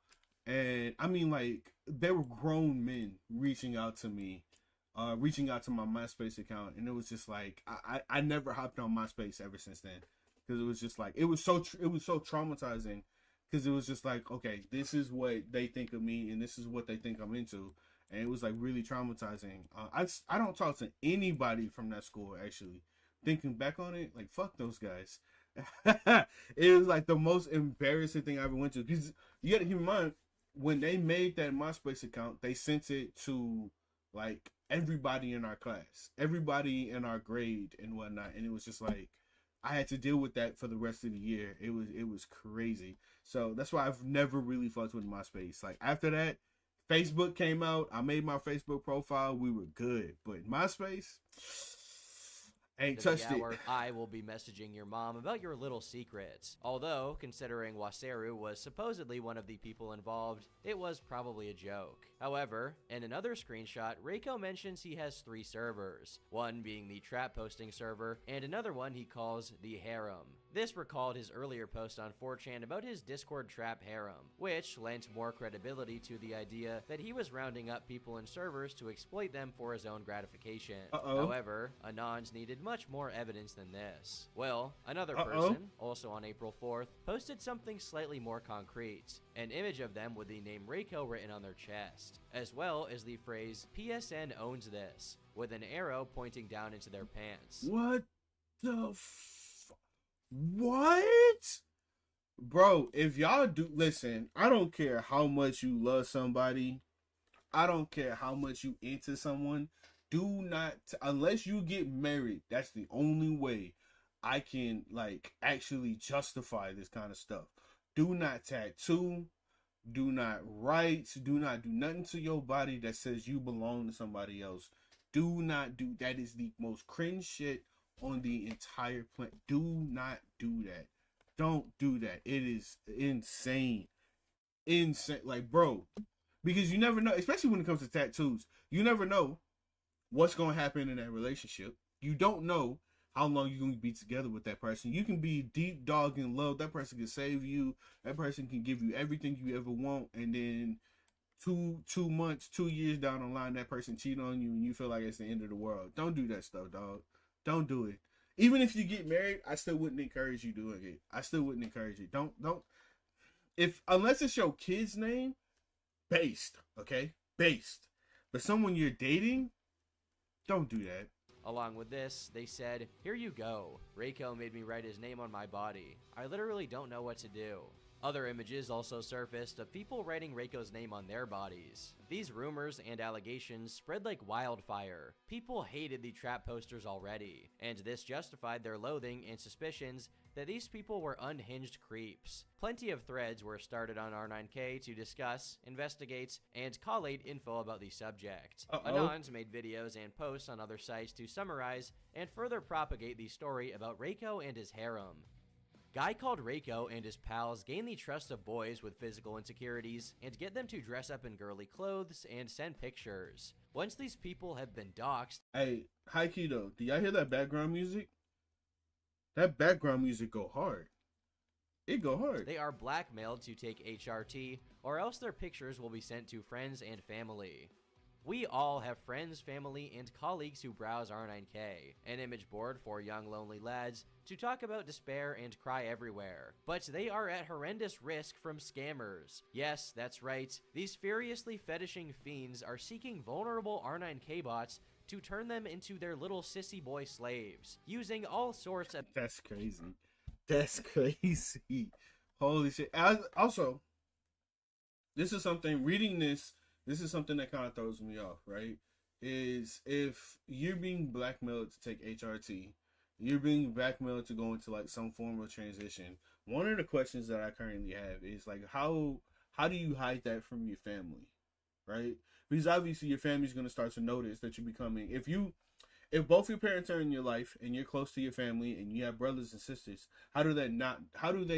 And I mean, like, there were grown men reaching out to me, reaching out to my MySpace account, and it was just like I never hopped on MySpace ever since then, because it was just like it was so traumatizing, because it was just like, okay, this is what they think of me and this is what they think I'm into, and it was like really traumatizing. I don't talk to anybody from that school actually. Thinking back on it, like fuck those guys. It was like the most embarrassing thing I ever went to, because you gotta keep in mind, when they made that MySpace account, they sent it to like everybody in our class, everybody in our grade and whatnot, and it was just like I had to deal with that for the rest of the year. It was crazy. So that's why I've never really fucked with MySpace. Like after that, Facebook came out. I made my Facebook profile. We were good, but MySpace, ain't touched it. I will be messaging your mom about your little secrets. Although, considering Waseru was supposedly one of the people involved, it was probably a joke. However, in another screenshot, Reiko mentions he has 3 servers, one being the trap posting server, and another one he calls the harem. This recalled his earlier post on 4chan about his Discord trap harem, which lent more credibility to the idea that he was rounding up people in servers to exploit them for his own gratification. However, Anons needed much more evidence than this. Well, another person, also on April 4th, posted something slightly more concrete, an image of them with the name Reiko written on their chest, as well as the phrase PSN owns this, with an arrow pointing down into their pants. What the what? Bro, if y'all do, listen, I don't care how much you love somebody, I don't care how much you into someone, do not, unless you get married, that's the only way I can like actually justify this kind of stuff. Do not tattoo, do not write, do not do nothing to your body that says you belong to somebody else. Do not do that. Is the most cringe shit on the entire planet. Do not do that. Don't do that. It is insane. Insane. Like, bro, because you never know, especially when it comes to tattoos, you never know what's going to happen in that relationship. You don't know how long you're going to be together with that person. You can be deep dog in love. That person can save you. That person can give you everything you ever want. And then 2 months, 2 years down the line, that person cheat on you and you feel like it's the end of the world. Don't do that stuff, dog. Don't do it. Even if you get married, I still wouldn't encourage you doing it. I still wouldn't encourage it. Don't. Unless it's your kid's name, based, okay? Based. But someone you're dating, don't do that. Along with this, they said, "Here you go. Reiko made me write his name on my body. I literally don't know what to do." Other images also surfaced of people writing Reiko's name on their bodies. These rumors and allegations spread like wildfire. People hated the trap posters already, and this justified their loathing and suspicions that these people were unhinged creeps. Plenty of threads were started on R9K to discuss, investigate, and collate info about the subject. Anons made videos and posts on other sites to summarize and further propagate the story about Reiko and his harem. Guy called Reiko and his pals gain the trust of boys with physical insecurities and get them to dress up in girly clothes and send pictures. Once these people have been doxxed... Hey, high key though, do y'all hear that background music? That background music go hard. It go hard. They are blackmailed to take HRT, or else their pictures will be sent to friends and family. We all have friends, family, and colleagues who browse R9K, an image board for young lonely lads to talk about despair and cry everywhere. But they are at horrendous risk from scammers. Yes, that's right. These furiously fetishing fiends are seeking vulnerable R9K bots to turn them into their little sissy boy slaves, using all sorts of— That's crazy. That's crazy. Holy shit. Also, this is something, reading this is something that kind of throws me off, right? Is if you're being blackmailed to take HRT, you're being blackmailed to go into like some form of transition. One of the questions that I currently have is like, how do you hide that from your family, right? Because obviously your family's going to start to notice that you're becoming, if both your parents are in your life and you're close to your family and you have brothers and sisters, how do they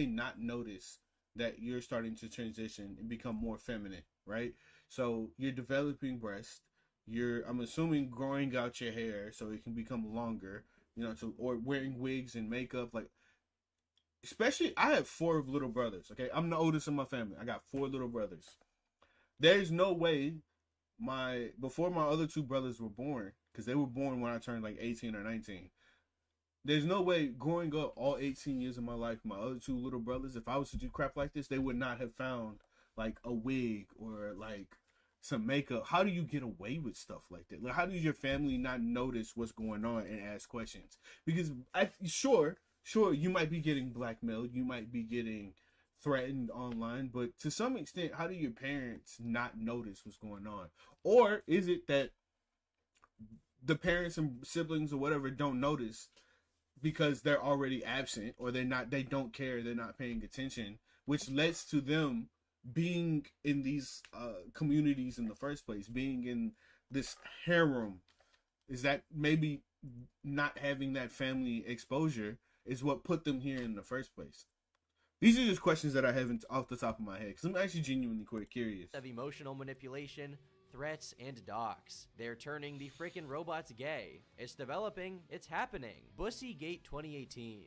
not notice that you're starting to transition and become more feminine, right? So you're developing breasts, I'm assuming growing out your hair so it can become longer, or wearing wigs and makeup, like, especially, I have 4 little brothers, okay? I'm the oldest in my family. I got 4 little brothers. There's no way before my other 2 brothers were born, because they were born when I turned like 18 or 19. There's no way growing up all 18 years of my life, my other 2 little brothers, if I was to do crap like this, they would not have found like a wig or like some makeup. How do you get away with stuff like that? Like, how does your family not notice what's going on and ask questions? Because sure, you might be getting blackmailed, you might be getting threatened online, but to some extent, how do your parents not notice what's going on? Or is it that the parents and siblings or whatever don't notice because they're already absent, or they don't care, they're not paying attention, which leads to them being in these communities in the first place, being in this harem? Is that maybe not having that family exposure is what put them here in the first place? These are just questions that I haven't off the top of my head, because I'm actually genuinely quite curious. Of emotional manipulation, threats, and docs. They're turning the freaking robots gay. It's developing, it's happening. Bussygate 2018.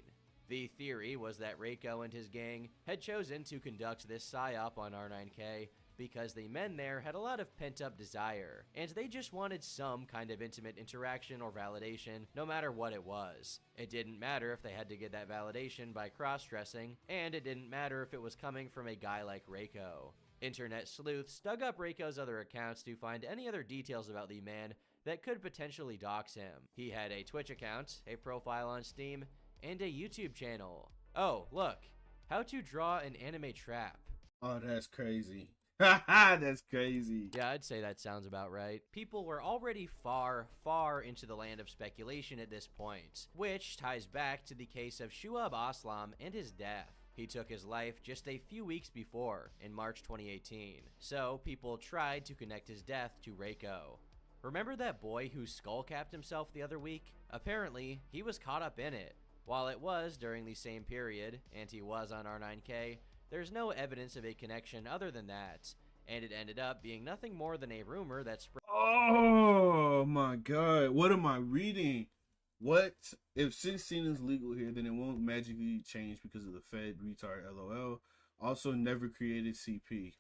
The theory was that Reiko and his gang had chosen to conduct this psyop on R9K because the men there had a lot of pent-up desire, and they just wanted some kind of intimate interaction or validation, no matter what it was. It didn't matter if they had to get that validation by cross-dressing, and it didn't matter if it was coming from a guy like Reiko. Internet sleuths dug up Reiko's other accounts to find any other details about the man that could potentially dox him. He had a Twitch account, a profile on Steam, and a YouTube channel. Oh, look, how to draw an anime trap. Oh, that's crazy. That's crazy. Yeah, I'd say that sounds about right. People were already far, far into the land of speculation at this point, which ties back to the case of Shuab Aslam and his death. He took his life just a few weeks before, in March 2018, so people tried to connect his death to Reiko. Remember that boy who skullcapped himself the other week? Apparently, he was caught up in it. While it was during the same period, and he was on R9K, there's no evidence of a connection other than that, and it ended up being nothing more than a rumor that spread. Oh my god, what am I reading? What? If 16 is legal here, then it won't magically change because of the Fed retard LOL. Also, never created CP.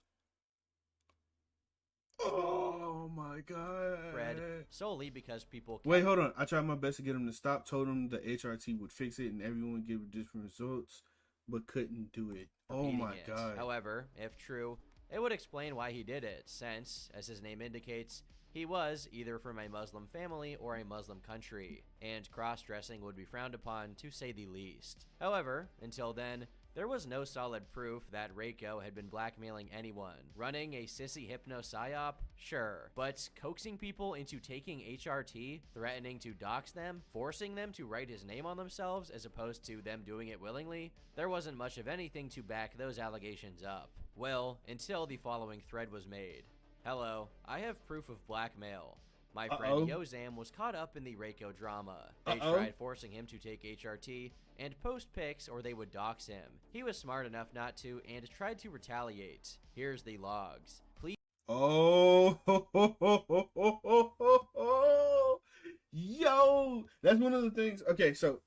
Oh my god. Spread solely because people Wait, hold on. I tried my best to get him to stop, told him the HRT would fix it and everyone would give different results, but couldn't do it. Oh my god. However, if true, it would explain why he did it, since, as his name indicates, he was either from a Muslim family or a Muslim country, and cross-dressing would be frowned upon to say the least. However, until then, there was no solid proof that Reiko had been blackmailing anyone. Running a sissy hypno psyop? Sure. But coaxing people into taking HRT, threatening to dox them, forcing them to write his name on themselves as opposed to them doing it willingly, there wasn't much of anything to back those allegations up. Well, until the following thread was made. Hello, I have proof of blackmail. My friend Yozam was caught up in the Reiko drama. They tried forcing him to take HRT and post pics or they would dox him. He was smart enough not to and tried to retaliate. Here's the logs. Please. Oh, yo, that's one of the things. Okay, so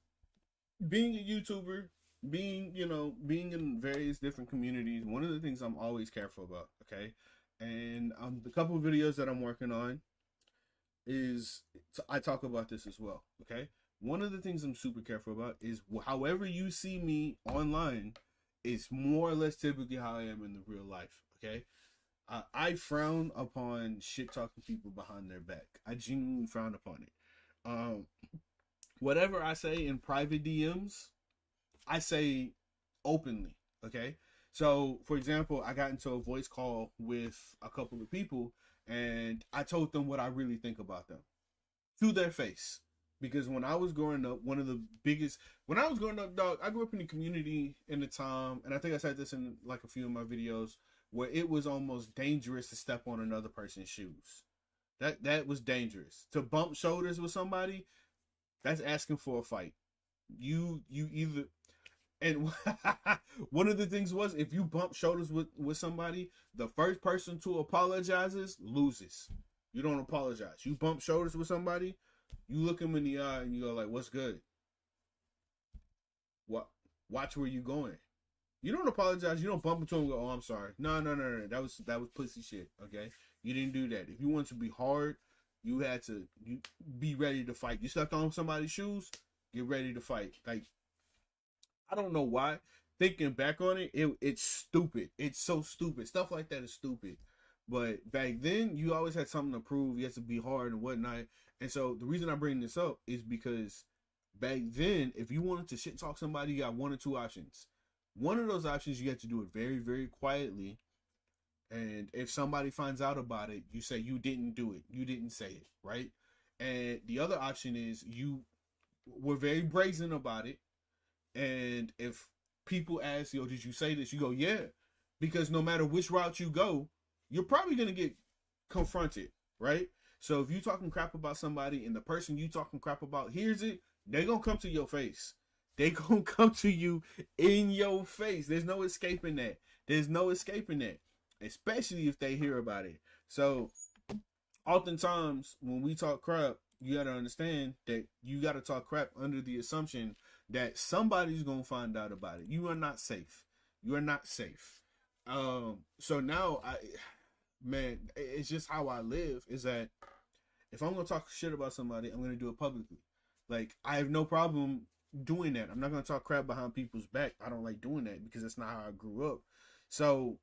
being a YouTuber, being in various different communities, one of the things I'm always careful about, okay? And the couple of videos that I'm working on, is I talk about this as well. Okay, one of the things I'm super careful about is however you see me online is more or less typically how I am in the real life. Okay, I frown upon shit talking people behind their back. I genuinely frown upon it. Whatever I say in private DMs, I say openly. Okay, so for example, I got into a voice call with a couple of people, and I told them what I really think about them to their face. Because when I was growing up, one of the biggest, when I was growing up, dog, I grew up in the community in the time, and I think I said this in like a few of my videos, where it was almost dangerous to step on another person's shoes. That was dangerous. To bump shoulders with somebody, that's asking for a fight. You either, and one of the things was, if you bump shoulders with somebody, the first person to apologizes loses. You don't apologize. You bump shoulders with somebody, you look them in the eye and you go like, "What's good? What? Watch where you going." You don't apologize. You don't bump into them and go, "Oh, I'm sorry." No. That was pussy shit. Okay, you didn't do that. If you want to be hard, you had to be ready to fight. You stepped on somebody's shoes, get ready to fight. Like, I don't know why. Thinking back on it, it's stupid. It's so stupid. Stuff like that is stupid. But back then, you always had something to prove. You had to be hard and whatnot. And so the reason I bring this up is because back then, if you wanted to shit talk somebody, you got one or two options. One of those options, you have to do it very, very quietly. And if somebody finds out about it, you say you didn't do it. You didn't say it, right? And the other option is you were very brazen about it. And if people ask, "Yo, did you say this?" You go, "Yeah." Because no matter which route you go, you're probably going to get confronted, right? So if you talking crap about somebody and the person you talking crap about hears it, they're going to come to your face. They going to come to you in your face. There's no escaping that. There's no escaping that, especially if they hear about it. So oftentimes when we talk crap, you got to understand that you got to talk crap under the assumption that somebody's going to find out about it. You are not safe. You are not safe. So now man, it's just how I live, is that if I'm going to talk shit about somebody, I'm going to do it publicly. Like, I have no problem doing that. I'm not going to talk crap behind people's back. I don't like doing that because that's not how I grew up. So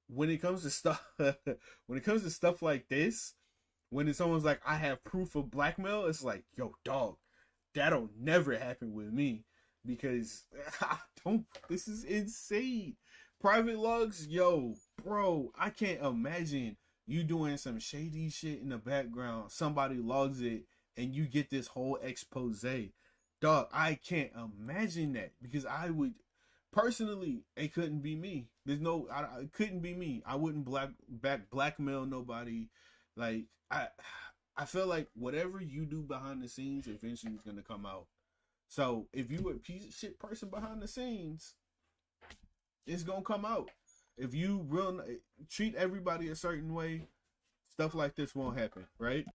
when it comes to stuff, like this, when it's someone's like, "I have proof of blackmail," it's like, yo, dog, that'll never happen with me, because this is insane. Private logs, yo, bro, I can't imagine you doing some shady shit in the background. Somebody logs it and you get this whole expose. Dog, I can't imagine that, because I would personally, it couldn't be me. It couldn't be me. I wouldn't blackmail nobody. Like, I feel like whatever you do behind the scenes eventually is gonna come out. So if you a piece of shit person behind the scenes, it's gonna come out. If you treat everybody a certain way, stuff like this won't happen, right?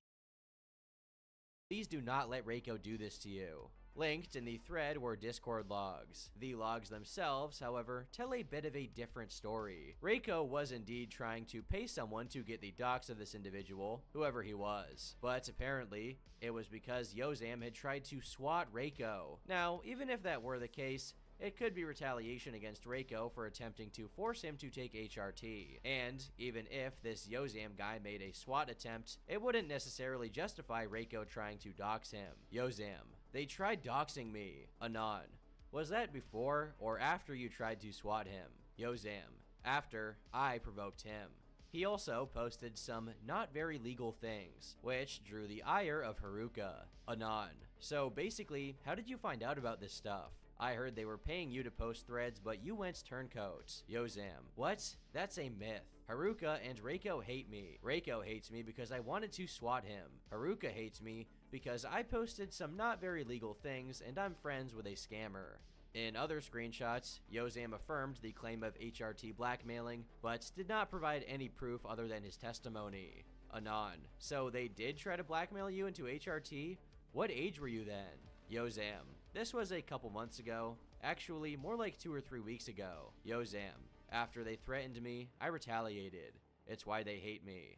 Please do not let Reiko do this to you. Linked in the thread were Discord logs. The logs themselves, however, tell a bit of a different story. Reiko was indeed trying to pay someone to get the docs of this individual, whoever he was. But apparently, it was because Yozam had tried to SWAT Reiko. Now, even if that were the case, it could be retaliation against Reiko for attempting to force him to take HRT. And even if this Yozam guy made a SWAT attempt, it wouldn't necessarily justify Reiko trying to dox him. Yozam, they tried doxing me. Anon, was that before or after you tried to SWAT him? Yozam, after I provoked him. He also posted some not very legal things, which drew the ire of Haruka. Anon, so basically, how did you find out about this stuff? I heard they were paying you to post threads, but you went turncoat. Yozam, what? That's a myth. Haruka and Reiko hate me. Reiko hates me because I wanted to SWAT him. Haruka hates me because I posted some not very legal things and I'm friends with a scammer. In other screenshots, Yozam affirmed the claim of HRT blackmailing, but did not provide any proof other than his testimony. Anon, so they did try to blackmail you into HRT? What age were you then? Yozam, this was a couple months ago. Actually, more like 2 or 3 weeks ago. Yozam, after they threatened me, I retaliated. It's why they hate me.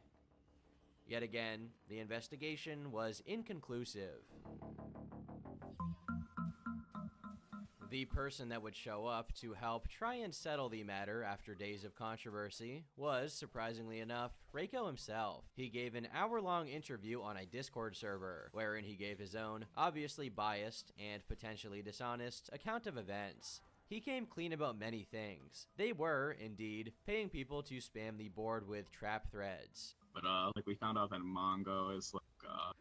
Yet again, the investigation was inconclusive. The person that would show up to help try and settle the matter after days of controversy was, surprisingly enough, Reiko himself. He gave an hour-long interview on a Discord server, wherein he gave his own, obviously biased and potentially dishonest, account of events. He came clean about many things. They were, indeed, paying people to spam the board with trap threads. But like we found out that Mongo is like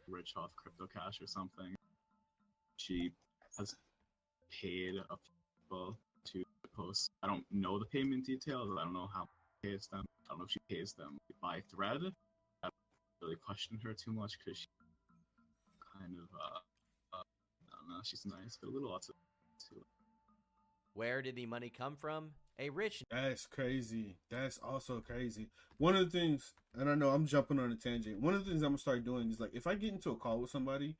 rich off crypto cash or something. She has paid a people to post. I don't know the payment details. I don't know how she pays them. I don't know if she pays them by thread. I don't really question her too much because she kind of I don't know. She's nice, but a little lots of too. Where did the money come from? A rich. That's crazy. That's also crazy. One of the things, and I know I'm jumping on a tangent. One of the things I'm gonna start doing is like, if I get into a call with somebody,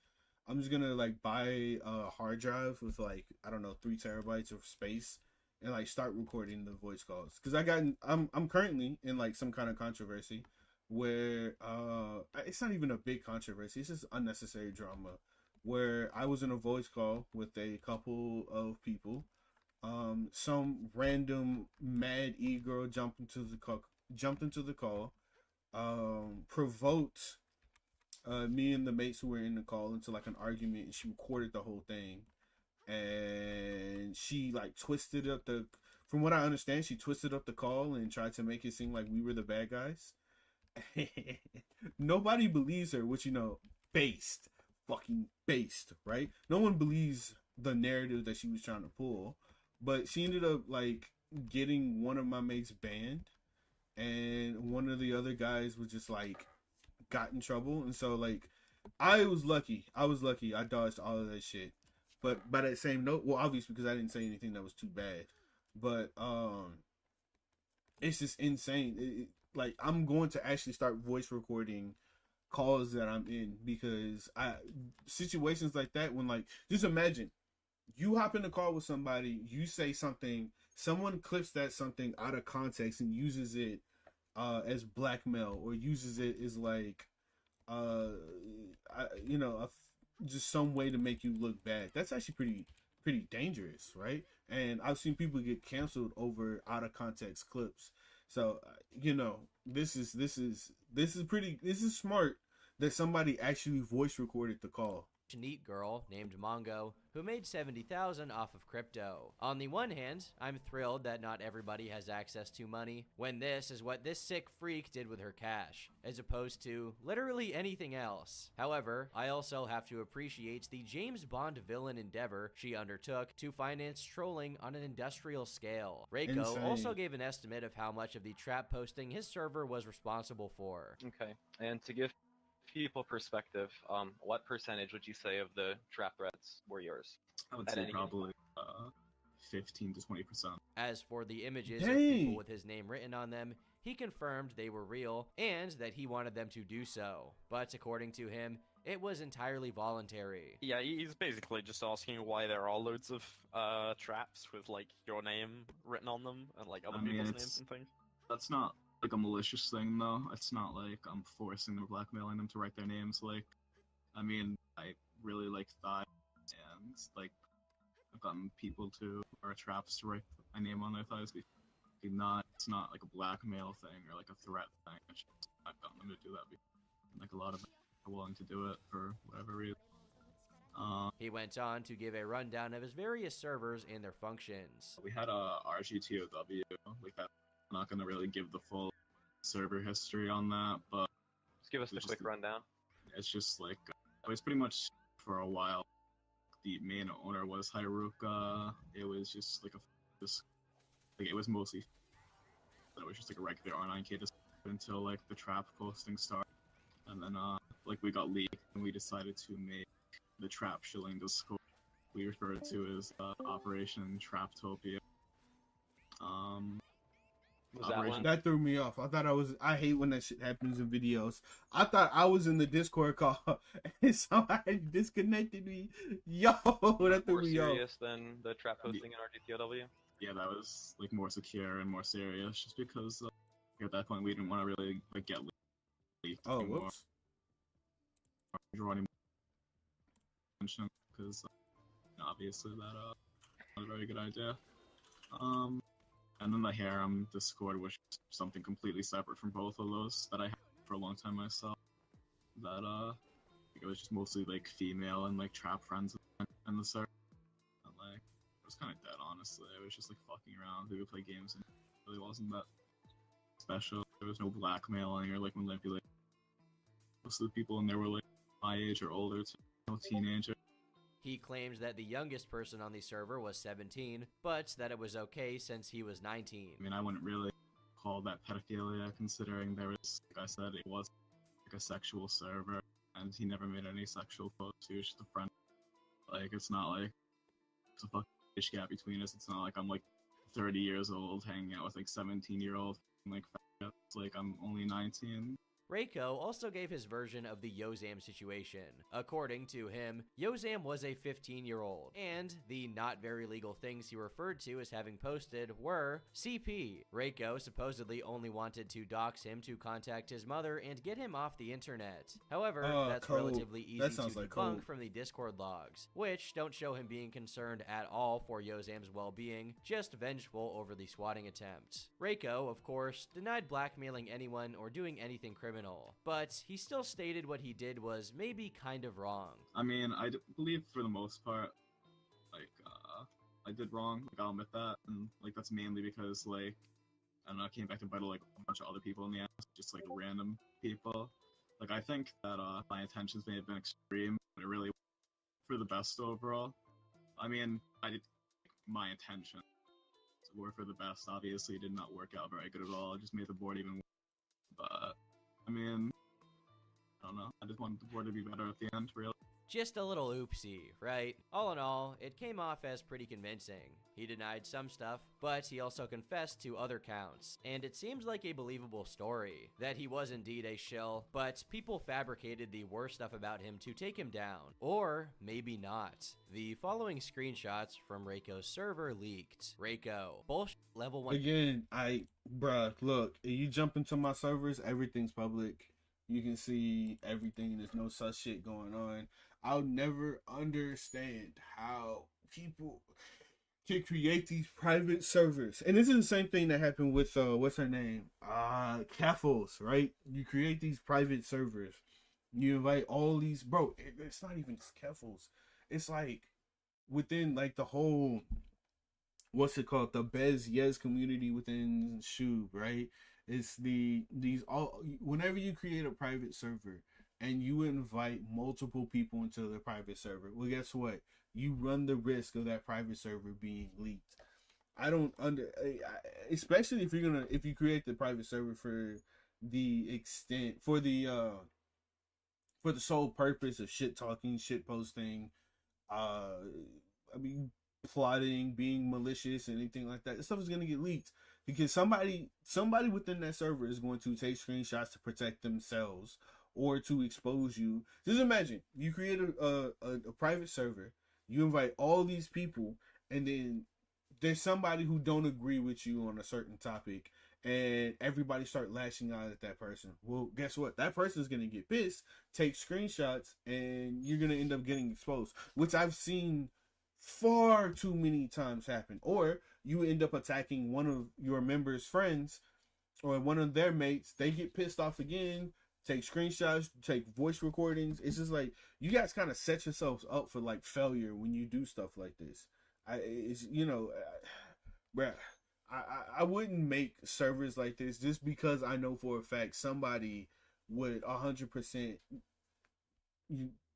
I'm just gonna like buy a hard drive with like, I don't know, 3 terabytes of space and like start recording the voice calls. Cause I'm currently in like some kind of controversy where it's not even a big controversy. It's just unnecessary drama where I was in a voice call with a couple of people. Some random mad e-girl jumped into the call, provoked me and the mates who were in the call into like an argument, and she recorded the whole thing. And she like twisted up from what I understand, she twisted up the call and tried to make it seem like we were the bad guys. Nobody believes her, which, you know, fucking based, right? No one believes the narrative that she was trying to pull. But she ended up like getting one of my mates banned, and one of the other guys was just like got in trouble. And so like I was lucky. I dodged all of that shit. But by that same note, well, obviously because I didn't say anything that was too bad. But it's just insane. Like I'm going to actually start voice recording calls that I'm in, because situations like that, when like, just imagine you hop in a call with somebody, you say something, someone clips that something out of context and uses it as blackmail, or uses it as like just some way to make you look bad. That's actually pretty dangerous, right? And I've seen people get canceled over out of context clips. So this is smart that somebody actually voice recorded the call. Neat girl named Mongo who made $70,000 off of crypto. On the one hand, I'm thrilled that not everybody has access to money, when this is what this sick freak did with her cash, as opposed to literally anything else. However, I also have to appreciate the James Bond villain endeavor she undertook to finance trolling on an industrial scale. Reiko also gave an estimate of how much of the trap posting his server was responsible for. Okay, and to give people perspective, what percentage would you say of the trap threads were yours? I would say probably 15 to 20%. As for the images of people with his name written on them, he confirmed they were real and that he wanted them to do so. But according to him, it was entirely voluntary. Yeah, he's basically just asking why there are loads of traps with like your name written on them and like other people's names and things. That's not like a malicious thing, though. It's not like I'm forcing them or blackmailing them to write their names. Like, I mean, I really like thighs, and like I've gotten people or traps to write my name on their thighs. It's not like a blackmail thing or like a threat thing. It's just, I've gotten them to do that before. And, like, a lot of them are willing to do it for whatever reason. He went on to give a rundown of his various servers and their functions. We had a RGTOW, like that. I'm not going to really give the full server history on that, but just give us the quick rundown. It's just like it was pretty much for a while. The main owner was Haruka. It was just like it was mostly, it was just like a regular R9K until like the trap posting started, and then like we got leaked and we decided to make the trap shilling Discord. We referred to as Operation Traptopia. That threw me off. I hate when that shit happens in videos. I thought I was in the Discord call and somebody disconnected me. Yo, that threw me off. More serious than the trap posting in RGTOW? Yeah, that was like more secure and more serious, just because at that point we didn't want to really like get leaked. Oh, whoops. draw any attention because obviously that not a very good idea. And then the harem Discord, which is something completely separate from both of those that I had for a long time myself. That it was just mostly like female and like trap friends in the server. And like it was kind of dead, honestly. It was just like fucking around. We would play games and it really wasn't that special. There was no blackmailing or like manipulating. Most of the people in there were like my age or older, too, no teenager. He claims that the youngest person on the server was 17, but that it was okay since he was 19. I mean, I wouldn't really call that pedophilia, considering there was, like I said, it was like a sexual server, and he never made any sexual posts. He was just a friend. Like, it's not like it's a fucking age gap between us. It's not like I'm like 30 years old hanging out with like 17-year-old like fat. It's like I'm only 19. Reiko also gave his version of the Yozam situation. According to him, Yozam was a 15-year-old, and the not very legal things he referred to as having posted were CP. Reiko supposedly only wanted to dox him to contact his mother and get him off the internet. However, that's relatively easy to debunk from the Discord logs, which don't show him being concerned at all for Yozam's well-being, just vengeful over the swatting attempt. Reiko, of course, denied blackmailing anyone or doing anything criminal, but he still stated what he did was maybe kind of wrong. I mean, I believe for the most part, like, I did wrong, like, I'll admit that, and, like, that's mainly because, like, I don't know, I came back to bite, like, a bunch of other people in the ass, just, like, random people. Like, I think that, my intentions may have been extreme, but it really for the best overall. I mean, I did, my intentions were for the best. Obviously, it did not work out very good at all. It just made the board even worse. But I mean, I don't know. I just wanted the board to be better at the end, really. Just a little oopsie, right? All in all, it came off as pretty convincing. He denied some stuff, but he also confessed to other counts. And it seems like a believable story, that he was indeed a shill, but people fabricated the worst stuff about him to take him down. Or maybe not. The following screenshots from Reiko's server leaked. Reiko, bullshit level 1. Again, bruh, look, if you jump into my servers, everything's public. You can see everything. There's no such shit going on. I'll never understand how people can create these private servers. And this is the same thing that happened with, what's her name? Caffles, right? You create these private servers. You invite all these, bro, it's not even Caffles. It's like within like the whole, what's it called? The Bez Yes community within Shub, right? It's these all, whenever you create a private server and you invite multiple people into the private server, well, guess what? You run the risk of that private server being leaked. I don't especially if you create the private server for the sole purpose of shit talking, shit posting, plotting, being malicious, anything like that. This stuff is gonna get leaked because somebody within that server is going to take screenshots to protect themselves or to expose you. Just imagine you create a private server, you invite all these people, and then there's somebody who don't agree with you on a certain topic, and everybody start lashing out at that person. Well, guess what? That person's gonna get pissed, take screenshots, and you're gonna end up getting exposed, which I've seen far too many times happen. Or you end up attacking one of your members' friends or one of their mates. They get pissed off again, take screenshots, take voice recordings. It's just like you guys kind of set yourselves up for like failure when you do stuff like this. Bruh, I wouldn't make servers like this just because I know for a fact somebody would 100%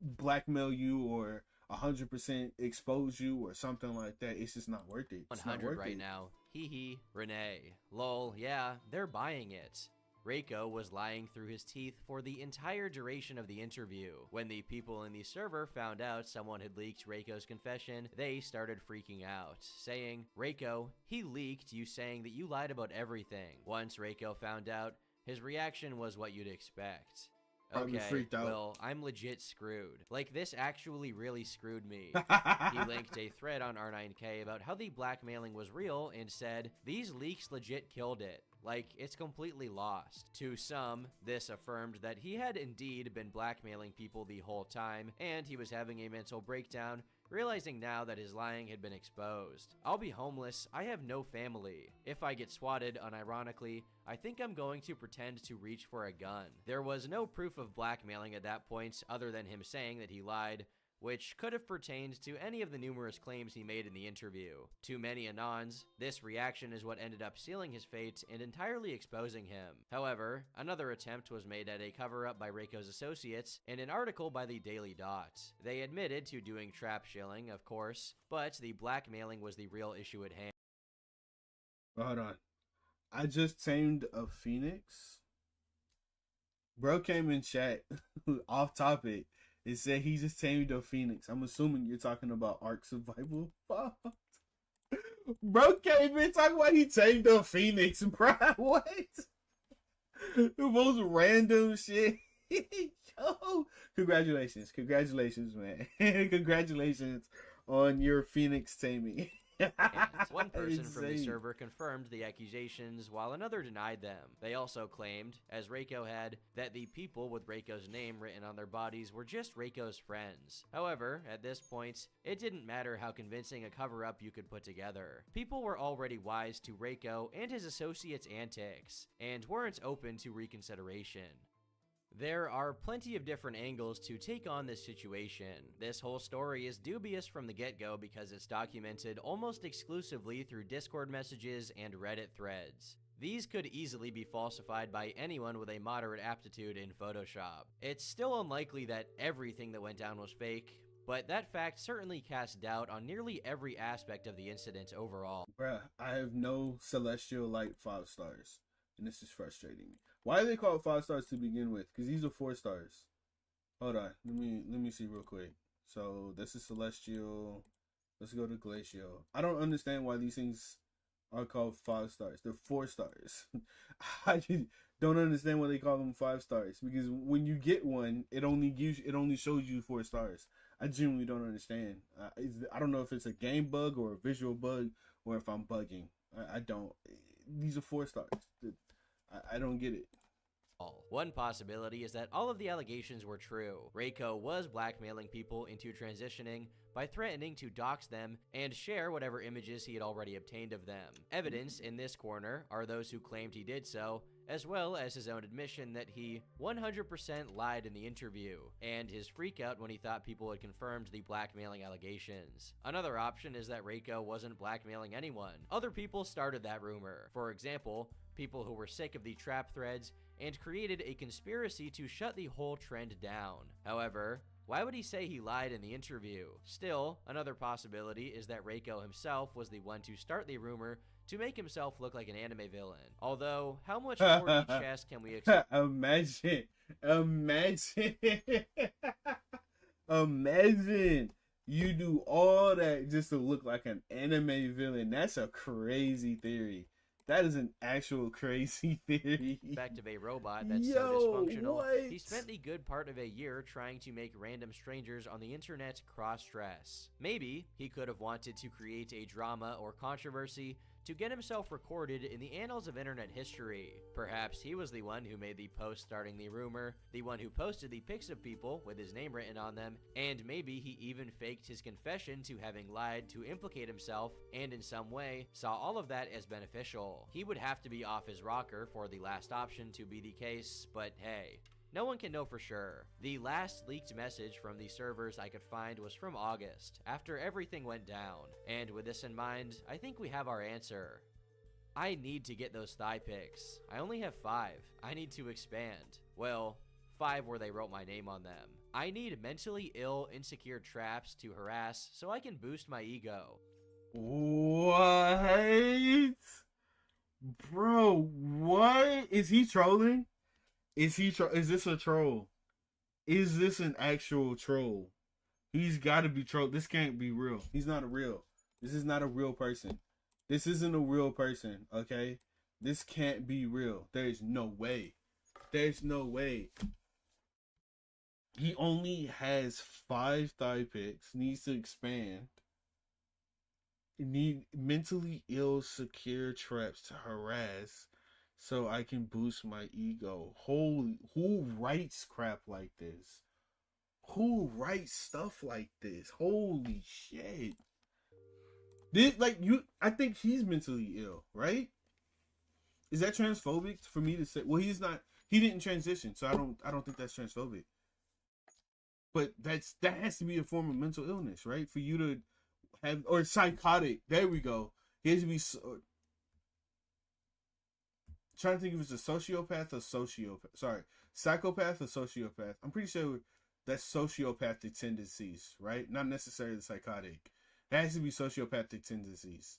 blackmail you or 100% expose you or something like that. It's just not worth it. 100 right now. Hee hee. Renee. Lol. Yeah, they're buying it. Reiko was lying through his teeth for the entire duration of the interview. When the people in the server found out someone had leaked Reiko's confession, they started freaking out, saying, "Reiko, he leaked you saying that you lied about everything." Once Reiko found out, his reaction was what you'd expect. Probably Okay, freaked out. well, I'm legit screwed. Like, this actually really screwed me. He linked a thread on R9K about how the blackmailing was real and said, "These leaks legit killed it. Like, it's completely lost." To some, this affirmed that he had indeed been blackmailing people the whole time, and he was having a mental breakdown, realizing now that his lying had been exposed. "I'll be homeless. I have no family. If I get swatted, unironically, I think I'm going to pretend to reach for a gun." There was no proof of blackmailing at that point other than him saying that he lied, which could have pertained to any of the numerous claims he made in the interview. To many Anons, this reaction is what ended up sealing his fate and entirely exposing him. However, another attempt was made at a cover-up by Reiko's associates in an article by the Daily Dot. They admitted to doing trap shilling, of course, but the blackmailing was the real issue at hand. Hold on. I just tamed a phoenix. Bro came in chat off topic. It said he just tamed a phoenix. I'm assuming you're talking about Ark Survival. Bro came in talking about he tamed a phoenix, bro. What? The most random shit. Yo, congratulations, man. Congratulations on your phoenix taming. One person from the server confirmed the accusations, while another denied them. They also claimed, as Reiko had, that the people with Reiko's name written on their bodies were just Reiko's friends. However, at this point, it didn't matter how convincing a cover-up you could put together. People were already wise to Reiko and his associates' antics, and weren't open to reconsideration. There are plenty of different angles to take on this situation. This whole story is dubious from the get-go because it's documented almost exclusively through Discord messages and Reddit threads. These could easily be falsified by anyone with a moderate aptitude in Photoshop. It's still unlikely that everything that went down was fake, but that fact certainly casts doubt on nearly every aspect of the incident overall. Bruh, I have no celestial light 5 stars, and this is frustrating me. Why do they call it 5 stars to begin with? Because these are 4 stars. Hold on, let me see real quick. So this is celestial. Let's go to glacial. I don't understand why these things are called 5 stars. They're 4 stars. I just don't understand why they call them 5 stars. Because when you get one, it only shows you 4 stars. I genuinely don't understand. I don't know if it's a game bug or a visual bug or if I'm bugging. I don't. These are 4 stars. I don't get it. One possibility is that all of the allegations were true. Reiko was blackmailing people into transitioning by threatening to dox them and share whatever images he had already obtained of them. Evidence in this corner are those who claimed he did so, as well as his own admission that he 100% lied in the interview, and his freakout when he thought people had confirmed the blackmailing allegations. Another option is that Reiko wasn't blackmailing anyone. Other people started that rumor. For example, people who were sick of the trap threads and created a conspiracy to shut the whole trend down. However, why would he say he lied in the interview? Still, another possibility is that Reiko himself was the one to start the rumor to make himself look like an anime villain. Although, how much more each chest can we expect? Imagine you do all that just to look like an anime villain. That's a crazy theory. That is an actual crazy theory. Back of a robot that's so dysfunctional, he spent the good part of a year trying to make random strangers on the internet cross-dress. Maybe he could have wanted to create a drama or controversy to get himself recorded in the annals of internet history. Perhaps he was the one who made the post starting the rumor, the one who posted the pics of people with his name written on them, and maybe he even faked his confession to having lied to implicate himself, and in some way saw all of that as beneficial. He would have to be off his rocker for the last option to be the case, but hey, no one can know for sure. The last leaked message from the servers I could find was from August, after everything went down. And with this in mind, I think we have our answer. I need to get those thigh pics. I only have 5. I need to expand. Well, 5 where they wrote my name on them. I need mentally ill, insecure traps to harass so I can boost my ego. What? Bro, what? Is he trolling? Is this a troll? Is this an actual troll? He's got to be troll. This can't be real. He's not a real. This is not a real person. This isn't a real person, okay? This can't be real. There's no way. There's no way. He only has 5 thigh pics. Needs to expand. Need mentally ill secure traps to harass so I can boost my ego. Holy, who writes crap like this? Who writes stuff like this? Holy shit. I think he's mentally ill, right? Is that transphobic for me to say? Well, he's not. He didn't transition, so I don't think that's transphobic. But that has to be a form of mental illness, right? For you to have, or psychotic. There we go. He has to be. Trying to think if it's a sociopath or sociopath. Sorry, psychopath or sociopath. I'm pretty sure that's sociopathic tendencies, right? Not necessarily psychotic. It has to be sociopathic tendencies.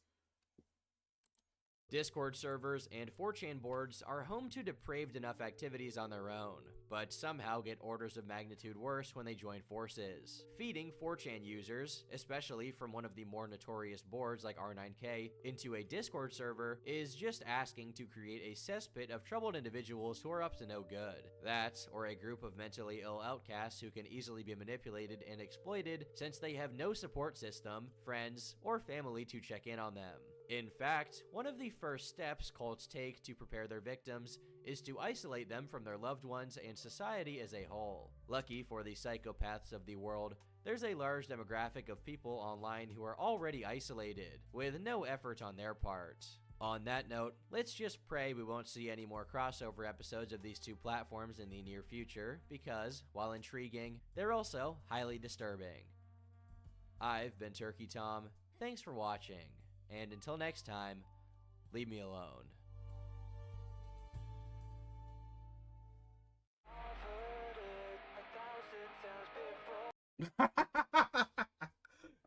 Discord servers and 4chan boards are home to depraved enough activities on their own, but somehow get orders of magnitude worse when they join forces. Feeding 4chan users, especially from one of the more notorious boards like R9K, into a Discord server is just asking to create a cesspit of troubled individuals who are up to no good. That, or a group of mentally ill outcasts who can easily be manipulated and exploited since they have no support system, friends, or family to check in on them. In fact, one of the first steps cults take to prepare their victims is to isolate them from their loved ones and society as a whole. Lucky for the psychopaths of the world, there's a large demographic of people online who are already isolated, with no effort on their part. On that note, let's just pray we won't see any more crossover episodes of these two platforms in the near future, because, while intriguing, they're also highly disturbing. I've been Turkey Tom, thanks for watching. And until next time, leave me alone.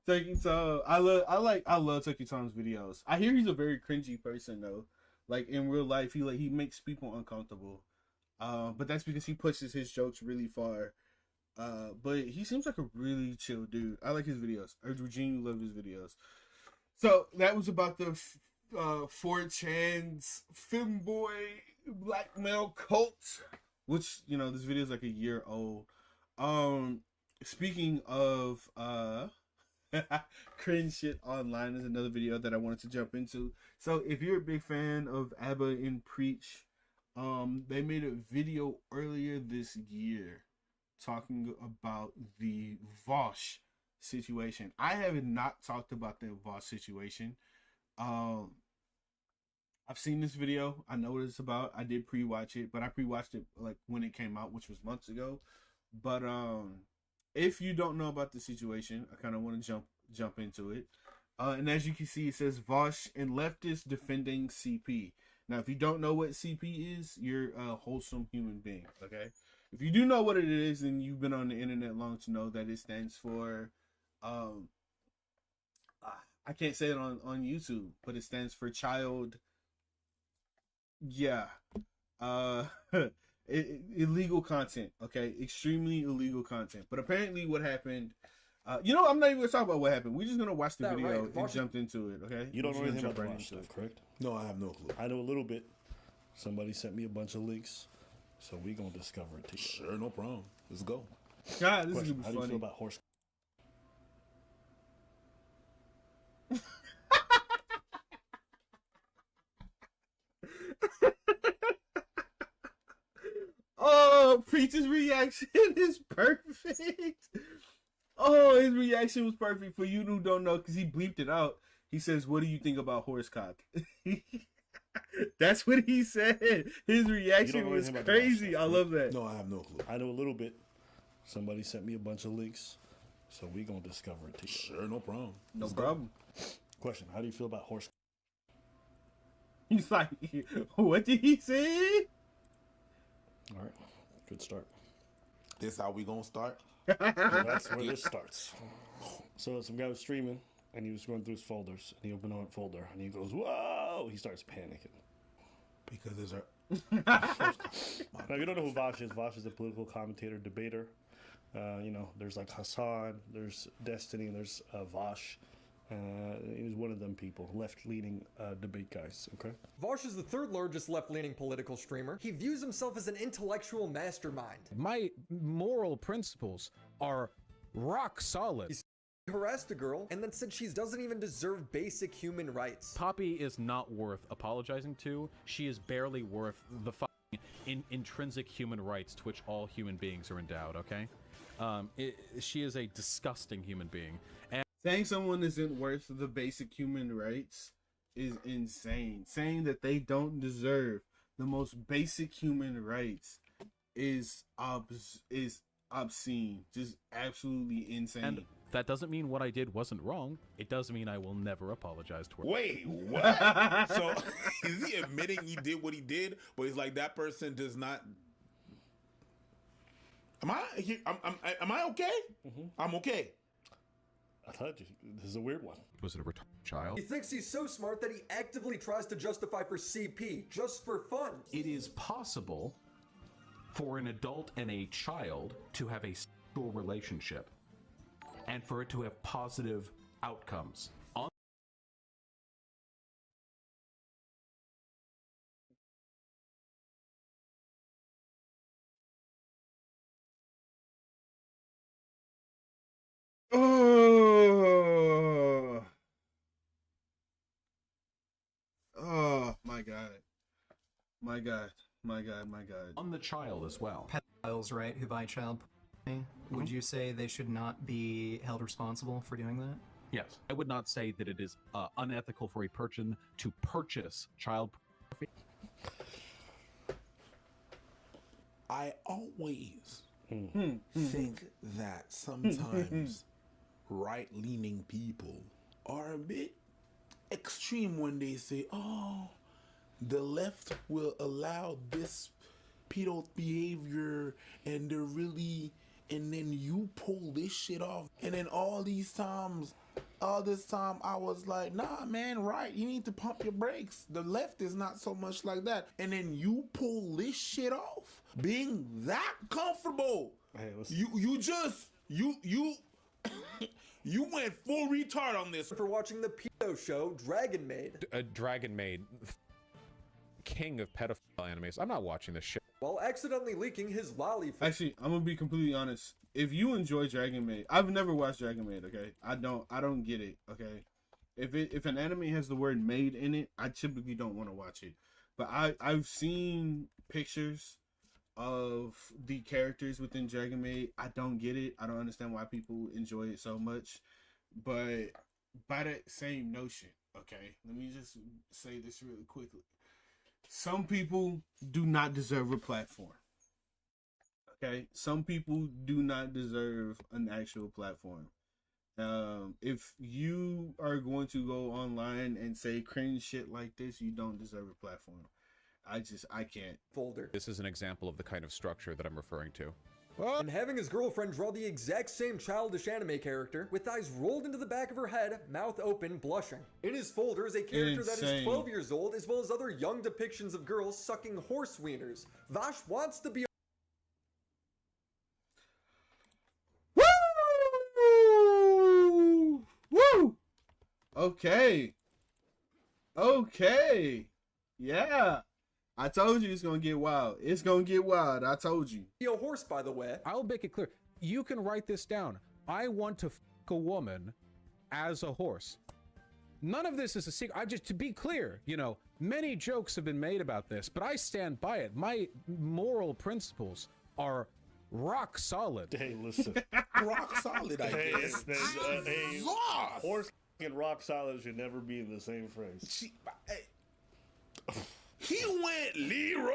Turkey Tom, I love Turkey Tom's videos. I hear he's a very cringy person though. Like in real life, he makes people uncomfortable. But that's because he pushes his jokes really far. But he seems like a really chill dude. I like his videos. I genuinely love his videos. So that was about the 4chan's femboy blackmail cult, which, you know, this video is like a year old. Speaking of cringe shit online, is another video that I wanted to jump into. So if you're a big fan of ABBA and Preach, they made a video earlier this year talking about the Vosh situation. I have not talked about the Vosh situation. I've seen this video. I know what it's about. I did pre-watch it, but I pre-watched it like when it came out, which was months ago. But if you don't know about the situation, I kind of want to jump into it. And as you can see, it says Vosh and leftists defending CP. Now, if you don't know what CP is, you're a wholesome human being. Okay. If you do know what it is, then you've been on the internet long to know that it stands for I can't say it on YouTube, but it stands for child. Yeah. Illegal content. Okay. Extremely illegal content. But apparently what happened, I'm not even going to talk about what happened. We're just going to watch the video and jump into it. Okay. You don't know anything about the Vosh stuff, correct? No, I have no clue. I know a little bit. Somebody sent me a bunch of links, so we're going to discover it together. Sure, no problem. Let's go. God, this is going to be funny. How do you feel about horse? Oh, Preach's reaction is perfect. Oh, his reaction was perfect. For you who don't know, because he bleeped it out. He says, "What do you think about horsecock?" That's what he said. His reaction was crazy. I love that. No, I have no clue. I know a little bit. Somebody sent me a bunch of links, so we're going to discover it together. Sure, no problem. No problem. Question, how do you feel about horse? He's like, what did he say? All right, good start. This how we gonna start? That's where this starts. So some guy was streaming, and he was going through his folders, and he opened one folder, and he goes, "Whoa!" He starts panicking. Because there's a... Now, if you don't know who Vosh is a political commentator, debater. There's like Hassan, there's Destiny, and there's Vosh. He was one of them people, left-leaning debate guys, okay? Vosh is the third largest left-leaning political streamer. He views himself as an intellectual mastermind. My moral principles are rock solid. He harassed a girl and then said she doesn't even deserve basic human rights. Poppy is not worth apologizing to. She is barely worth the intrinsic human rights to which all human beings are endowed, okay? She is a disgusting human being. And saying someone isn't worth the basic human rights is insane. Saying that they don't deserve the most basic human rights is obscene. Just absolutely insane. And that doesn't mean what I did wasn't wrong. It does mean I will never apologize to her. Wait, what? So is he admitting he did what he did, but he's like, that person does not? Am I okay? I'm okay. I thought this is a weird one. Was it a retarded child? He thinks he's so smart that he actively tries to justify for CP just for fun. It is possible for an adult and a child to have a sexual relationship and for it to have positive outcomes. Oh my god. On the child as well. Pedophiles, right, who buy child pornography, would you say they should not be held responsible for doing that? Yes. I would not say that it is unethical for a person to purchase child pornography. I always think that sometimes right-leaning people are a bit extreme when they say, oh, the left will allow this pedo behavior and they're really, and then you pull this shit off. And then all this time I was like, nah, man, right, you need to pump your brakes. The left is not so much like that. And then you pull this shit off, being that comfortable. Hey, you went full retard on this. For watching the pedo show Dragon Maid. Dragon Maid, king of pedophile animes. I'm not watching this shit. While accidentally leaking his lolly. Actually, I'm gonna be completely honest. If you enjoy Dragon Maid, I've never watched Dragon Maid. Okay, I don't get it. Okay, if an anime has the word "maid" in it, I typically don't want to watch it. But I've seen pictures of the characters within Dragon Maid. I don't get it. I don't understand why people enjoy it so much. But by that same notion, okay, let me just say this really quickly. Some people do not deserve a platform. Okay, some people do not deserve an actual platform. If you are going to go online and say cringe shit like this, you don't deserve a platform. I can't. Folder. This is an example of the kind of structure that I'm referring to. And having his girlfriend draw the exact same childish anime character with eyes rolled into the back of her head, mouth open, blushing. In his folder is a character that is 12 years old, as well as other young depictions of girls sucking horse wieners. Vosh wants to be Woo! Okay. Yeah. I told you it's gonna get wild. It's gonna get wild. I told you. a horse, by the way. I'll make it clear. You can write this down. I want to fuck a woman as a horse. None of this is a secret. To be clear, many jokes have been made about this, but I stand by it. My moral principles are rock solid. Hey, listen. Rock solid, I guess. Horse and rock solid should never be in the same phrase. He went Leroy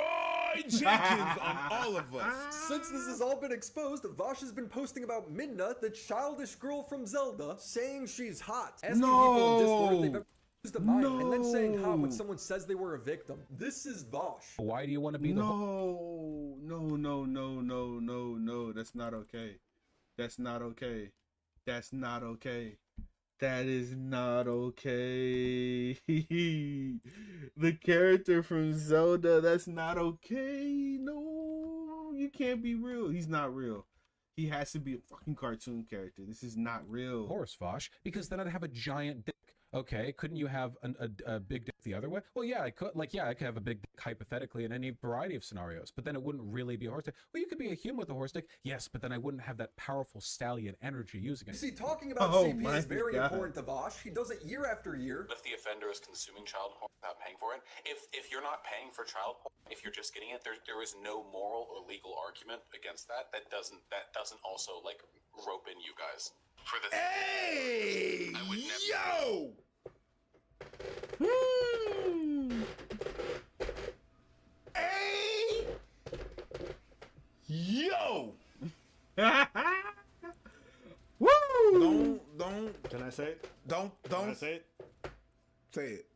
Jenkins on all of us. Since this has all been exposed, Vosh has been posting about Midna, the childish girl from Zelda, saying she's hot. Asking people in Discord if they've ever used a mime, and then saying hot when someone says they were a victim. This is Vosh. Why do you want to be the No. That's not okay. That's not okay. That is not okay. The character from Zelda, that's not okay. No, you can't be real. He's not real. He has to be a fucking cartoon character. This is not real. Horse, Vosh, because then I'd have a giant dick. Okay, couldn't you have a big dick the other way? Well, yeah, I could. Like, yeah, I could have a big dick hypothetically in any variety of scenarios, but then it wouldn't really be a horse dick. Well, you could be a human with a horse dick, yes, but then I wouldn't have that powerful stallion energy using it. See, talking about CP is very important to Vosh. He does it year after year. If the offender is consuming child porn without paying for it, if you're not paying for child porn, if you're just getting it, there is no moral or legal argument against that. That doesn't also like rope in you guys for the. Hey, I would never. yo. Hey, yo. Woo! Don't. Can I say it? Don't. Can I say it? Say it.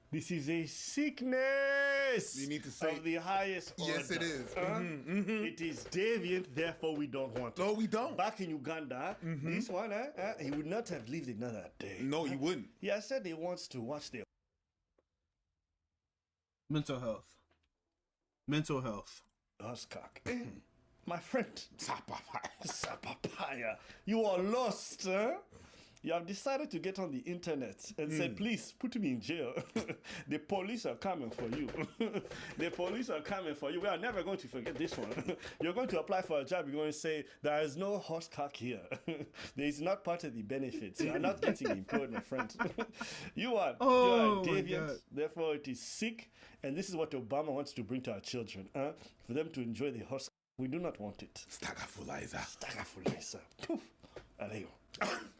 This is a sickness. You need to say of the highest order. Yes, it is. It is deviant, therefore we don't want it. No, we don't. Back in Uganda, this one, he would not have lived another day. No, he wouldn't. He has said he wants to watch their mental health. Mental health. Huskak. My friend, Sapapaya, you are lost, huh? You have decided to get on the internet and say, please put me in jail. The police are coming for you. The police are coming for you. We are never going to forget this one. You're going to apply for a job. You're going to say, there is no horse cock here. There is not part of the benefits. You are not getting employed, my friend. You are deviant. Therefore, it is sick. And this is what Obama wants to bring to our children. For them to enjoy the horse. We do not want it. Stagafulizer. Stagafulizer. Poof. Aleo.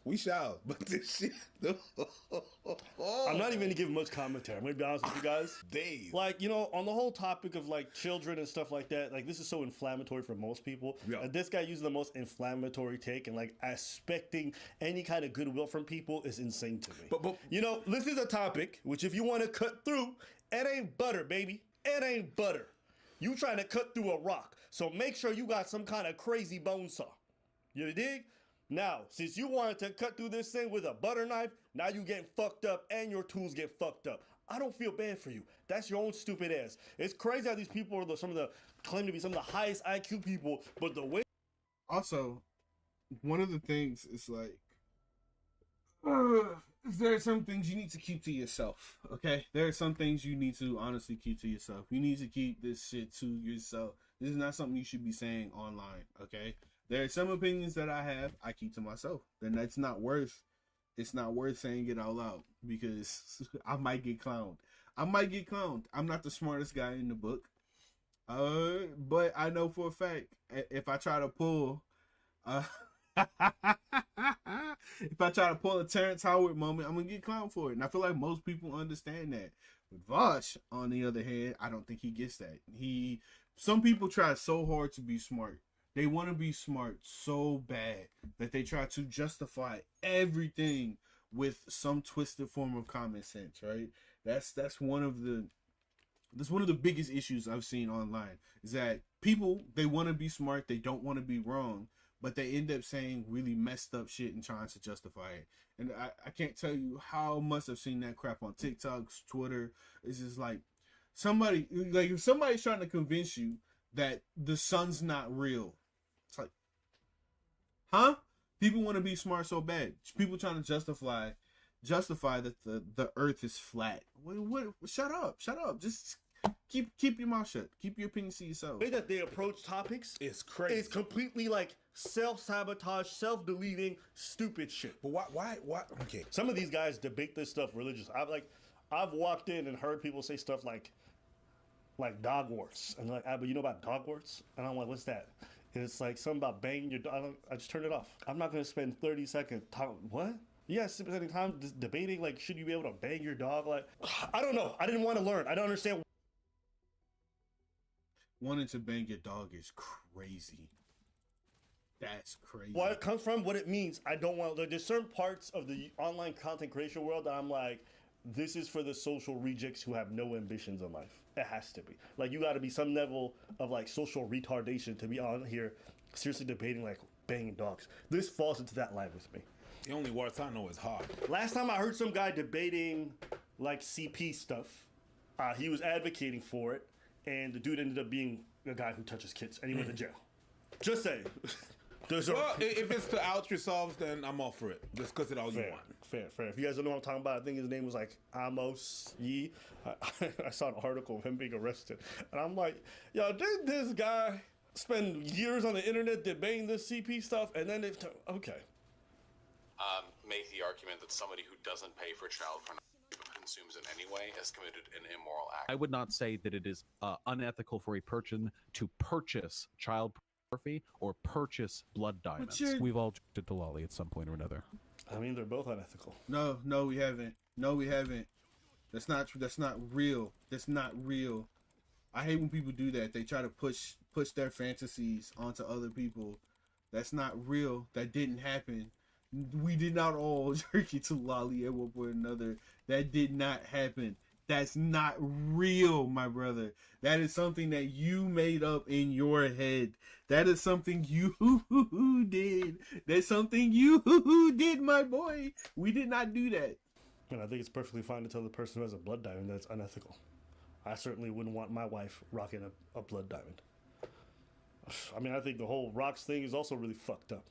We shall, but this shit. I'm not even gonna give much commentary. I'm gonna be honest with you guys. Dave. Like, you know, on the whole topic of like children and stuff like that, like this is so inflammatory for most people. Yeah. This guy using the most inflammatory take and like expecting any kind of goodwill from people is insane to me. But you know, this is a topic which if you want to cut through, it ain't butter, baby. It ain't butter. You trying to cut through a rock. So make sure you got some kind of crazy bone saw. You dig? Now, since you wanted to cut through this thing with a butter knife, now you getting fucked up and your tools get fucked up. I don't feel bad for you. That's your own stupid ass. It's crazy how these people are claim to be some of the highest IQ people, but the way. Also, one of the things is like, there are some things you need to keep to yourself, okay? There are some things you need to honestly keep to yourself. You need to keep this shit to yourself. This is not something you should be saying online, okay? There are some opinions that I have, I keep to myself. Then it's not worth saying it out loud because I might get clowned. I'm not the smartest guy in the book. But I know for a fact, if I try to pull, if I try to pull a Terrence Howard moment, I'm gonna get clowned for it. And I feel like most people understand that. With Vosh, on the other hand, I don't think he gets that. Some people try so hard to be smart. They want to be smart so bad that they try to justify everything with some twisted form of common sense, right? That's one of the biggest issues I've seen online is that people, they want to be smart, they don't want to be wrong, but they end up saying really messed up shit and trying to justify it. And I can't tell you how much I've seen that crap on TikTok, Twitter. It's just like if somebody's trying to convince you that the sun's not real, it's like, huh? People want to be smart so bad. People trying to justify that the earth is flat. What? Shut up. Just keep your mouth shut. Keep your opinions to yourself. The way that they approach topics is crazy. It's completely like self-sabotage, self-deleting, stupid shit. But why? Okay. Some of these guys debate this stuff religious. I've walked in and heard people say stuff like dog warts. And they're like, but you know about dog warts? And I'm like, what's that? And it's like something about banging your dog. I just turned it off. I'm not going to spend 30 seconds talking. What? Yeah, spending time just debating, like, should you be able to bang your dog? Like, I don't know. I didn't want to learn. I don't understand. Wanting to bang your dog is crazy. That's crazy. What it comes from, what it means, I don't want. There's certain parts of the online content creation world that I'm like, this is for the social rejects who have no ambitions in life. It has to be. Like, you got to be some level of like social retardation to be on here seriously debating like banging dogs. This falls into that line with me. The only words I know is hard. Last time I heard some guy debating like CP stuff, he was advocating for it, and the dude ended up being a guy who touches kids, and he went to jail. Just saying. Well, if it's to out yourselves, then I'm all for it. Just because it all you want. Fair. If you guys don't know what I'm talking about, I think his name was like Amos Yee. I saw an article of him being arrested. And I'm like, yo, did this guy spend years on the internet debating this CP stuff? And then okay. Make the argument that somebody who doesn't pay for child pornography but consumes it anyway has committed an immoral act. I would not say that it is unethical for a person to purchase child pornography or purchase blood diamonds. We've all tried to lolly at some point or another. I mean, they're both unethical. No, we haven't. No, we haven't. That's not true. That's not real. That's not real. I hate when people do that. They try to push their fantasies onto other people. That's not real. That didn't happen. We did not all jerky to lolly at one point or another. That did not happen. That's not real, my brother. That is something that you made up in your head. That is something you did. That's something you did, my boy. We did not do that. And I think it's perfectly fine to tell the person who has a blood diamond that's unethical. I certainly wouldn't want my wife rocking a blood diamond. I mean, I think the whole rocks thing is also really fucked up.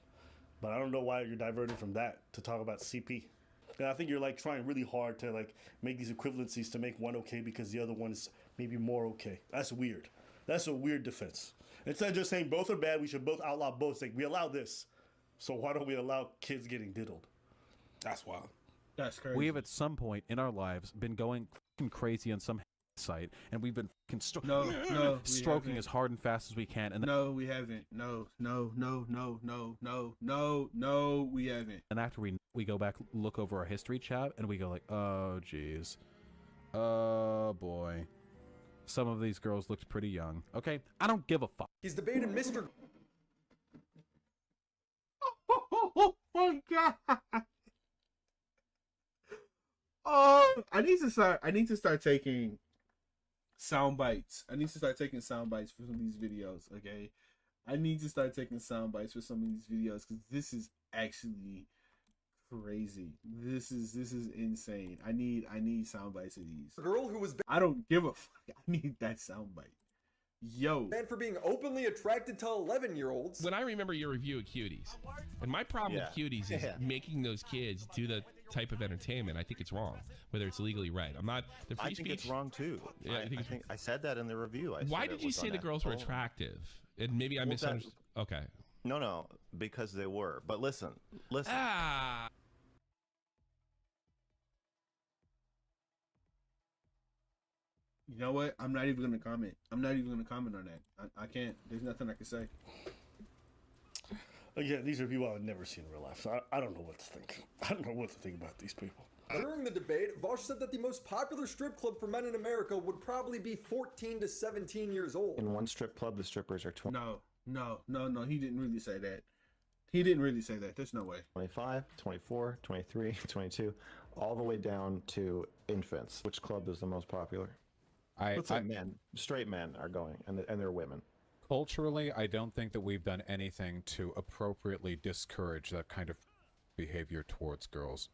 But I don't know why you're diverting from that to talk about CP. And I think you're like trying really hard to like make these equivalencies to make one okay because the other one is maybe more okay. That's weird. That's a weird defense. Instead of just saying both are bad, we should both outlaw both. Like, we allow this. So why don't we allow kids getting diddled? That's wild. That's crazy. We have at some point in our lives been going crazy on some site, and we've been stroking as hard and fast as we can. And no, we haven't. No, we haven't. And after we go back, look over our history chat, and we go like, oh geez, oh boy, some of these girls looked pretty young. Okay, I don't give a fuck. He's debated Mr. Oh my god. Oh, I need to start taking sound bites. I need to start taking sound bites for some of these videos, okay? I need to start taking sound bites for some of these videos because this is actually crazy. This is insane. I need sound bites of these. Girl who was I don't give a fuck. I need that sound bite. Yo. Banned for being openly attracted to 11-year-olds. When I remember your review of Cuties, and my problem with Cuties is making those kids do the type of entertainment. I think it's wrong, whether it's legally right. I'm not the free I think speech. it's wrong too. Yeah, I think I said that in the review. Why did you say the girls were attractive? And maybe I misunderstood. Okay. No, because they were. But listen. Ah. You know what? I'm not even gonna comment. I'm not even gonna comment on that. I can't. There's nothing I can say. Again, these are people I've never seen in real life, so I don't know what to think. I don't know what to think about these people. During the debate, Vosh said that the most popular strip club for men in America would probably be 14 to 17 years old. In one strip club, the strippers are 20. No. He didn't really say that. He didn't really say that. There's no way. 25, 24, 23, 22, all the way down to infants. Which club is the most popular? Let's say men, straight men are going, and they're women. Culturally, I don't think that we've done anything to appropriately discourage that kind of behavior towards girls.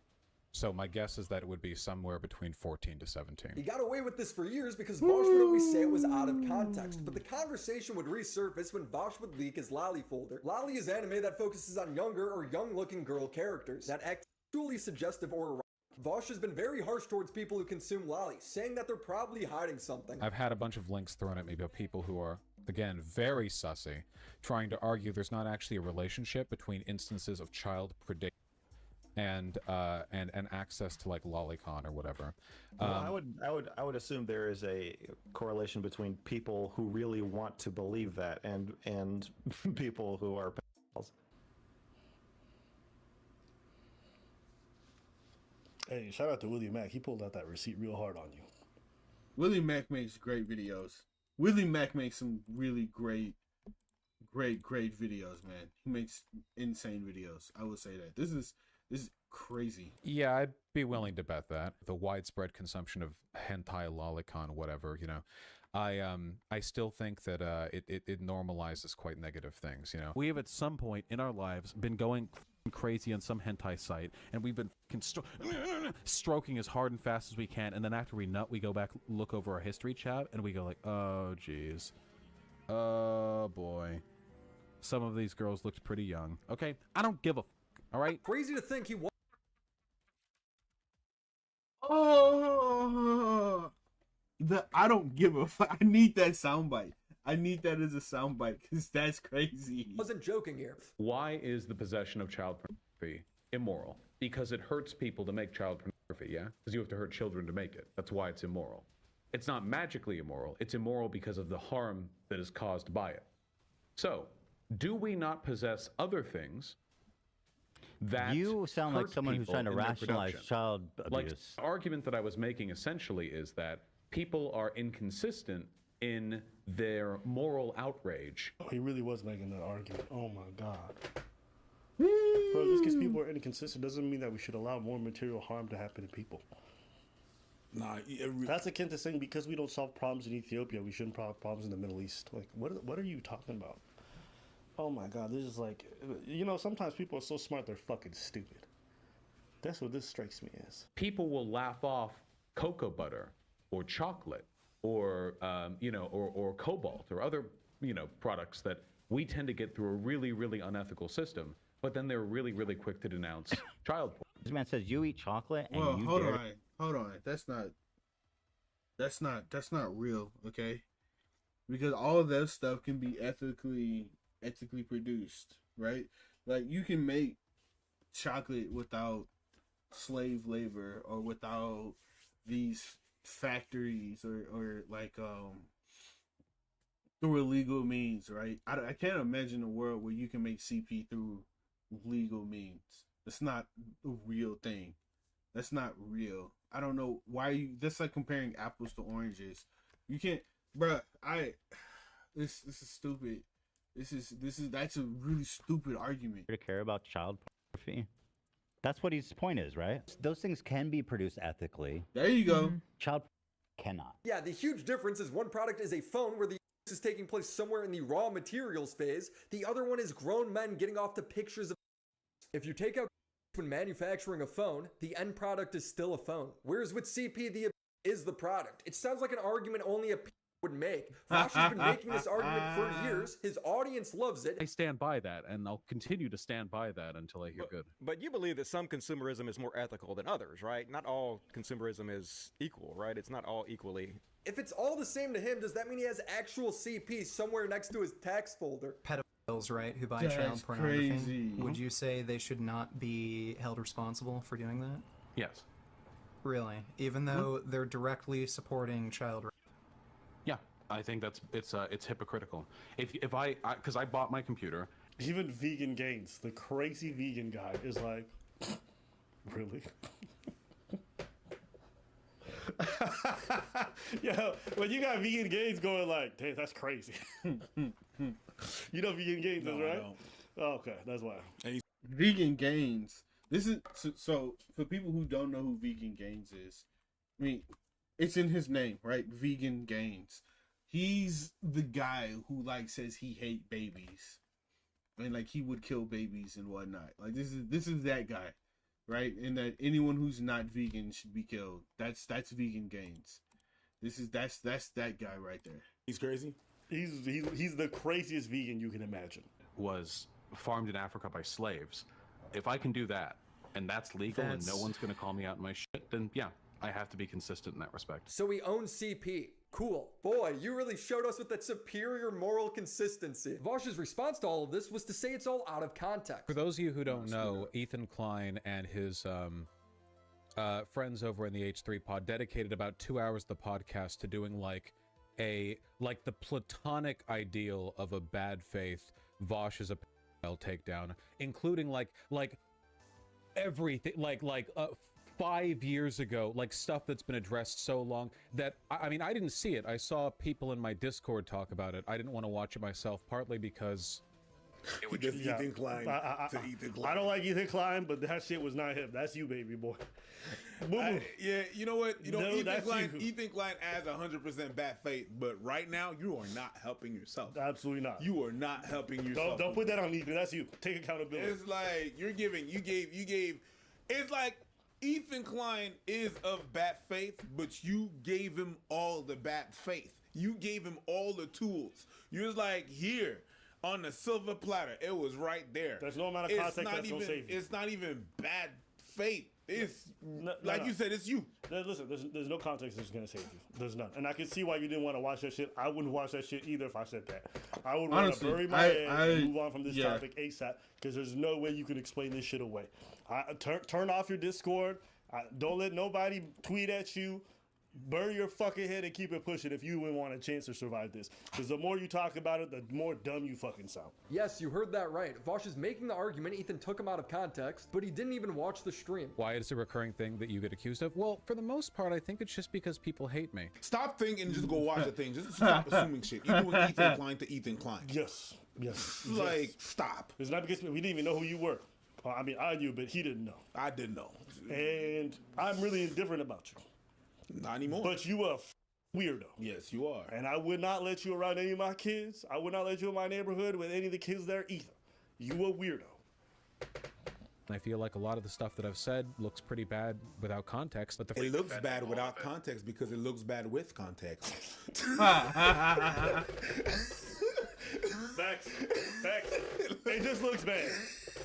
So my guess is that it would be somewhere between 14 to 17. He got away with this for years because Vosh would always say it was out of context, but the conversation would resurface when Vosh would leak his Lolly folder. Lolly is anime that focuses on younger or young-looking girl characters that act truly suggestive or erotic. Vosh has been very harsh towards people who consume Lolly, saying that they're probably hiding something. I've had a bunch of links thrown at me by people who are, again, very sussy, trying to argue there's not actually a relationship between instances of child predation and access to like lolicon or whatever. Well, I would assume there is a correlation between people who really want to believe that and people who are pedophiles. Hey, shout out to Willie Mack. He pulled out that receipt real hard on you. Willie Mack makes great videos. Willie Mack makes some really great videos, man. He makes insane videos. I would say that. This is crazy. Yeah, I'd be willing to bet that. The widespread consumption of hentai, lolicon, whatever, you know. I still think that it normalizes quite negative things, you know. We have at some point in our lives been going crazy on some hentai site, and we've been stroking as hard and fast as we can, and then after we nut, we go back, look over our history chat, and we go like, oh geez, oh boy, some of these girls looked pretty young. Okay, I don't give a all right? Crazy to think he was. Oh, I don't give a fuck. I need that soundbite. I need that as a soundbite because that's crazy. Wasn't joking here. Why is the possession of child pornography immoral? Because it hurts people to make child pornography, yeah? Because you have to hurt children to make it. That's why it's immoral. It's not magically immoral. It's immoral because of the harm that is caused by it. So, do we not possess other things that you sound like hurt someone who's people trying to in their rationalize production? child Like, abuse. the argument that I was making essentially is that people are inconsistent in their moral outrage. Oh, he really was making that argument. Oh my God. Bro, just because people are inconsistent doesn't mean that we should allow more material harm to happen to people. Nah, that's akin to saying because we don't solve problems in Ethiopia, we shouldn't solve problems in the Middle East. Like, what are you talking about? Oh my God, this is like, you know, sometimes people are so smart they're fucking stupid. That's what this strikes me as. People will laugh off cocoa butter or chocolate or or cobalt or other products that we tend to get through a really, really unethical system. But then they're really, really quick to denounce child porn. This man says you eat chocolate and Well, you hold dare- on, hold on. That's not real, okay? Because all of that stuff can be ethically produced, right? Like you can make chocolate without slave labor or without these factories or like through illegal means, right? I can't imagine a world where you can make CP through legal means. It's not a real thing. That's not real. I don't know why you. That's like comparing apples to oranges. You can't, bruh. This is stupid. That's a really stupid argument. to care about child pornography. That's what his point is, right? Those things can be produced ethically. There you go. Child cannot. Yeah, the huge difference is one product is a phone where the use is taking place somewhere in the raw materials phase. The other one is grown men getting off to pictures of. If you take out when manufacturing a phone, the end product is still a phone. Whereas with CP, the is the product. It sounds like an argument only a would make. Vosh has been making this argument for years. His audience loves it. I stand by that, and I'll continue to stand by that until I hear good. But you believe that some consumerism is more ethical than others, right? Not all consumerism is equal, right? It's not all equally. If it's all the same to him, does that mean he has actual CP somewhere next to his tax folder? Pedophiles, right, who buy That's child pornography. crazy. Would you say they should not be held responsible for doing that? Yes. Really? Even though they're directly supporting child rape? Yeah, I think it's hypocritical. If I because I bought my computer. Even Vegan Gains, the crazy vegan guy, is like, really? Yo, when you got Vegan Gains going like, damn, that's crazy. You know Vegan Gains is, right? Oh, okay, that's why. Vegan Gains. This is so for people who don't know who Vegan Gains is. I mean, it's in his name, right? Vegan Gains. He's the guy who like says he hate babies, and like he would kill babies and whatnot. Like this is that guy, right? And that anyone who's not vegan should be killed. That's Vegan Gains. That's that guy right there. He's crazy. He's the craziest vegan you can imagine. Was farmed in Africa by slaves. If I can do that, and that's legal, and no one's going to call me out in my shit, then yeah, I have to be consistent in that respect. So he owns CP. Cool. Boy, you really showed us with that superior moral consistency. Vosh's response to all of this was to say it's all out of context. For those of you who don't know, Ethan Klein and his friends over in the H3 pod dedicated about 2 hours of the podcast to doing like the platonic ideal of a bad faith Vosh is a takedown, including like everything, like 5 years ago, like stuff that's been addressed so long that I mean I didn't see it. I saw people in my Discord talk about it. I didn't want to watch it myself, partly because it was just Ethan Klein to Ethan Klein. I don't like Ethan Klein, but that shit was not him. That's you, baby boy. Yeah, you know what? No, Ethan Klein has 100% bad faith, but right now you are not helping yourself. Absolutely not. You are not helping yourself. Don't put that on Ethan. That's you. Take accountability. It's like you gave. It's like Ethan Klein is of bad faith, but you gave him all the bad faith. You gave him all the tools. You're just like, here, on the silver platter. It was right there. There's no amount of context that's gonna save you. It's not even bad faith. It's like you said, it's you. Listen, there's no context that's gonna save you. There's none, and I can see why you didn't want to watch that shit. I wouldn't watch that shit either if I said that. I would want to bury my head and move on from this topic ASAP because there's no way you can explain this shit away. Turn off your Discord. Don't let nobody tweet at you. Bury your fucking head and keep it pushing if you even want a chance to survive this. Because the more you talk about it, the more dumb you fucking sound. Yes, you heard that right. Vosh is making the argument Ethan took him out of context, but he didn't even watch the stream. Why is it a recurring thing that you get accused of? Well, for the most part, I think it's just because people hate me. Stop thinking and just go watch the thing. Just stop assuming shit. You're doing Ethan Klein to Ethan Klein. Yes. Like, stop. It's not because we didn't even know who you were. I mean, I knew, but he didn't know. I didn't know. And I'm really indifferent about you. Not anymore. But you a weirdo. Yes, you are. And I would not let you around any of my kids. I would not let you in my neighborhood with any of the kids there either. You a weirdo. I feel like a lot of the stuff that I've said looks pretty bad without context. But it looks bad without context because it looks bad with context. Facts. It just looks bad.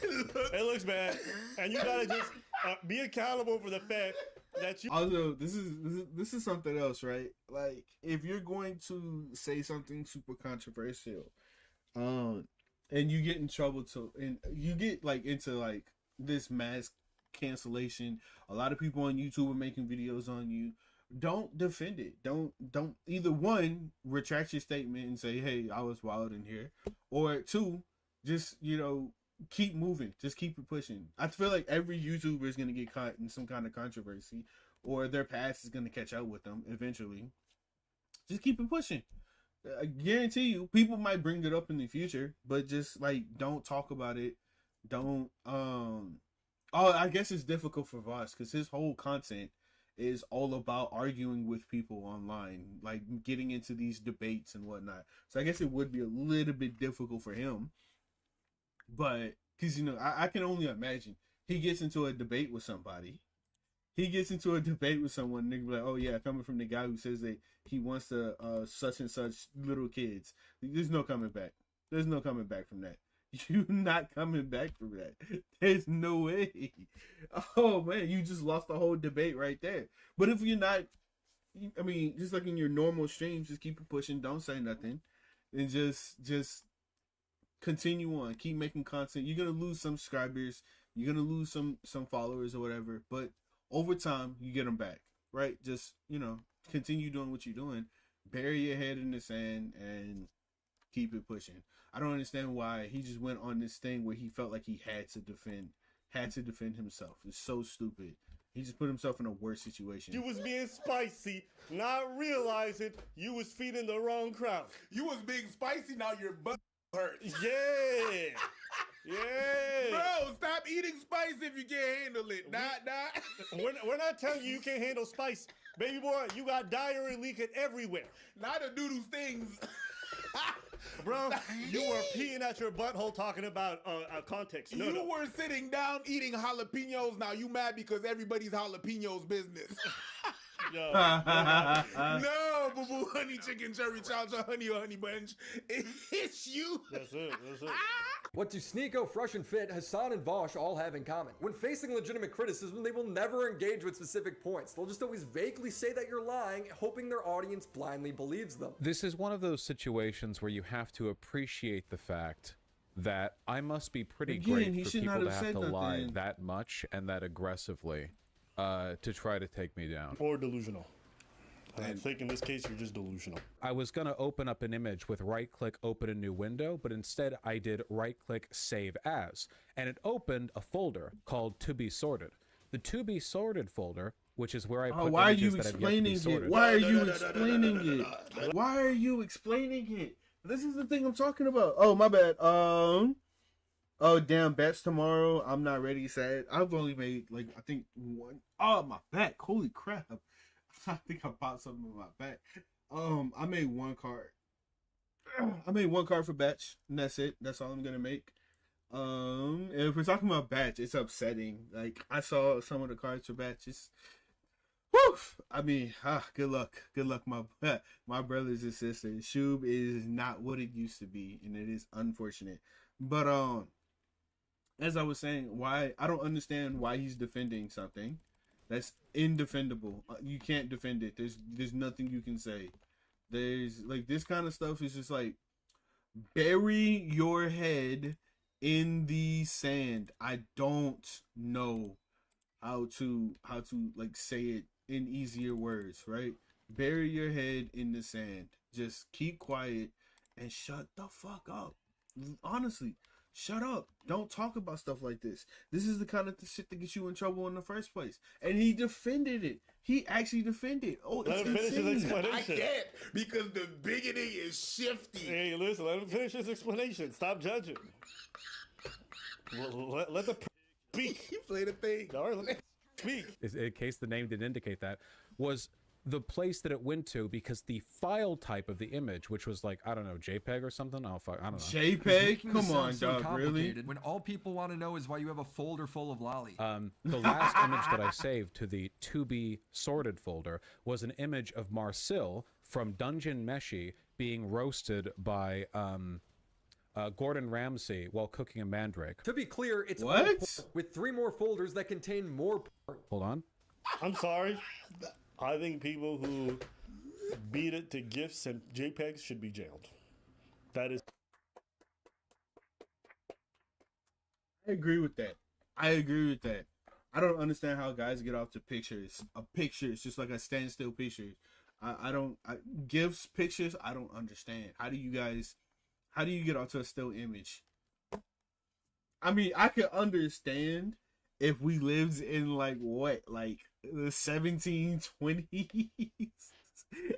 It looks bad. And you gotta just be accountable for the fact that you. Also, this is something else, right? Like, if you're going to say something super controversial, and you get in trouble and you get like into like this mass cancellation, a lot of people on YouTube are making videos on you. Don't defend it. Don't either one, retract your statement and say, hey, I was wild in here, or two, just keep moving. Just keep it pushing. I feel like every YouTuber is going to get caught in some kind of controversy, or their past is going to catch up with them eventually. Just keep it pushing. I guarantee you, people might bring it up in the future, but just like don't talk about it. Don't. I guess it's difficult for Voss because his whole content is all about arguing with people online, like getting into these debates and whatnot. So I guess it would be a little bit difficult for him. But because I can only imagine he gets into a debate with somebody. He gets into a debate with someone, and they be like, "Oh yeah, coming from the guy who says that he wants to such and such little kids." There's no coming back. There's no coming back from that. You're not coming back from that. There's no way. Oh man, you just lost the whole debate right there. But if you're not, I mean, just like in your normal streams, just keep it pushing. Don't say nothing, and just continue on. Keep making content. You're gonna lose some subscribers. You're gonna lose some followers or whatever. But over time, you get them back, right? Just continue doing what you're doing. Bury your head in the sand and keep it pushing. I don't understand why he just went on this thing where he felt like he had to defend himself. It's so stupid. He just put himself in a worse situation. You was being spicy, not realizing you was feeding the wrong crowd. You was being spicy, now your butt hurts. Yeah. Yeah. Bro, stop eating spice if you can't handle it. We're not telling you can't handle spice. Baby boy, you got diarrhea leaking everywhere. Not a doodle stings. Bro, you were peeing at your butthole talking about context. You were sitting down eating jalapenos. Now you mad because everybody's jalapenos business. Yo. No, boo boo, honey chicken, cherry chow chow, honey or honey bunch. It's you. That's it. What do Sneeko, Fresh and Fit, Hassan, and Vosh all have in common? When facing legitimate criticism, they will never engage with specific points. They'll just always vaguely say that you're lying, hoping their audience blindly believes them. This is one of those situations where you have to appreciate the fact that I must be pretty great for people to have to lie that much and that aggressively to try to take me down. Or delusional. I think in this case, you're just delusional. I was going to open up an image with right-click, open a new window, but instead I did right-click, save as, and it opened a folder called To Be Sorted. The To Be Sorted folder, which is where I put why are images you that have yet to be explaining sorted. it? Why are you explaining it? Why are you explaining it? This is the thing I'm talking about. Oh, my bad. Oh, damn, bets tomorrow. I'm not ready, sad. I've only made, I think one. Oh, my back. Holy crap. I think I popped something in my back. I made one card. I made one card for batch, and that's it. That's all I'm gonna make. If we're talking about batch, it's upsetting. Like, I saw some of the cards for batch. Whew. I mean, good luck. Good luck, my brothers and sisters. Shub is not what it used to be, and it is unfortunate. But as I was saying, why I don't understand why he's defending something that's indefendable. You can't defend it. There's nothing you can say. There's like this kind of stuff is just like bury your head in the sand. I don't know how to like say it in easier words, right? Bury your head in the sand. Just keep quiet and shut the fuck up. Honestly, shut up. Don't talk about stuff like this. This is the kind of shit that gets you in trouble in the first place. And he defended it. He actually defended it. Oh, Let him finish his explanation. I can't because the bigoting is shifty. Hey, listen, let him finish his explanation. Stop judging. Let the speak. He played a thing. All right, let speak. In case the name didn't indicate that, was the place that it went to because the file type of the image, which was like, I don't know, JPEG or something? I don't know. JPEG? Come on, dog, really? When all people want to know is why you have a folder full of lolly. The last image that I saved to the to be sorted folder was an image of Marcel from Dungeon Meshi being roasted by Gordon Ramsay while cooking a mandrake. To be clear, it's all What? porn with 3 more folders that contain more porn. Hold on. I'm sorry. I think people who beat it to GIFs and JPEGs should be jailed. That is. I agree with that. I don't understand how guys get off to pictures. A picture is just like a standstill picture. GIFs, pictures, I don't understand. How do you get off to a still image? I mean, I could understand if we lived in like the 1720s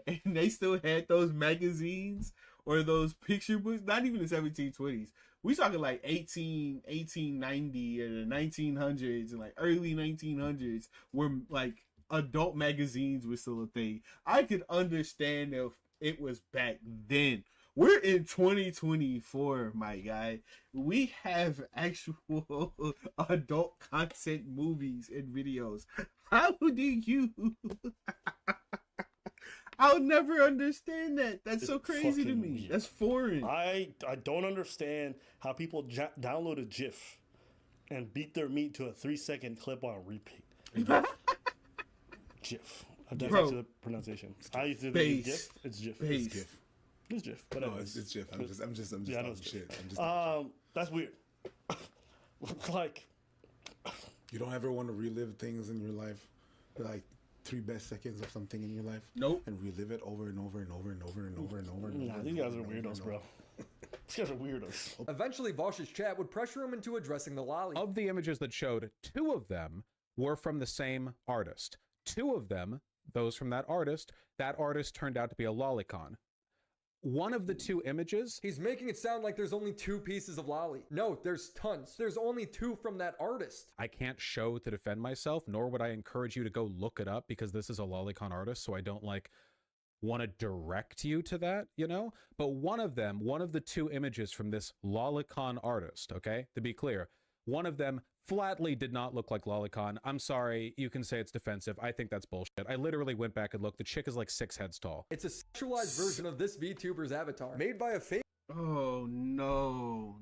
and they still had those magazines or those picture books. Not even the 1720s. We talking like 1890 or the 1900s and like early 1900s where like adult magazines were still a thing. I could understand if it was back then. We're in 2024, my guy. We have actual adult content movies and videos. How do you... I'll never understand that. That's so crazy to me. Weird. That's foreign. I don't understand how people download a GIF and beat their meat to a 3-second clip on repeat. GIF. That's actually the pronunciation. I used to think GIF. It's GIF. Base. It's GIF. It's GIF. But No, it's GIF. I'm just yeah, talking shit. that's weird. Like, you don't ever want to relive things in your life, like 3 best seconds of something in your life. Nope. And relive it over and over and over and over and over and over. nah, these guys are weirdos, bro. These guys are weirdos. Eventually, Vosh's chat would pressure him into addressing the lolly. Of the images that showed, 2 of them were from the same artist. 2 of them, those from that artist turned out to be a lolicon. One of the 2 images... He's making it sound like there's only 2 pieces of lolly. No, there's tons. There's only 2 from that artist. I can't show to defend myself, nor would I encourage you to go look it up because this is a lolicon artist, so I don't want to direct you to that, you know? But one of the 2 images from this lolicon artist, okay? To be clear, one of them flatly did not look like lolicon. I'm sorry, you can say it's defensive. I think that's bullshit. I literally went back and looked. The chick is like 6 heads tall. It's a sexualized version of this VTuber's avatar, made by a fake... Oh, no,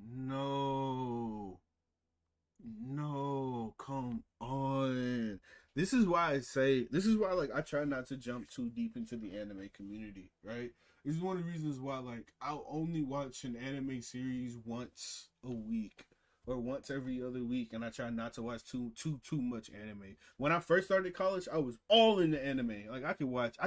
come on. This is why like I try not to jump too deep into the anime community, right? This is one of the reasons why like I'll only watch an anime series once a week or once every other week, and I try not to watch too much anime. When I first started college, I was all into anime. Like I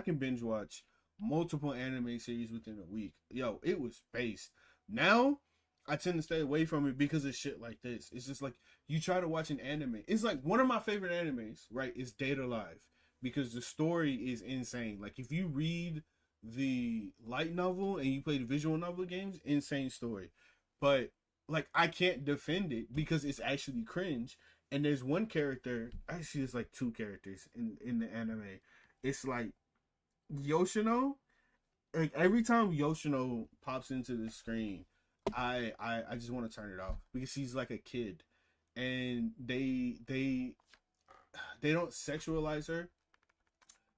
can binge watch multiple anime series within a week. Yo, it was based. Now I tend to stay away from it because of shit like this. It's just like you try to watch an anime. It's like one of my favorite animes, right? Is Data Live, because the story is insane. Like if you read the light novel and you play the visual novel games, insane story. But like I can't defend it because it's actually cringe. And there's one character, actually it's like 2 characters in the anime. It's like Yoshino. Like every time Yoshino pops into the screen, I just want to turn it off because she's like a kid, and they don't sexualize her,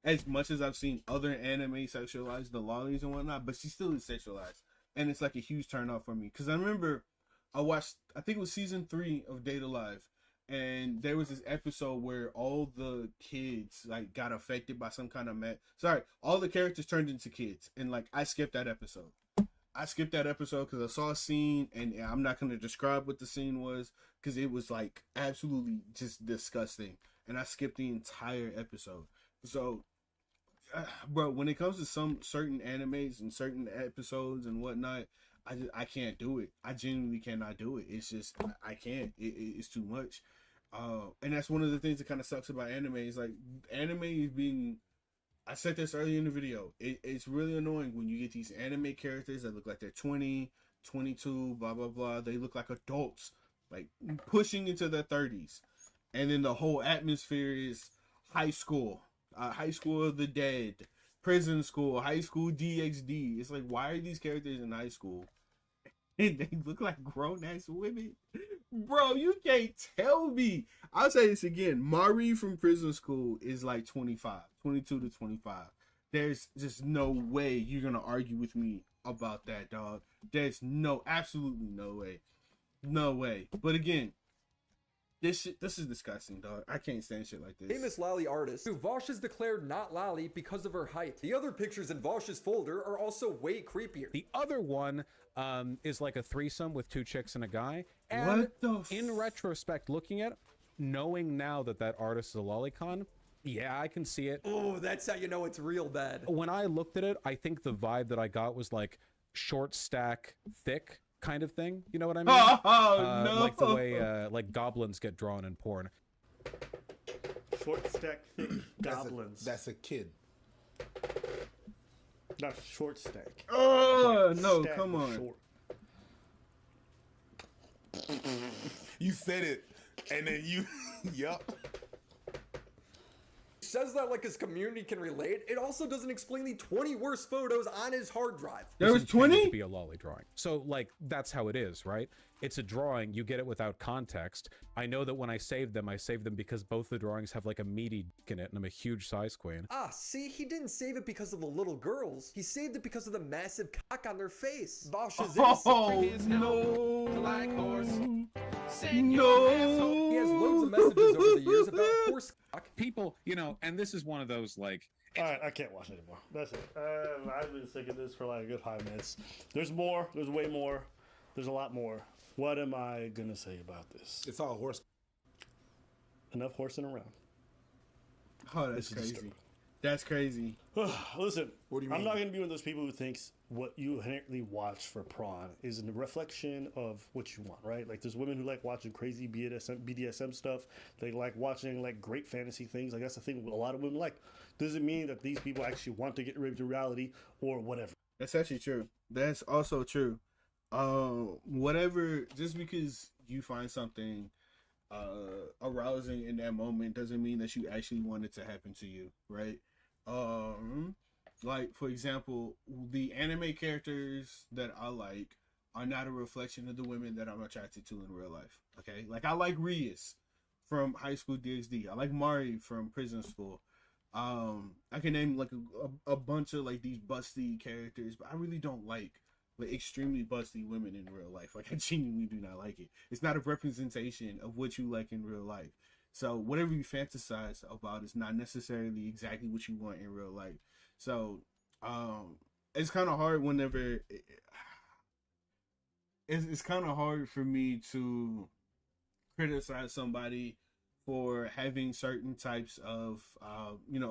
as much as I've seen other anime sexualize the lollies and whatnot, but she still is sexualized, and it's like a huge turn off for me. Because I remember I watched, I think it was season 3 of Date Alive, and there was this episode where all the kids like got affected by some kind of all the characters turned into kids, and like I skipped that episode. I skipped that episode because I saw a scene, and I'm not going to describe what the scene was because it was like absolutely just disgusting, and I skipped the entire episode. So, bro, when it comes to some certain animes and certain episodes and whatnot, I can't do it. I genuinely cannot do it. It's just I can't. It's too much. And that's one of the things that kind of sucks about anime. Is like anime is being. I said this earlier in the video. It's really annoying when you get these anime characters that look like they're 20, 22, blah, blah, blah. They look like adults, like pushing into their 30s. And then the whole atmosphere is high school of the dead, prison school, high school DxD. It's like, why are these characters in high school? And they look like grown-ass women. Bro, you can't tell me. I'll say this again. Mari from Prison School is like 25, 22 to 25. There's just no way you're going to argue with me about that, dog. There's absolutely no way. No way. But again, this is disgusting, dog. I can't stand shit like this. Famous lolly artist, who Vosh has declared not lolly because of her height. The other pictures in Vosh's folder are also way creepier. The other one is like a threesome with 2 chicks and a guy. And in retrospect, looking at it, knowing now that that artist is a lolicon, yeah, I can see it. Oh, that's how you know it's real bad. When I looked at it, I think the vibe that I got was like short stack, thick kind of thing. You know what I mean? No. Like the way like goblins get drawn in porn. Short stack thick goblins. That's a kid. Not short stack. Oh, no, Stack come is on. short. You said it, and then you, yup. Says that like his community can relate. It also doesn't explain the 20 worst photos on his hard drive. There was 20? To be a lolly drawing. So like that's how it is, right? It's a drawing, you get it without context. I know that when I saved them because both the drawings have like a meaty dick in it, and I'm a huge size queen. Ah, see, he didn't save it because of the little girls. He saved it because of the massive cock on their face. Vosh is innocent. No. Like horse. No. He has loads of messages over the years about horse cock. People, you know, and this is one of those like. All right, I can't watch anymore. That's it. I've been sick of this for like a good 5 minutes. There's more. There's way more. There's a lot more. What am I gonna say about this? It's all horse. Enough horsing around. Oh, that's crazy. That's crazy. Listen, what do you mean? I'm not gonna be one of those people who thinks what you inherently watch for prawn is a reflection of what you want, right? Like there's women who like watching crazy BDSM stuff. They like watching like great fantasy things. Like that's the thing a lot of women like. Doesn't mean that these people actually want to get rid of reality or whatever. That's actually true. That's also true. Whatever, just because you find something arousing in that moment doesn't mean that you actually want it to happen to you, right? Like for example, the anime characters that I like are not a reflection of the women that I'm attracted to in real life. Okay, like I like Rias from High School DxD. I like Mari from Prison School. I can name like a bunch of like these busty characters, but I really don't like extremely busty women in real life. Like I genuinely do not like it. It's not a representation of what you like in real life. So whatever you fantasize about is not necessarily exactly what you want in real life. So it's kind of hard whenever it's kind of hard for me to criticize somebody for having certain types of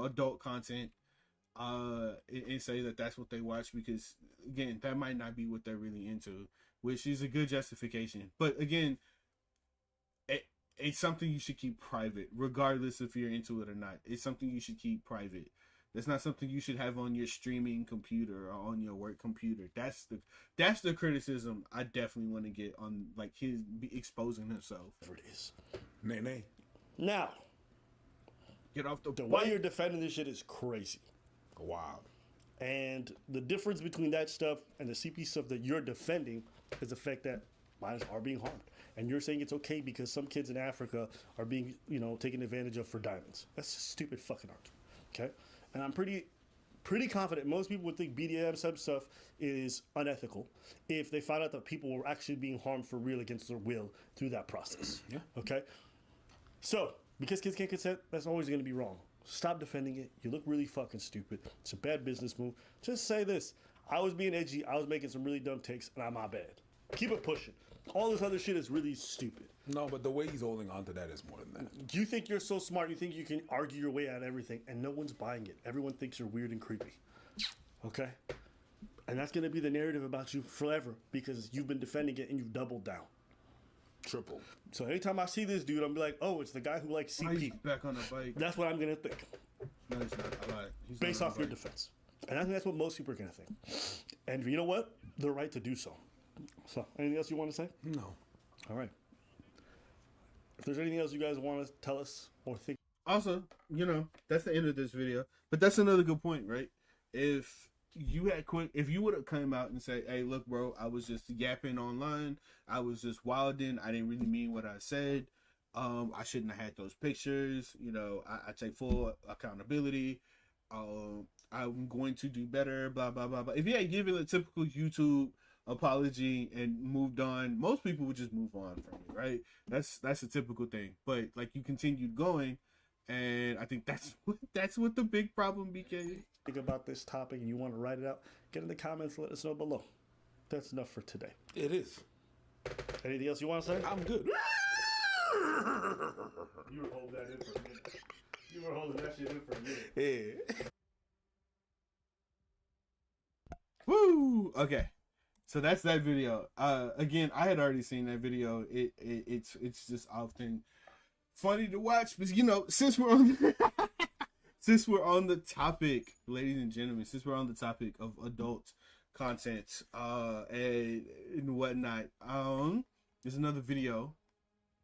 adult content and say that that's what they watch, because again, that might not be what they're really into, which is a good justification. But again, it's something you should keep private, regardless if you're into it or not. It's something you should keep private. That's not something you should have on your streaming computer or on your work computer. That's the criticism I definitely want to get on, like his exposing himself. Whatever it is. Nay. Now, get off the way you're defending this shit is crazy. Wow. And the difference between that stuff and the CP stuff that you're defending is the fact that minors are being harmed. And you're saying it's okay because some kids in Africa are being, taken advantage of for diamonds. That's just stupid fucking art. Okay? and I'm pretty confident most people would think BDSM stuff is unethical if they found out that people were actually being harmed for real against their will through that process. Yeah. Okay? So, because kids can't consent, that's always going to be wrong. Stop defending it. You look really fucking stupid. It's a bad business move. Just say this. I was being edgy. I was making some really dumb takes, and I'm my bad. Keep it pushing. All this other shit is really stupid. No, but the way he's holding on to that is more than that. You think you're so smart, you think you can argue your way out of everything, and no one's buying it. Everyone thinks you're weird and creepy. Okay? And that's going to be the narrative about you forever because you've been defending it and you've doubled down. Triple. So anytime I see this dude, I'm be like, oh, it's the guy who likes CP. He's back on the bike. That's what I'm going to think. No, it's not. I lied. He's Based not on off the your bike. defense. And I think that's what most people are going to think. And you know what? They're right to do so. So, anything else you want to say? No. All right. If there's anything else you guys want to tell us or think. Also, you know, that's the end of this video. But that's another good point, right? If you would have come out and said, hey, look, bro, I was just yapping online. I was just wilding. I didn't really mean what I said. I shouldn't have had those pictures. You know, I take full accountability. I'm going to do better, blah, blah, blah, blah. If you had given a typical YouTube apology and moved on, most people would just move on from it, right? That's a typical thing. But like you continued going, and I think that's what the big problem became. Think about this topic and you want to write it out, get in the comments, let us know below. That's enough for today. It is. Anything else you want to say? I'm good. You were holding that in for a minute. You were holding that shit in for a minute. Yeah. Woo! Okay. So that's that video. Again, I had already seen that video. It's just often funny to watch, but you know, since we're on since we're on the topic, ladies and gentlemen, since we're on the topic of adult content and whatnot, there's another video.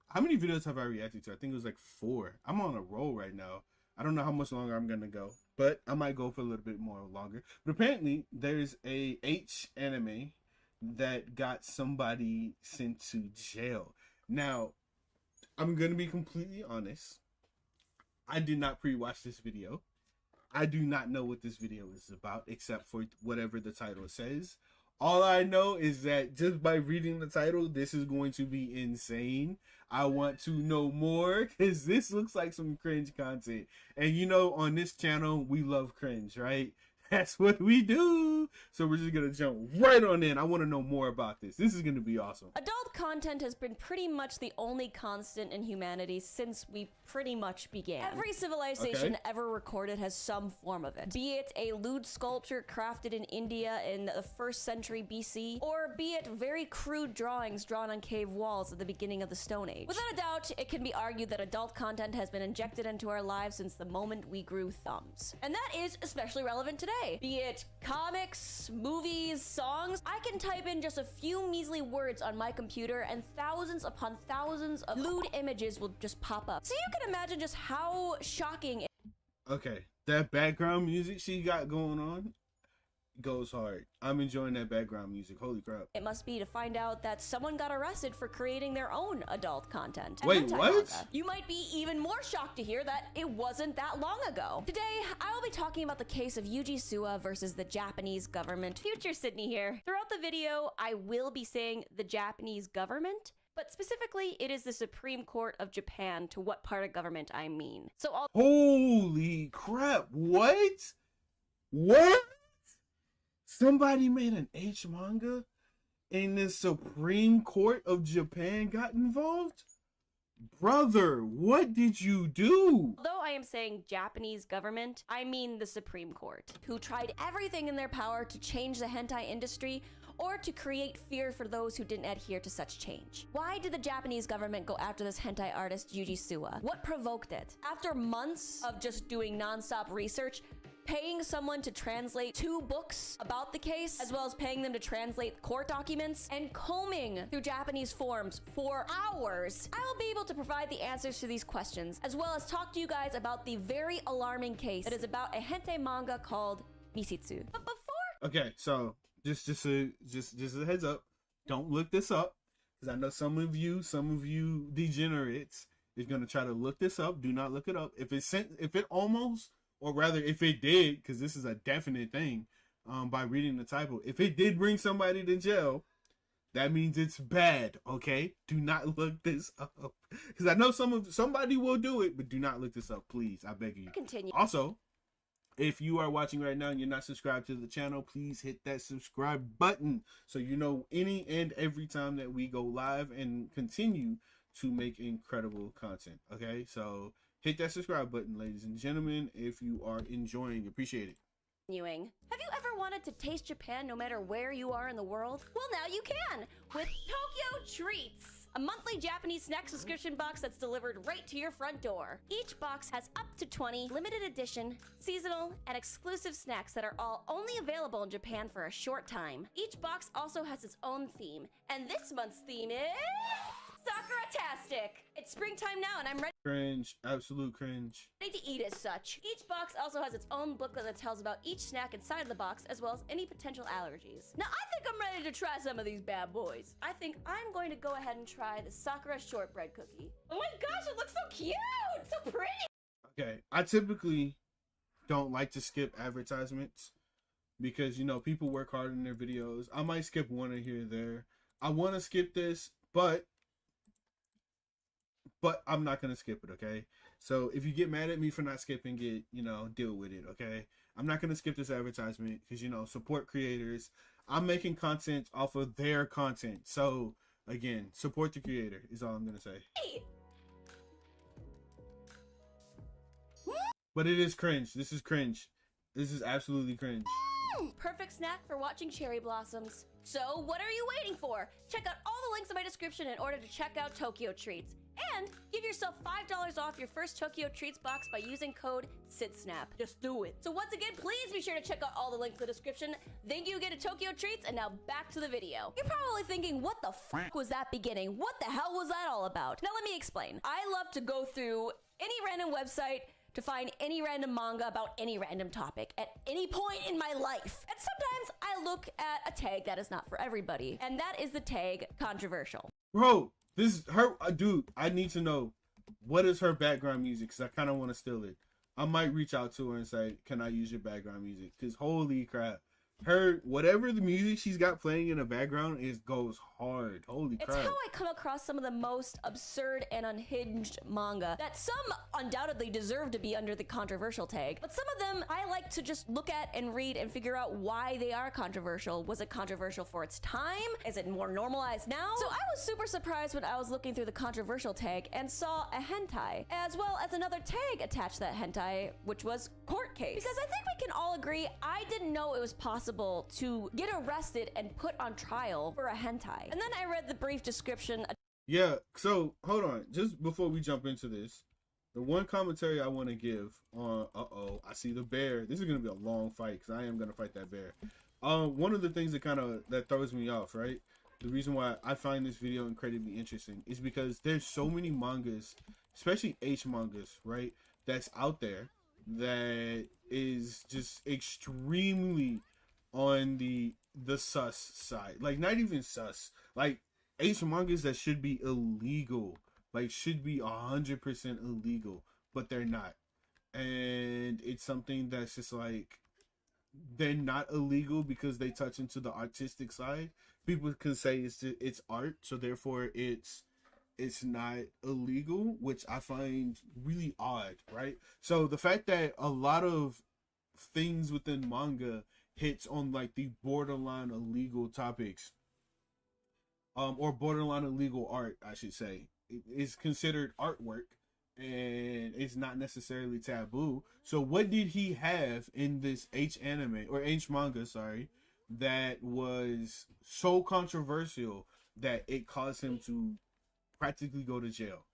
How many videos have I reacted to? I think it was like 4. I'm on a roll right now. I don't know how much longer I'm gonna go, but I might go for a little bit more longer. But apparently, there's a H anime that got somebody sent to jail. Now, I'm gonna be completely honest. I did not pre-watch this video. I do not know what this video is about, except for whatever the title says. All I know is that just by reading the title, this is going to be insane. I want to know more because this looks like some cringe content. And you know, on this channel, we love cringe, right? That's what we do. So we're just going to jump right on in. I want to know more about this. This is going to be awesome. Adult content has been pretty much the only constant in humanity since we pretty much began. Every civilization ever recorded has some form of it. Be it a lewd sculpture crafted in India in the 1st century BC, or be it very crude drawings drawn on cave walls at the beginning of the Stone Age. Without a doubt, it can be argued that adult content has been injected into our lives since the moment we grew thumbs. And that is especially relevant today. Be it comics, movies, songs, I can type in just a few measly words on my computer and thousands upon thousands of lewd images will just pop up. So you can imagine just how shocking it Okay, that background music she got going on goes hard. I'm enjoying that background music. Holy crap. must be to find out that someone got arrested for creating their own adult content. Wait, hentai what? manga. You might be even more shocked to hear that it wasn't that long ago. Today, I will be talking about the case of Yuji Suwa versus the Japanese government. Future Sydney here. Throughout the video, I will be saying the Japanese government, but specifically, it is the Supreme Court of Japan, to what part of government I mean. So I'll— Holy crap. What? What? Somebody made an H manga and the Supreme Court of Japan got involved? Brother, what did you do? Although I am saying Japanese government, I mean the Supreme Court, who tried everything in their power to change the hentai industry or to create fear for those who didn't adhere to such change. Why did the Japanese government go after this hentai artist Yuji Suwa? What provoked it? After months of just doing non-stop research, paying someone to translate 2 books about the case, as well as paying them to translate court documents, and combing through Japanese forums for hours, I will be able to provide the answers to these questions, as well as talk to you guys about the very alarming case that is about a hentai manga called Misitsu. But before— Okay, so just a heads up, don't look this up, because I know some of you degenerates is gonna try to look this up. Do not look it up. If it almost or rather, if it did, because this is a definite thing, by reading the title, if it did bring somebody to jail, that means it's bad. Okay, do not look this up, because I know somebody will do it, but do not look this up, please. I beg you. Continue. Also, if you are watching right now and you're not subscribed to the channel, please hit that subscribe button so you know any and every time that we go live and continue to make incredible content. Okay, so hit that subscribe button, ladies and gentlemen, if you are enjoying. Appreciate it. Have you ever wanted to taste Japan no matter where you are in the world? Well, now you can with Tokyo Treats, a monthly Japanese snack subscription box that's delivered right to your front door. Each box has up to 20 limited edition, seasonal, and exclusive snacks that are all only available in Japan for a short time. Each box also has its own theme, and this month's theme is Sakura-tastic. It's springtime now, and I'm ready Cringe, absolute cringe. to eat as such. Each box also has its own booklet that tells about each snack inside of the box, as well as any potential allergies. Now, I think I'm ready to try some of these bad boys. I think I'm going to go ahead and try the Sakura shortbread cookie. Oh my gosh, it looks so cute! So pretty! Okay, I typically don't like to skip advertisements because, you know, people work hard in their videos. I might skip one or here or there. I want to skip this, but I'm not going to skip it, okay? So if you get mad at me for not skipping it, you know, deal with it, okay? I'm not going to skip this advertisement because, you know, support creators. I'm making content off of their content. So, again, support the creator is all I'm going to say. Hey. But it is cringe. This is cringe. This is absolutely cringe. Perfect snack for watching cherry blossoms. So what are you waiting for? Check out all the links in my description in order to check out Tokyo Treats. And give yourself $5 off your first Tokyo Treats box by using code SITSNAP. Just do it. So once again, please be sure to check out all the links in the description. Thank you again to Tokyo Treats, and now back to the video. You're probably thinking, what the f was that beginning? What the hell was that all about? Now let me explain. I love to go through any random website to find any random manga about any random topic at any point in my life. And sometimes I look at a tag that is not for everybody, and that is the tag controversial. Bro, this is her, dude, I need to know, what is her background music? Because I kind of want to steal it. I might reach out to her and say, can I use your background music? Because holy crap. Her, whatever the music she's got playing in the background goes hard. Holy crap. It's how I come across some of the most absurd and unhinged manga that some undoubtedly deserve to be under the controversial tag, but some of them I like to just look at and read and figure out why they are controversial. Was it controversial for its time? Is it more normalized now? So I was super surprised when I was looking through the controversial tag and saw a hentai, as well as another tag attached to that hentai, which was court case. Because I think we can all agree, I didn't know it was possible to get arrested and put on trial for a hentai. And then I read the brief description. Yeah, so hold on. Just before we jump into this, the one commentary I want to give on, I see the bear. This is going to be a long fight because I am going to fight that bear. One of the things that throws me off, right? The reason why I find this video incredibly interesting is because there's so many mangas, especially H mangas, right? That's out there that is just extremely on the sus side. Like, not even sus, like H mangas that should be illegal, like should be 100% illegal, but they're not. And it's something that's just like, they're not illegal because they touch into the artistic side. People can say it's art, so therefore it's not illegal, which I find really odd, right? So the fact that a lot of things within manga hits on like the borderline illegal topics, or borderline illegal art, I should say, it is considered artwork and it's not necessarily taboo. So what did he have in this H anime or H manga, sorry, that was so controversial that it caused him to practically go to jail?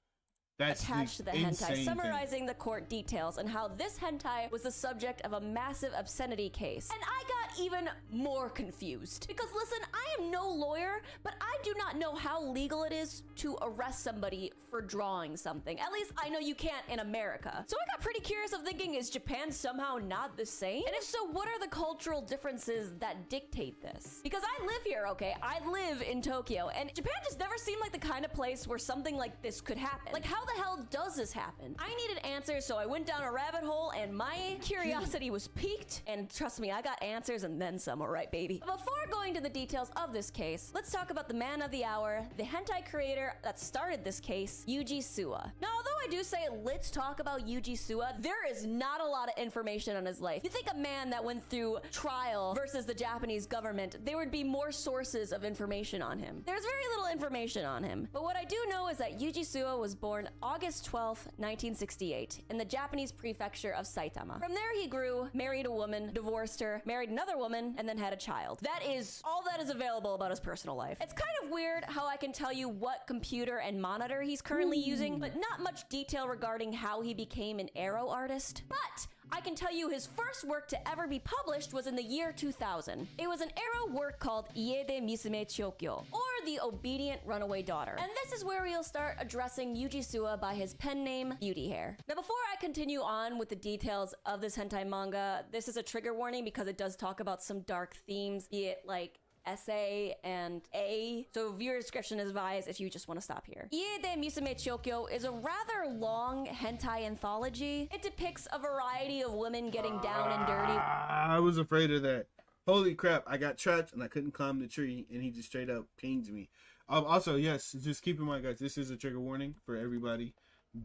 That's attached to the hentai, summarizing the court details and how this hentai was the subject of a massive obscenity case. And I got even more confused. Because listen, I am no lawyer, but I do not know how legal it is to arrest somebody for drawing something. At least I know you can't in America. So I got pretty curious of thinking, is Japan somehow not the same? And if so, what are the cultural differences that dictate this? Because I live here, okay? I live in Tokyo, and Japan just never seemed like the kind of place where something like this could happen. Like, how How the hell does this happen? I needed answers, so I went down a rabbit hole, and my curiosity was piqued, and trust me, I got answers and then some, alright baby. But before going to the details of this case, let's talk about the man of the hour, the hentai creator that started this case, Yuji Suwa. Now, although I do say let's talk about Yuji Suwa, there is not a lot of information on his life. You think a man that went through trial versus the Japanese government, there would be more sources of information on him. There's very little information on him. But what I do know is that Yuji Suwa was born August 12th, 1968 in the Japanese prefecture of Saitama. From there he grew, married a woman, divorced her, married another woman, and then had a child. That is all that is available about his personal life. It's kind of weird how I can tell you what computer and monitor he's currently using, but not much detail regarding how he became an arrow artist. But I can tell you his first work to ever be published was in the year 2000. It was an arrow work called Ie de Musume Chokyo, or The Obedient Runaway Daughter. And this is where we'll start addressing Yuji Suwa by his pen name, Beauty Hair. Now before I continue on with the details of this hentai manga, this is a trigger warning because it does talk about some dark themes, be it like SA and A. So viewer discretion is advised if you just want to stop here. Ie de Musume Chokyo is a rather long hentai anthology. It depicts a variety of women getting down and dirty. I was afraid of that. Holy crap, I got trapped and I couldn't climb the tree and he just straight up pinged me. Also, yes, just keep in mind, guys, this is a trigger warning for everybody.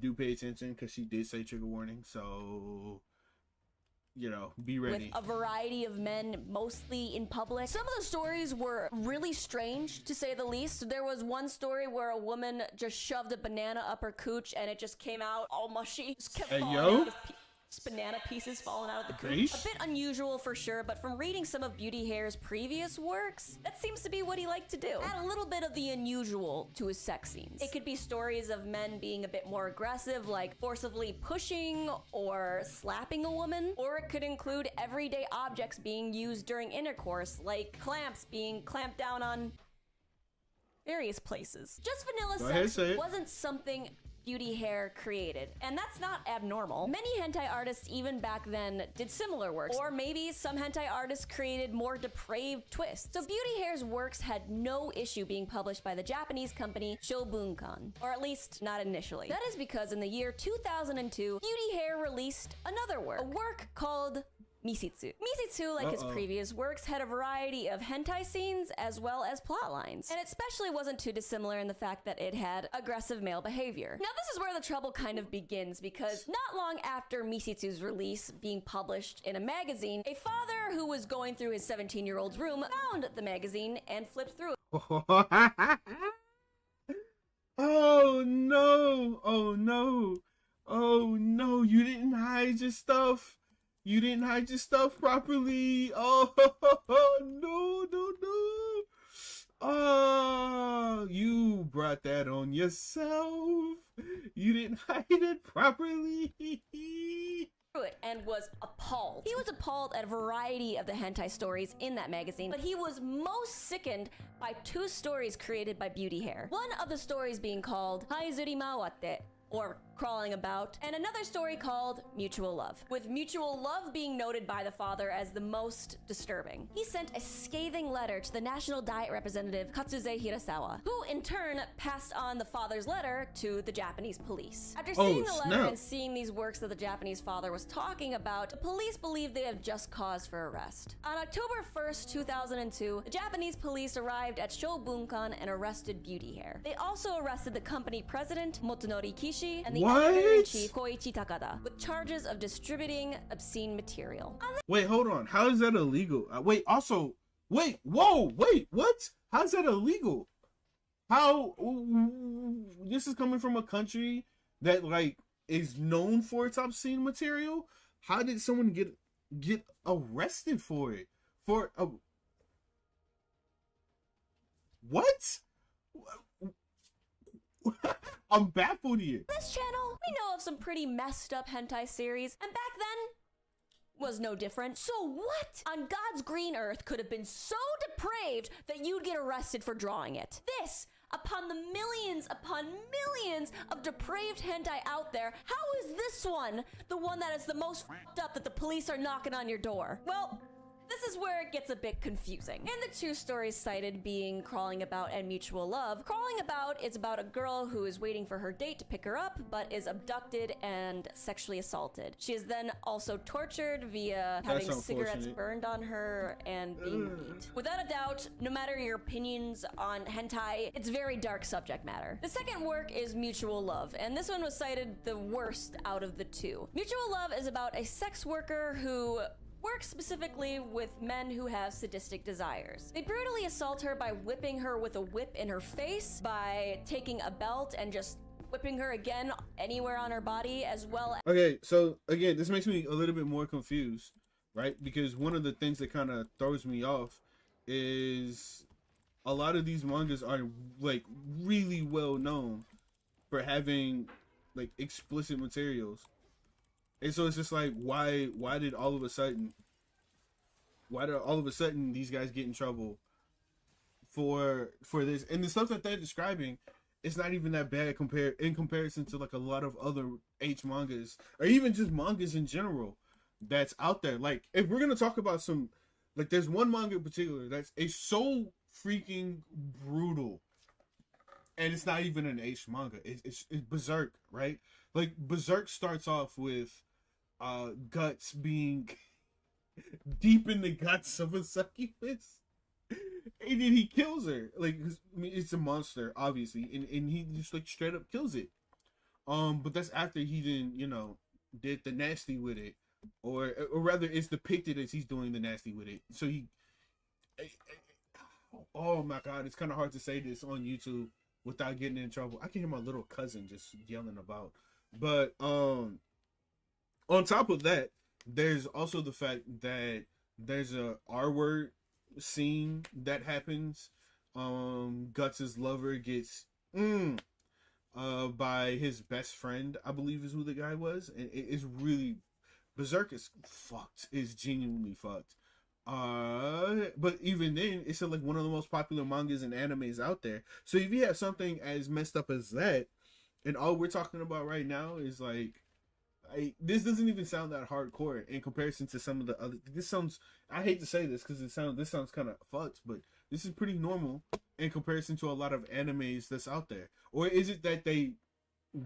Do pay attention because she did say trigger warning. So, you know, be ready. With a variety of men, mostly in public. Some of the stories were really strange, to say the least. There was one story where a woman just shoved a banana up her cooch and it just came out all mushy. Just kept falling out of banana pieces falling out of the cooch. A bit unusual for sure, but from reading some of Beauty Hair's previous works, that seems to be what he liked to do. Add a little bit of the unusual to his sex scenes. It could be stories of men being a bit more aggressive, like forcibly pushing or slapping a woman, or it could include everyday objects being used during intercourse, like clamps being clamped down on various places. Just vanilla sex wasn't something Beauty Hair created, and that's not abnormal. Many hentai artists even back then did similar works, or maybe some hentai artists created more depraved twists. So Beauty Hair's works had no issue being published by the Japanese company Shobunkan, or at least not initially. That is because in the year 2002, Beauty Hair released another work, a work called Misitsu. Misitsu, like his previous works, had a variety of hentai scenes as well as plot lines, and it especially wasn't too dissimilar in the fact that it had aggressive male behavior. Now this is where the trouble kind of begins, because not long after Misitsu's release being published in a magazine, a father who was going through his 17-year-old's room found the magazine and flipped through it. Oh no! Oh no! Oh no! You didn't hide your stuff! You didn't hide your stuff properly. Oh, no, no, no. Oh, you brought that on yourself. You didn't hide it properly. It and was appalled. He was appalled at a variety of the hentai stories in that magazine, but he was most sickened by two stories created by Beauty Hair. One of the stories being called Haizuri Mawate, or Crawling About, and another story called Mutual Love, with Mutual Love being noted by the father as the most disturbing. He sent a scathing letter to the National Diet Representative Katsuze Hirasawa, who in turn passed on the father's letter to the Japanese police. After seeing the letter and seeing these works that the Japanese father was talking about, the police believe they have just cause for arrest. On October 1st, 2002, the Japanese police arrived at Shobunkan and arrested Beauty Hair. They also arrested the company president, Motonori Kishi, and the editor-in-chief, Koichi Takada, with charges of distributing obscene material. Wait, hold on. How is that illegal? Wait, what? How's that illegal? How? This is coming from a country that, like, is known for its obscene material? How did someone get arrested for it? For a... What? I'm baffled here. This channel, we know of some pretty messed up hentai series, and back then was no different. So what on God's green earth could have been so depraved that you'd get arrested for drawing it? This, upon the millions upon millions of depraved hentai out there, how is this one the one that is the most fucked up that the police are knocking on your door? Well, This is where it gets a bit confusing. And the two stories cited being Crawling About and Mutual Love. Crawling About is about a girl who is waiting for her date to pick her up, but is abducted and sexually assaulted. She is then also tortured via having cigarettes burned on her and being beat. Without a doubt, no matter your opinions on hentai, it's very dark subject matter. The second work is Mutual Love, and this one was cited the worst out of the two. Mutual Love is about a sex worker who works specifically with men who have sadistic desires. They brutally assault her by whipping her with a whip in her face, by taking a belt and just whipping her again anywhere on her body, as well as— Okay, so again, this makes me a little bit more confused, right? Because one of the things that kind of throws me off is a lot of these mangas are like really well known for having like explicit materials. And so it's just like, why did all of a sudden these guys get in trouble for this? And the stuff that they're describing, it's not even that bad in comparison to like a lot of other H mangas, or even just mangas in general that's out there. Like, if we're gonna talk about some, like, there's one manga in particular that's so freaking brutal, and it's not even an H manga. It's Berserk, right? Like, Berserk starts off with guts being deep in the guts of a succubus, and then he kills her. Like, I mean, it's a monster, obviously, and he just like straight up kills it. But that's after he didn't, did the nasty with it, or rather, it's depicted as he's doing the nasty with it. So oh my god, it's kind of hard to say this on YouTube without getting in trouble. I can hear my little cousin just yelling about. But on top of that, there's also the fact that there's a R-word scene that happens. Guts' lover gets by his best friend, I believe is who the guy was. And it's really, Berserk is fucked. It's genuinely fucked. But even then, it's like one of the most popular mangas and animes out there. So if you have something as messed up as that, and all we're talking about right now is like, this doesn't even sound that hardcore in comparison to some of the other. This sounds, I hate to say this because this sounds kind of fucked, but this is pretty normal in comparison to a lot of animes that's out there. Or is it that they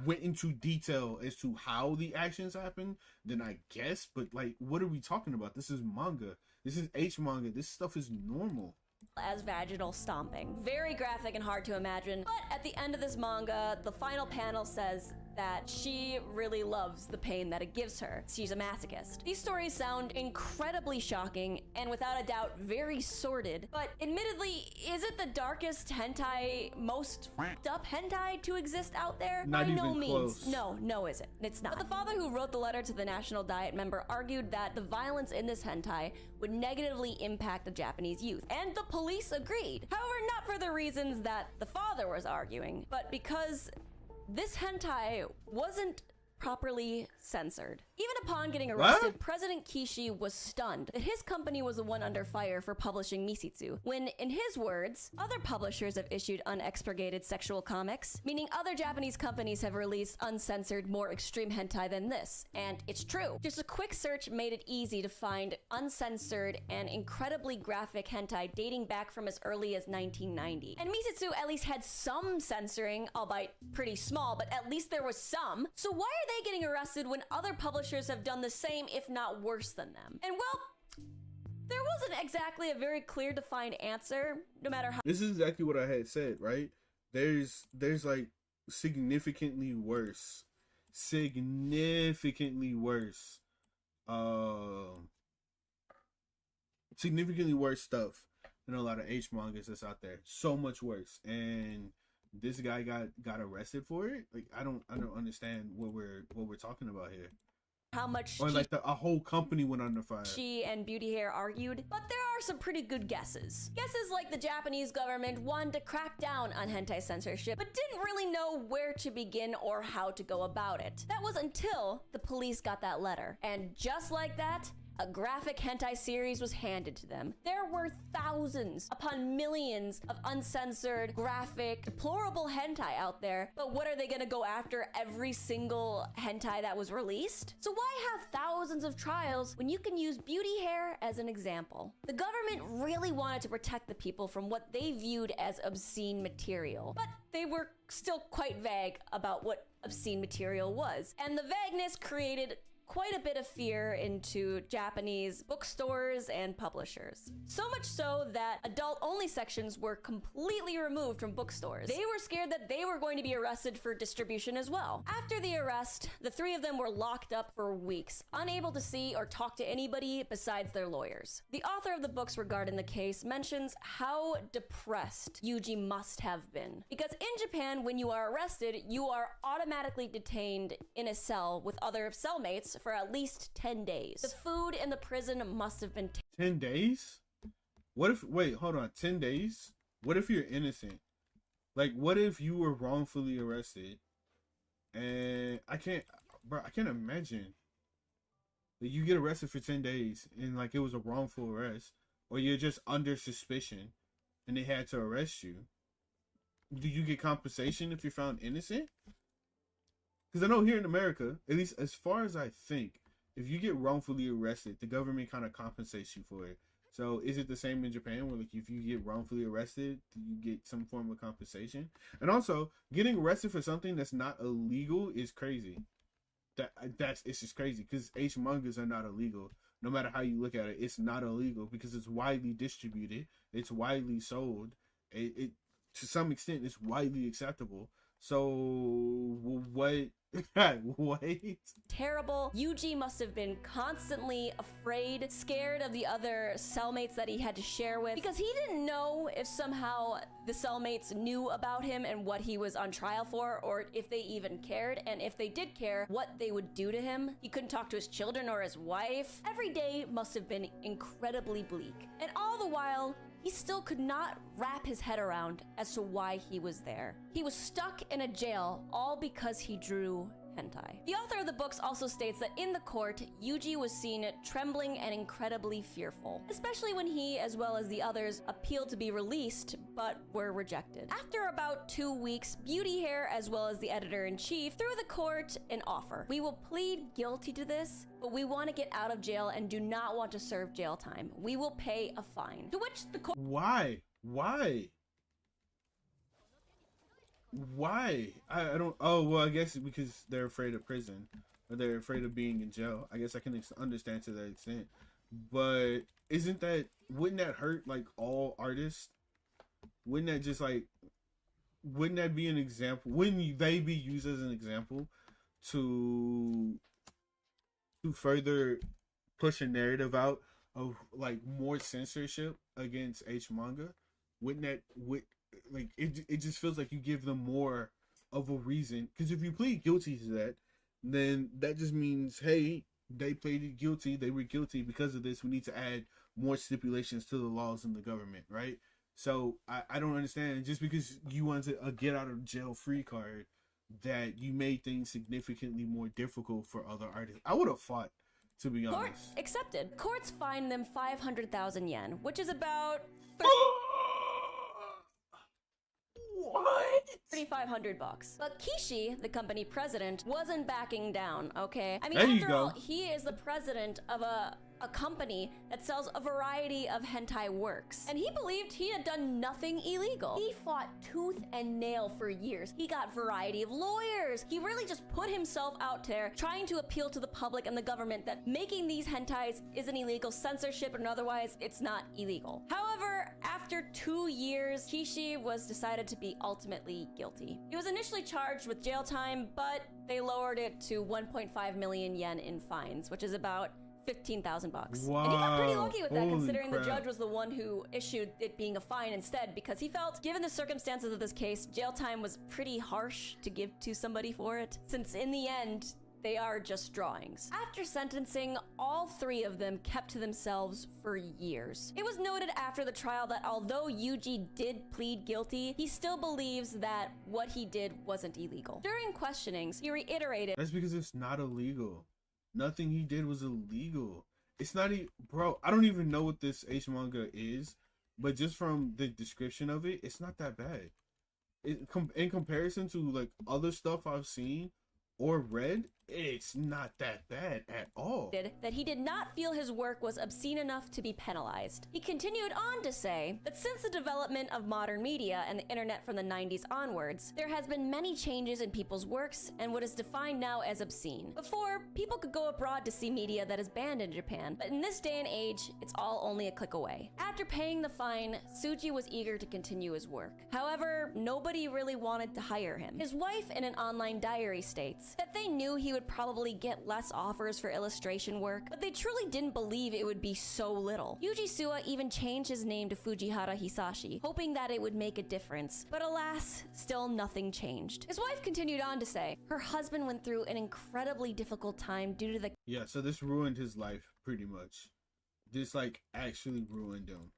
went into detail as to how the actions happen? Then I guess, but like, what are we talking about? This is manga. This is H manga. This stuff is normal. As vaginal stomping. Very graphic and hard to imagine, but at the end of this manga, the final panel says that she really loves the pain that it gives her. She's a masochist. These stories sound incredibly shocking and without a doubt very sordid, but admittedly, is it the darkest hentai, most f***ed up hentai to exist out there? Not By even no means. close. No, isn't. It's not. But the father who wrote the letter to the National Diet member argued that the violence in this hentai would negatively impact the Japanese youth, and the police agreed. However, not for the reasons that the father was arguing, but because this hentai wasn't properly censored. Even upon getting arrested, President Kishi was stunned that his company was the one under fire for publishing Misitsu, when, in his words, other publishers have issued unexpurgated sexual comics, meaning other Japanese companies have released uncensored, more extreme hentai than this. And it's true. Just a quick search made it easy to find uncensored and incredibly graphic hentai dating back from as early as 1990. And Misitsu at least had some censoring, albeit pretty small, but at least there was some. So why are they getting arrested when other publishers have done the same, if not worse than them? And well, there wasn't exactly a very clear defined answer, no matter how— This is exactly what I had said, right? There's like significantly worse stuff than a lot of H mangas that's out there. So much worse. And this guy got arrested for it. Like, I don't understand what we're talking about here. How much, or like a whole company went under fire. She and Beauty Hair argued, but there are some pretty good guesses. Guesses like the Japanese government wanted to crack down on hentai censorship, but didn't really know where to begin or how to go about it. That was until the police got that letter. And just like that, a graphic hentai series was handed to them. There were thousands upon millions of uncensored, graphic, deplorable hentai out there, but what are they gonna go after every single hentai that was released? So why have thousands of trials when you can use beauty hair as an example? The government really wanted to protect the people from what they viewed as obscene material, but they were still quite vague about what obscene material was. And the vagueness created quite a bit of fear into Japanese bookstores and publishers. So much so that adult-only sections were completely removed from bookstores. They were scared that they were going to be arrested for distribution as well. After the arrest, the three of them were locked up for weeks, unable to see or talk to anybody besides their lawyers. The author of the books regarding the case mentions how depressed Yuji must have been. Because in Japan, when you are arrested, you are automatically detained in a cell with other cellmates for at least 10 days. The food in the prison must have been 10 days? What if, wait, hold on, 10 days? What if you're innocent? Like, what if you were wrongfully arrested? And I can't imagine that you get arrested for 10 days and like it was a wrongful arrest, or you're just under suspicion and they had to arrest you. Do you get compensation if you're found innocent? Because I know here in America, at least as far as I think, if you get wrongfully arrested, the government kind of compensates you for it. So is it the same in Japan where like if you get wrongfully arrested, you get some form of compensation? And also, getting arrested for something that's not illegal is crazy. It's just crazy because H mangas are not illegal. No matter how you look at it, it's not illegal because it's widely distributed, it's widely sold. It to some extent, it's widely acceptable. So what? What? Terrible. Yuji must have been constantly afraid, scared of the other cellmates that he had to share with, because he didn't know if somehow the cellmates knew about him and what he was on trial for, or if they even cared, and if they did care, what they would do to him. He couldn't talk to his children or his wife. Every day must have been incredibly bleak. And all the while, he still could not wrap his head around as to why he was there. He was stuck in a jail all because he drew hentai. The author of the books also states that in the court, Yuji was seen trembling and incredibly fearful, especially when he, as well as the others, appealed to be released but were rejected. After about 2 weeks, Beauty Hair, as well as the editor-in-chief, threw the court an offer. We will plead guilty to this, but we want to get out of jail and do not want to serve jail time. We will pay a fine. To which the court— Why? I don't. Oh well, I guess because they're afraid of prison, or they're afraid of being in jail. I guess I can understand to that extent. But wouldn't that hurt like all artists? Wouldn't that be an example? Wouldn't they be used as an example to further push a narrative out of like more censorship against H manga? It just feels like you give them more of a reason, because if you plead guilty to that, then that just means, hey, they pleaded guilty, they were guilty because of this, we need to add more stipulations to the laws in the government, right? So I don't understand, just because you wanted a get out of jail free card, that you made things significantly more difficult for other artists. I would have fought, to be honest. Court accepted. Courts fined them 500,000 yen, which is about What? $3,500. But Kishi, the company president, wasn't backing down, okay? I mean, There you after go. all, he is the president of a company that sells a variety of hentai works. And he believed he had done nothing illegal. He fought tooth and nail for years. He got variety of lawyers. He really just put himself out there trying to appeal to the public and the government that making these hentais isn't illegal, censorship and otherwise it's not illegal. However, after 2 years, Kishi was decided to be ultimately guilty. He was initially charged with jail time, but they lowered it to 1.5 million yen in fines, which is about 15,000 bucks. Wow. And he got pretty lucky with that, Holy considering crap. the judge was the one who issued it being a fine instead, because he felt, given the circumstances of this case, jail time was pretty harsh to give to somebody for it, since in the end, they are just drawings. After sentencing, all three of them kept to themselves for years. It was noted after the trial that although Yuji did plead guilty, he still believes that what he did wasn't illegal. During questionings, he reiterated— That's because it's not illegal. Nothing he did was illegal. it's not even, bro. I don't even know what this H manga is, but just from the description of it, it's not that bad. In comparison to like other stuff I've seen or read, it's not that bad at all. That he did not feel his work was obscene enough to be penalized. He continued on to say that since the development of modern media and the internet from the 90s onwards, there has been many changes in people's works and what is defined now as obscene. Before, people could go abroad to see media that is banned in Japan, but in this day and age, it's all only a click away. After paying the fine, Tsuji was eager to continue his work. However, nobody really wanted to hire him. His wife in an online diary states that they knew he would probably get less offers for illustration work, but they truly didn't believe it would be so little. Yuji Sua even changed his name to Fujihara Hisashi, hoping that it would make a difference. But alas, still nothing changed. His wife continued on to say, her husband went through an incredibly difficult time due to the— Yeah, so this ruined his life pretty much. This like actually ruined him.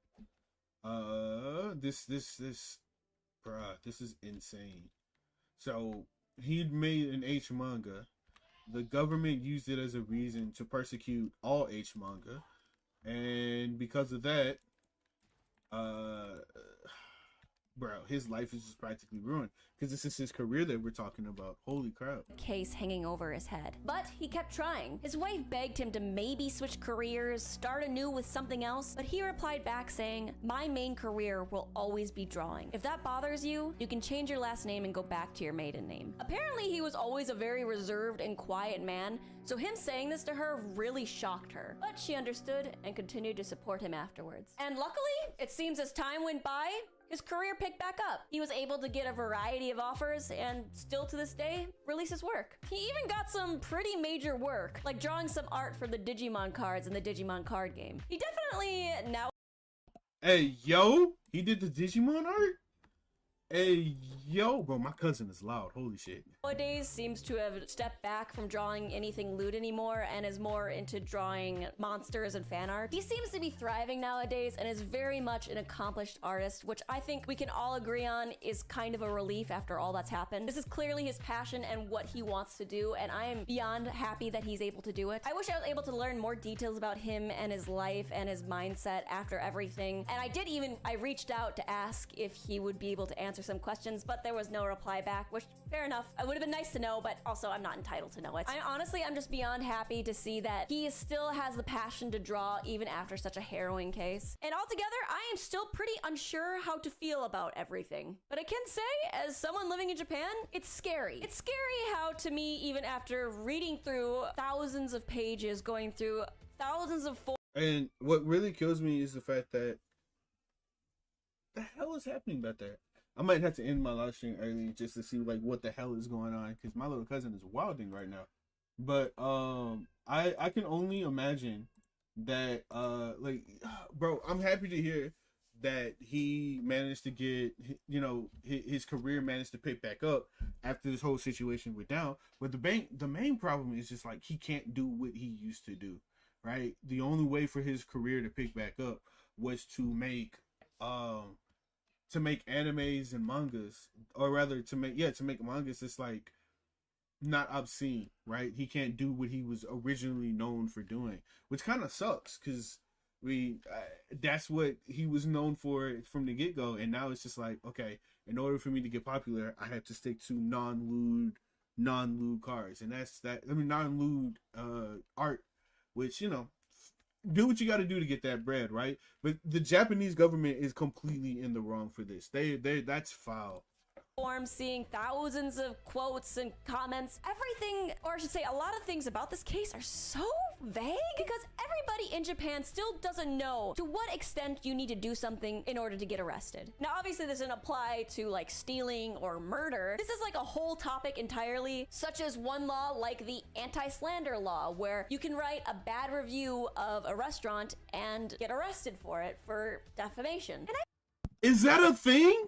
This is insane. So he'd made an H manga. The government used it as a reason to persecute all H manga, and because of that, bro, his life is just practically ruined because this is his career that we're talking about. Holy crap. Case hanging over his head. But he kept trying. His wife begged him to maybe switch careers, start anew with something else, but he replied back saying, my main career will always be drawing. If that bothers you, you can change your last name and go back to your maiden name. Apparently, he was always a very reserved and quiet man, so him saying this to her really shocked her. But she understood and continued to support him afterwards. And luckily, it seems as time went by, his career picked back up. He was able to get a variety of offers and still to this day releases work. He even got some pretty major work, like drawing some art for the Digimon cards in the Digimon card game. He definitely now— Hey, yo, he did the Digimon art? Hey, yo, bro, my cousin is loud. Holy shit. nowadays seems to have stepped back from drawing anything lewd anymore and is more into drawing monsters and fan art. He seems to be thriving nowadays and is very much an accomplished artist, which I think we can all agree on is kind of a relief after all that's happened. This is clearly his passion and what he wants to do, and I am beyond happy that he's able to do it. I wish I was able to learn more details about him and his life and his mindset after everything, and I reached out to ask if he would be able to answer some questions, but there was no reply back, which fair enough. It would have been nice to know, but also I'm not entitled to know it. I'm just beyond happy to see that he still has the passion to draw even after such a harrowing case. And altogether, I am still pretty unsure how to feel about everything. But I can say, as someone living in Japan, it's scary. It's scary how, to me, even after reading through thousands of pages, going through thousands of And what really kills me is the fact that the hell is happening back there? I might have to end my live stream early just to see like what the hell is going on, because my little cousin is wilding right now. But I can only imagine that like, bro, I'm happy to hear that he managed to get, you know, his career managed to pick back up after this whole situation went down. But the main problem is just like he can't do what he used to do, right? The only way for his career to pick back up was to make animes and mangas, or rather to make mangas that's like not obscene, right? He can't do what he was originally known for doing, which kind of sucks because that's what he was known for from the get-go, and now it's just like, okay, in order for me to get popular, I have to stick to non-lewd cards, and non-lewd art, which, you know, do what you got to do to get that bread, right? But the Japanese government is completely in the wrong for this. That's foul. forums, seeing thousands of quotes and comments. Everything, or I should say, a lot of things about this case are so vague because everybody in Japan still doesn't know to what extent you need to do something in order to get arrested. Now, obviously, this doesn't apply to like stealing or murder. This is like a whole topic entirely, such as one law like the anti-slander law, where you can write a bad review of a restaurant and get arrested for it for defamation. Is that a thing?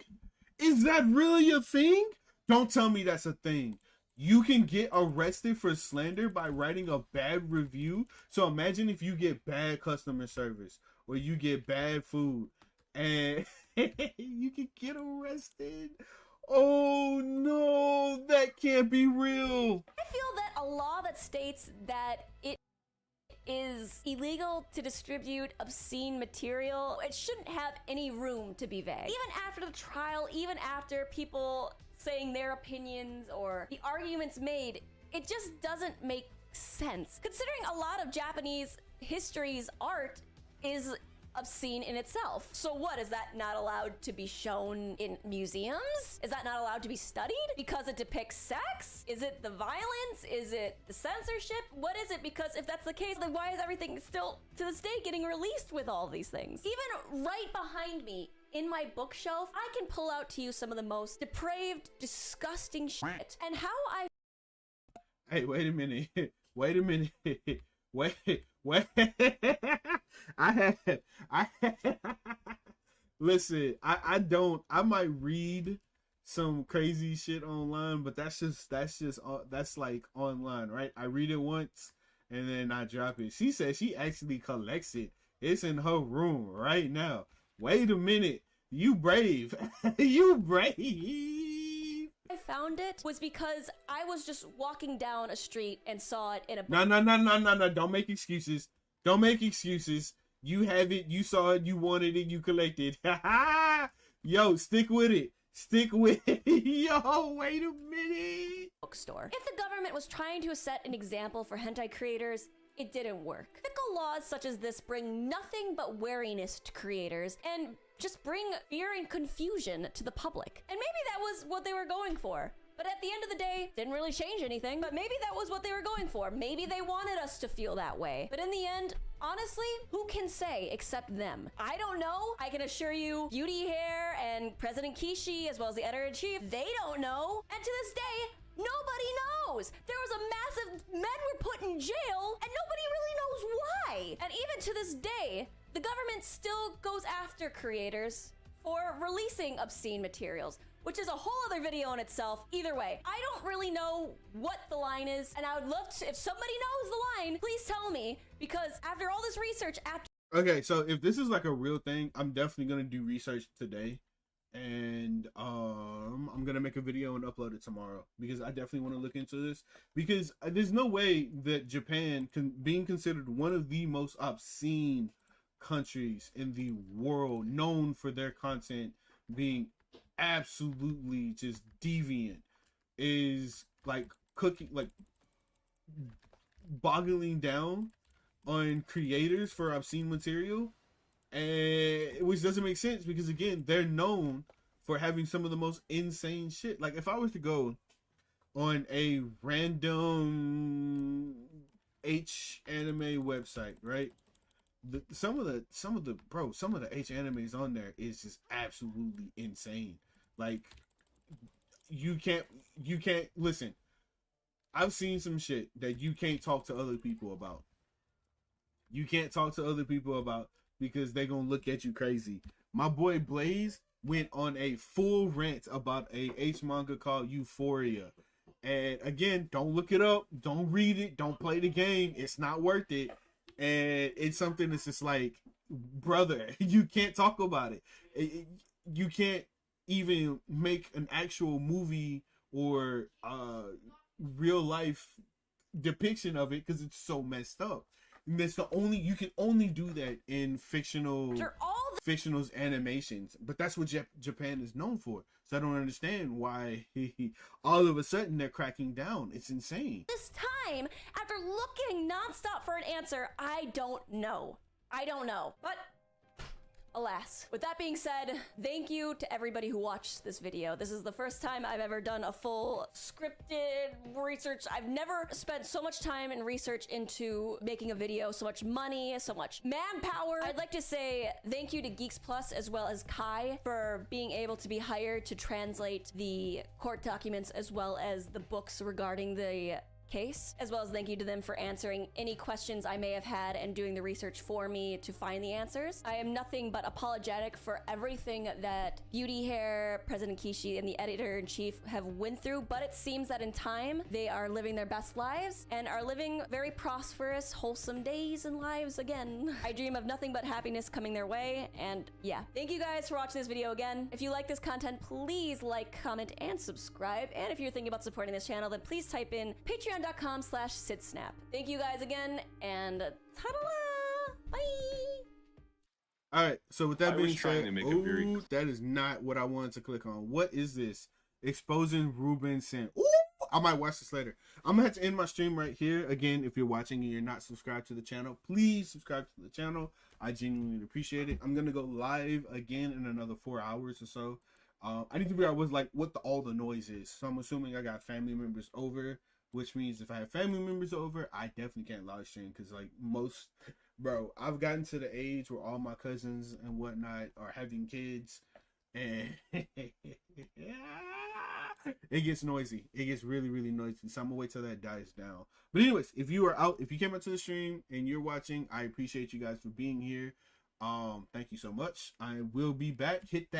Is that really a thing? Don't tell me that's a thing. You can get arrested for slander by writing a bad review. So imagine if you get bad customer service or you get bad food and you can get arrested. Oh no, that can't be real. I feel that a law that states that it is illegal to distribute obscene material, it shouldn't have any room to be vague. Even after the trial, even after people saying their opinions or the arguments made, it just doesn't make sense. Considering a lot of Japanese history's art is obscene in itself. So what, is that not allowed to be shown in museums? Is that not allowed to be studied because it depicts sex? Is it the violence? Is it the censorship? What is it? Because if that's the case, then why is everything still to this day getting released with all these things? Even right behind me in my bookshelf, I can pull out to you some of the most depraved, disgusting shit. And how I... Hey, wait a minute. Wait a minute. Wait. I listen, I might read some crazy shit online, but that's like online, right? I read it once and then I drop it. She said she actually collects it. It's in her room right now. Wait a minute. You brave. You brave. I found it was because I was just walking down a street and saw it in a... No. Don't make excuses. Don't make excuses. You have it. You saw it. You wanted it. You collected. Yo, stick with it. Stick with it. Yo, wait a minute. Bookstore. If the government was trying to set an example for hentai creators, it didn't work. Fickle laws such as this bring nothing but wariness to creators and just bring fear and confusion to the public. And maybe that was what they were going for. But at the end of the day, didn't really change anything. But maybe that was what they were going for. Maybe they wanted us to feel that way. But in the end, honestly, who can say except them? I don't know. I can assure you, Beauty Hair and President Kishi, as well as the editor-in-chief, they don't know. And to this day, nobody knows. There was a massive... Men were put in jail, and nobody really knows why. And even to this day, the government still goes after creators for releasing obscene materials, which is a whole other video in itself. Either way, I don't really know what the line is, and I would love to, if somebody knows the line, please tell me, because after all this research, Okay, so if this is like a real thing, I'm definitely gonna do research today, and I'm gonna make a video and upload it tomorrow, because I definitely want to look into this, because there's no way that Japan being considered one of the most obscene countries in the world, known for their content being absolutely just deviant, is like boggling down on creators for obscene material, and which doesn't make sense, because again, they're known for having some of the most insane shit. Like if I was to go on a random H anime website, right? Some of the H animes on there is just absolutely insane. Like you can't listen. I've seen some shit that you can't talk to other people about. You can't talk to other people about because they're gonna look at you crazy. My boy Blaze went on a full rant about a H manga called Euphoria. And again, don't look it up, don't read it, don't play the game. It's not worth it. And it's something that's just like, brother, you can't talk about it. You can't even make an actual movie or real life depiction of it because it's so messed up. And that's you can only do that in fictional's animations, but that's what Japan is known for. So I don't understand why all of a sudden they're cracking down. It's insane. This time, after looking nonstop for an answer, I don't know. But alas. With that being said, thank you to everybody who watched this video. This is the first time I've ever done a full scripted research. I've never spent so much time and research into making a video, so much money, so much manpower. I'd like to say thank you to Geeks Plus as well as Kai for being able to be hired to translate the court documents as well as the books regarding the case, as well as thank you to them for answering any questions I may have had and doing the research for me to find the answers. I am nothing but apologetic for everything that Beauty Hair, President Kishi, and the editor-in-chief have went through, but it seems that in time they are living their best lives and are living very prosperous, wholesome days and lives again. I dream of nothing but happiness coming their way, and yeah. Thank you guys for watching this video again. If you like this content, please like, comment, and subscribe. And if you're thinking about supporting this channel, then please type in Patreon patreon.com/sitsnap. Thank you guys again, and ta-da! Bye! All right, so with that I being was trying said, to make a very- that is not what I wanted to click on. What is this? Exposing Ruben Sin. Ooh, I might watch this later. I'm gonna have to end my stream right here. Again, if you're watching and you're not subscribed to the channel, please subscribe to the channel. I genuinely appreciate it. I'm gonna go live again in another 4 hours or so. I need to figure out what all the noise is. So I'm assuming I got family members over, which means if I have family members over, I definitely can't live stream because like most, bro, I've gotten to the age where all my cousins and whatnot are having kids, and it gets noisy. It gets really, really noisy. So I'm gonna wait till that dies down. But anyways, if you are out, if you came out to the stream and you're watching, I appreciate you guys for being here. Thank you so much. I will be back. Hit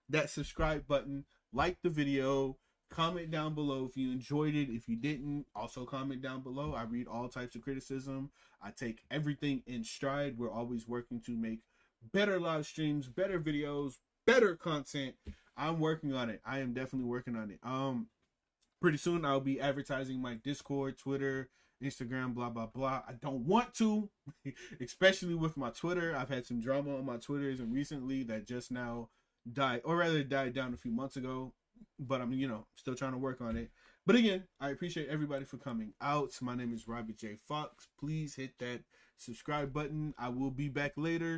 that subscribe button, like the video, comment down below if you enjoyed it. If you didn't, also comment down below. I read all types of criticism. I take everything in stride. We're always working to make better live streams, better videos, better content. I'm working on it. I am definitely working on it. Pretty soon I'll be advertising my Discord, Twitter, Instagram, blah blah blah. I don't want to, especially with my Twitter. I've had some drama on my Twitters and recently that just now died, or rather died down a few months ago. But I'm, still trying to work on it. But again, I appreciate everybody for coming out. My name is Robbie J. Fox. Please hit that subscribe button. I will be back later.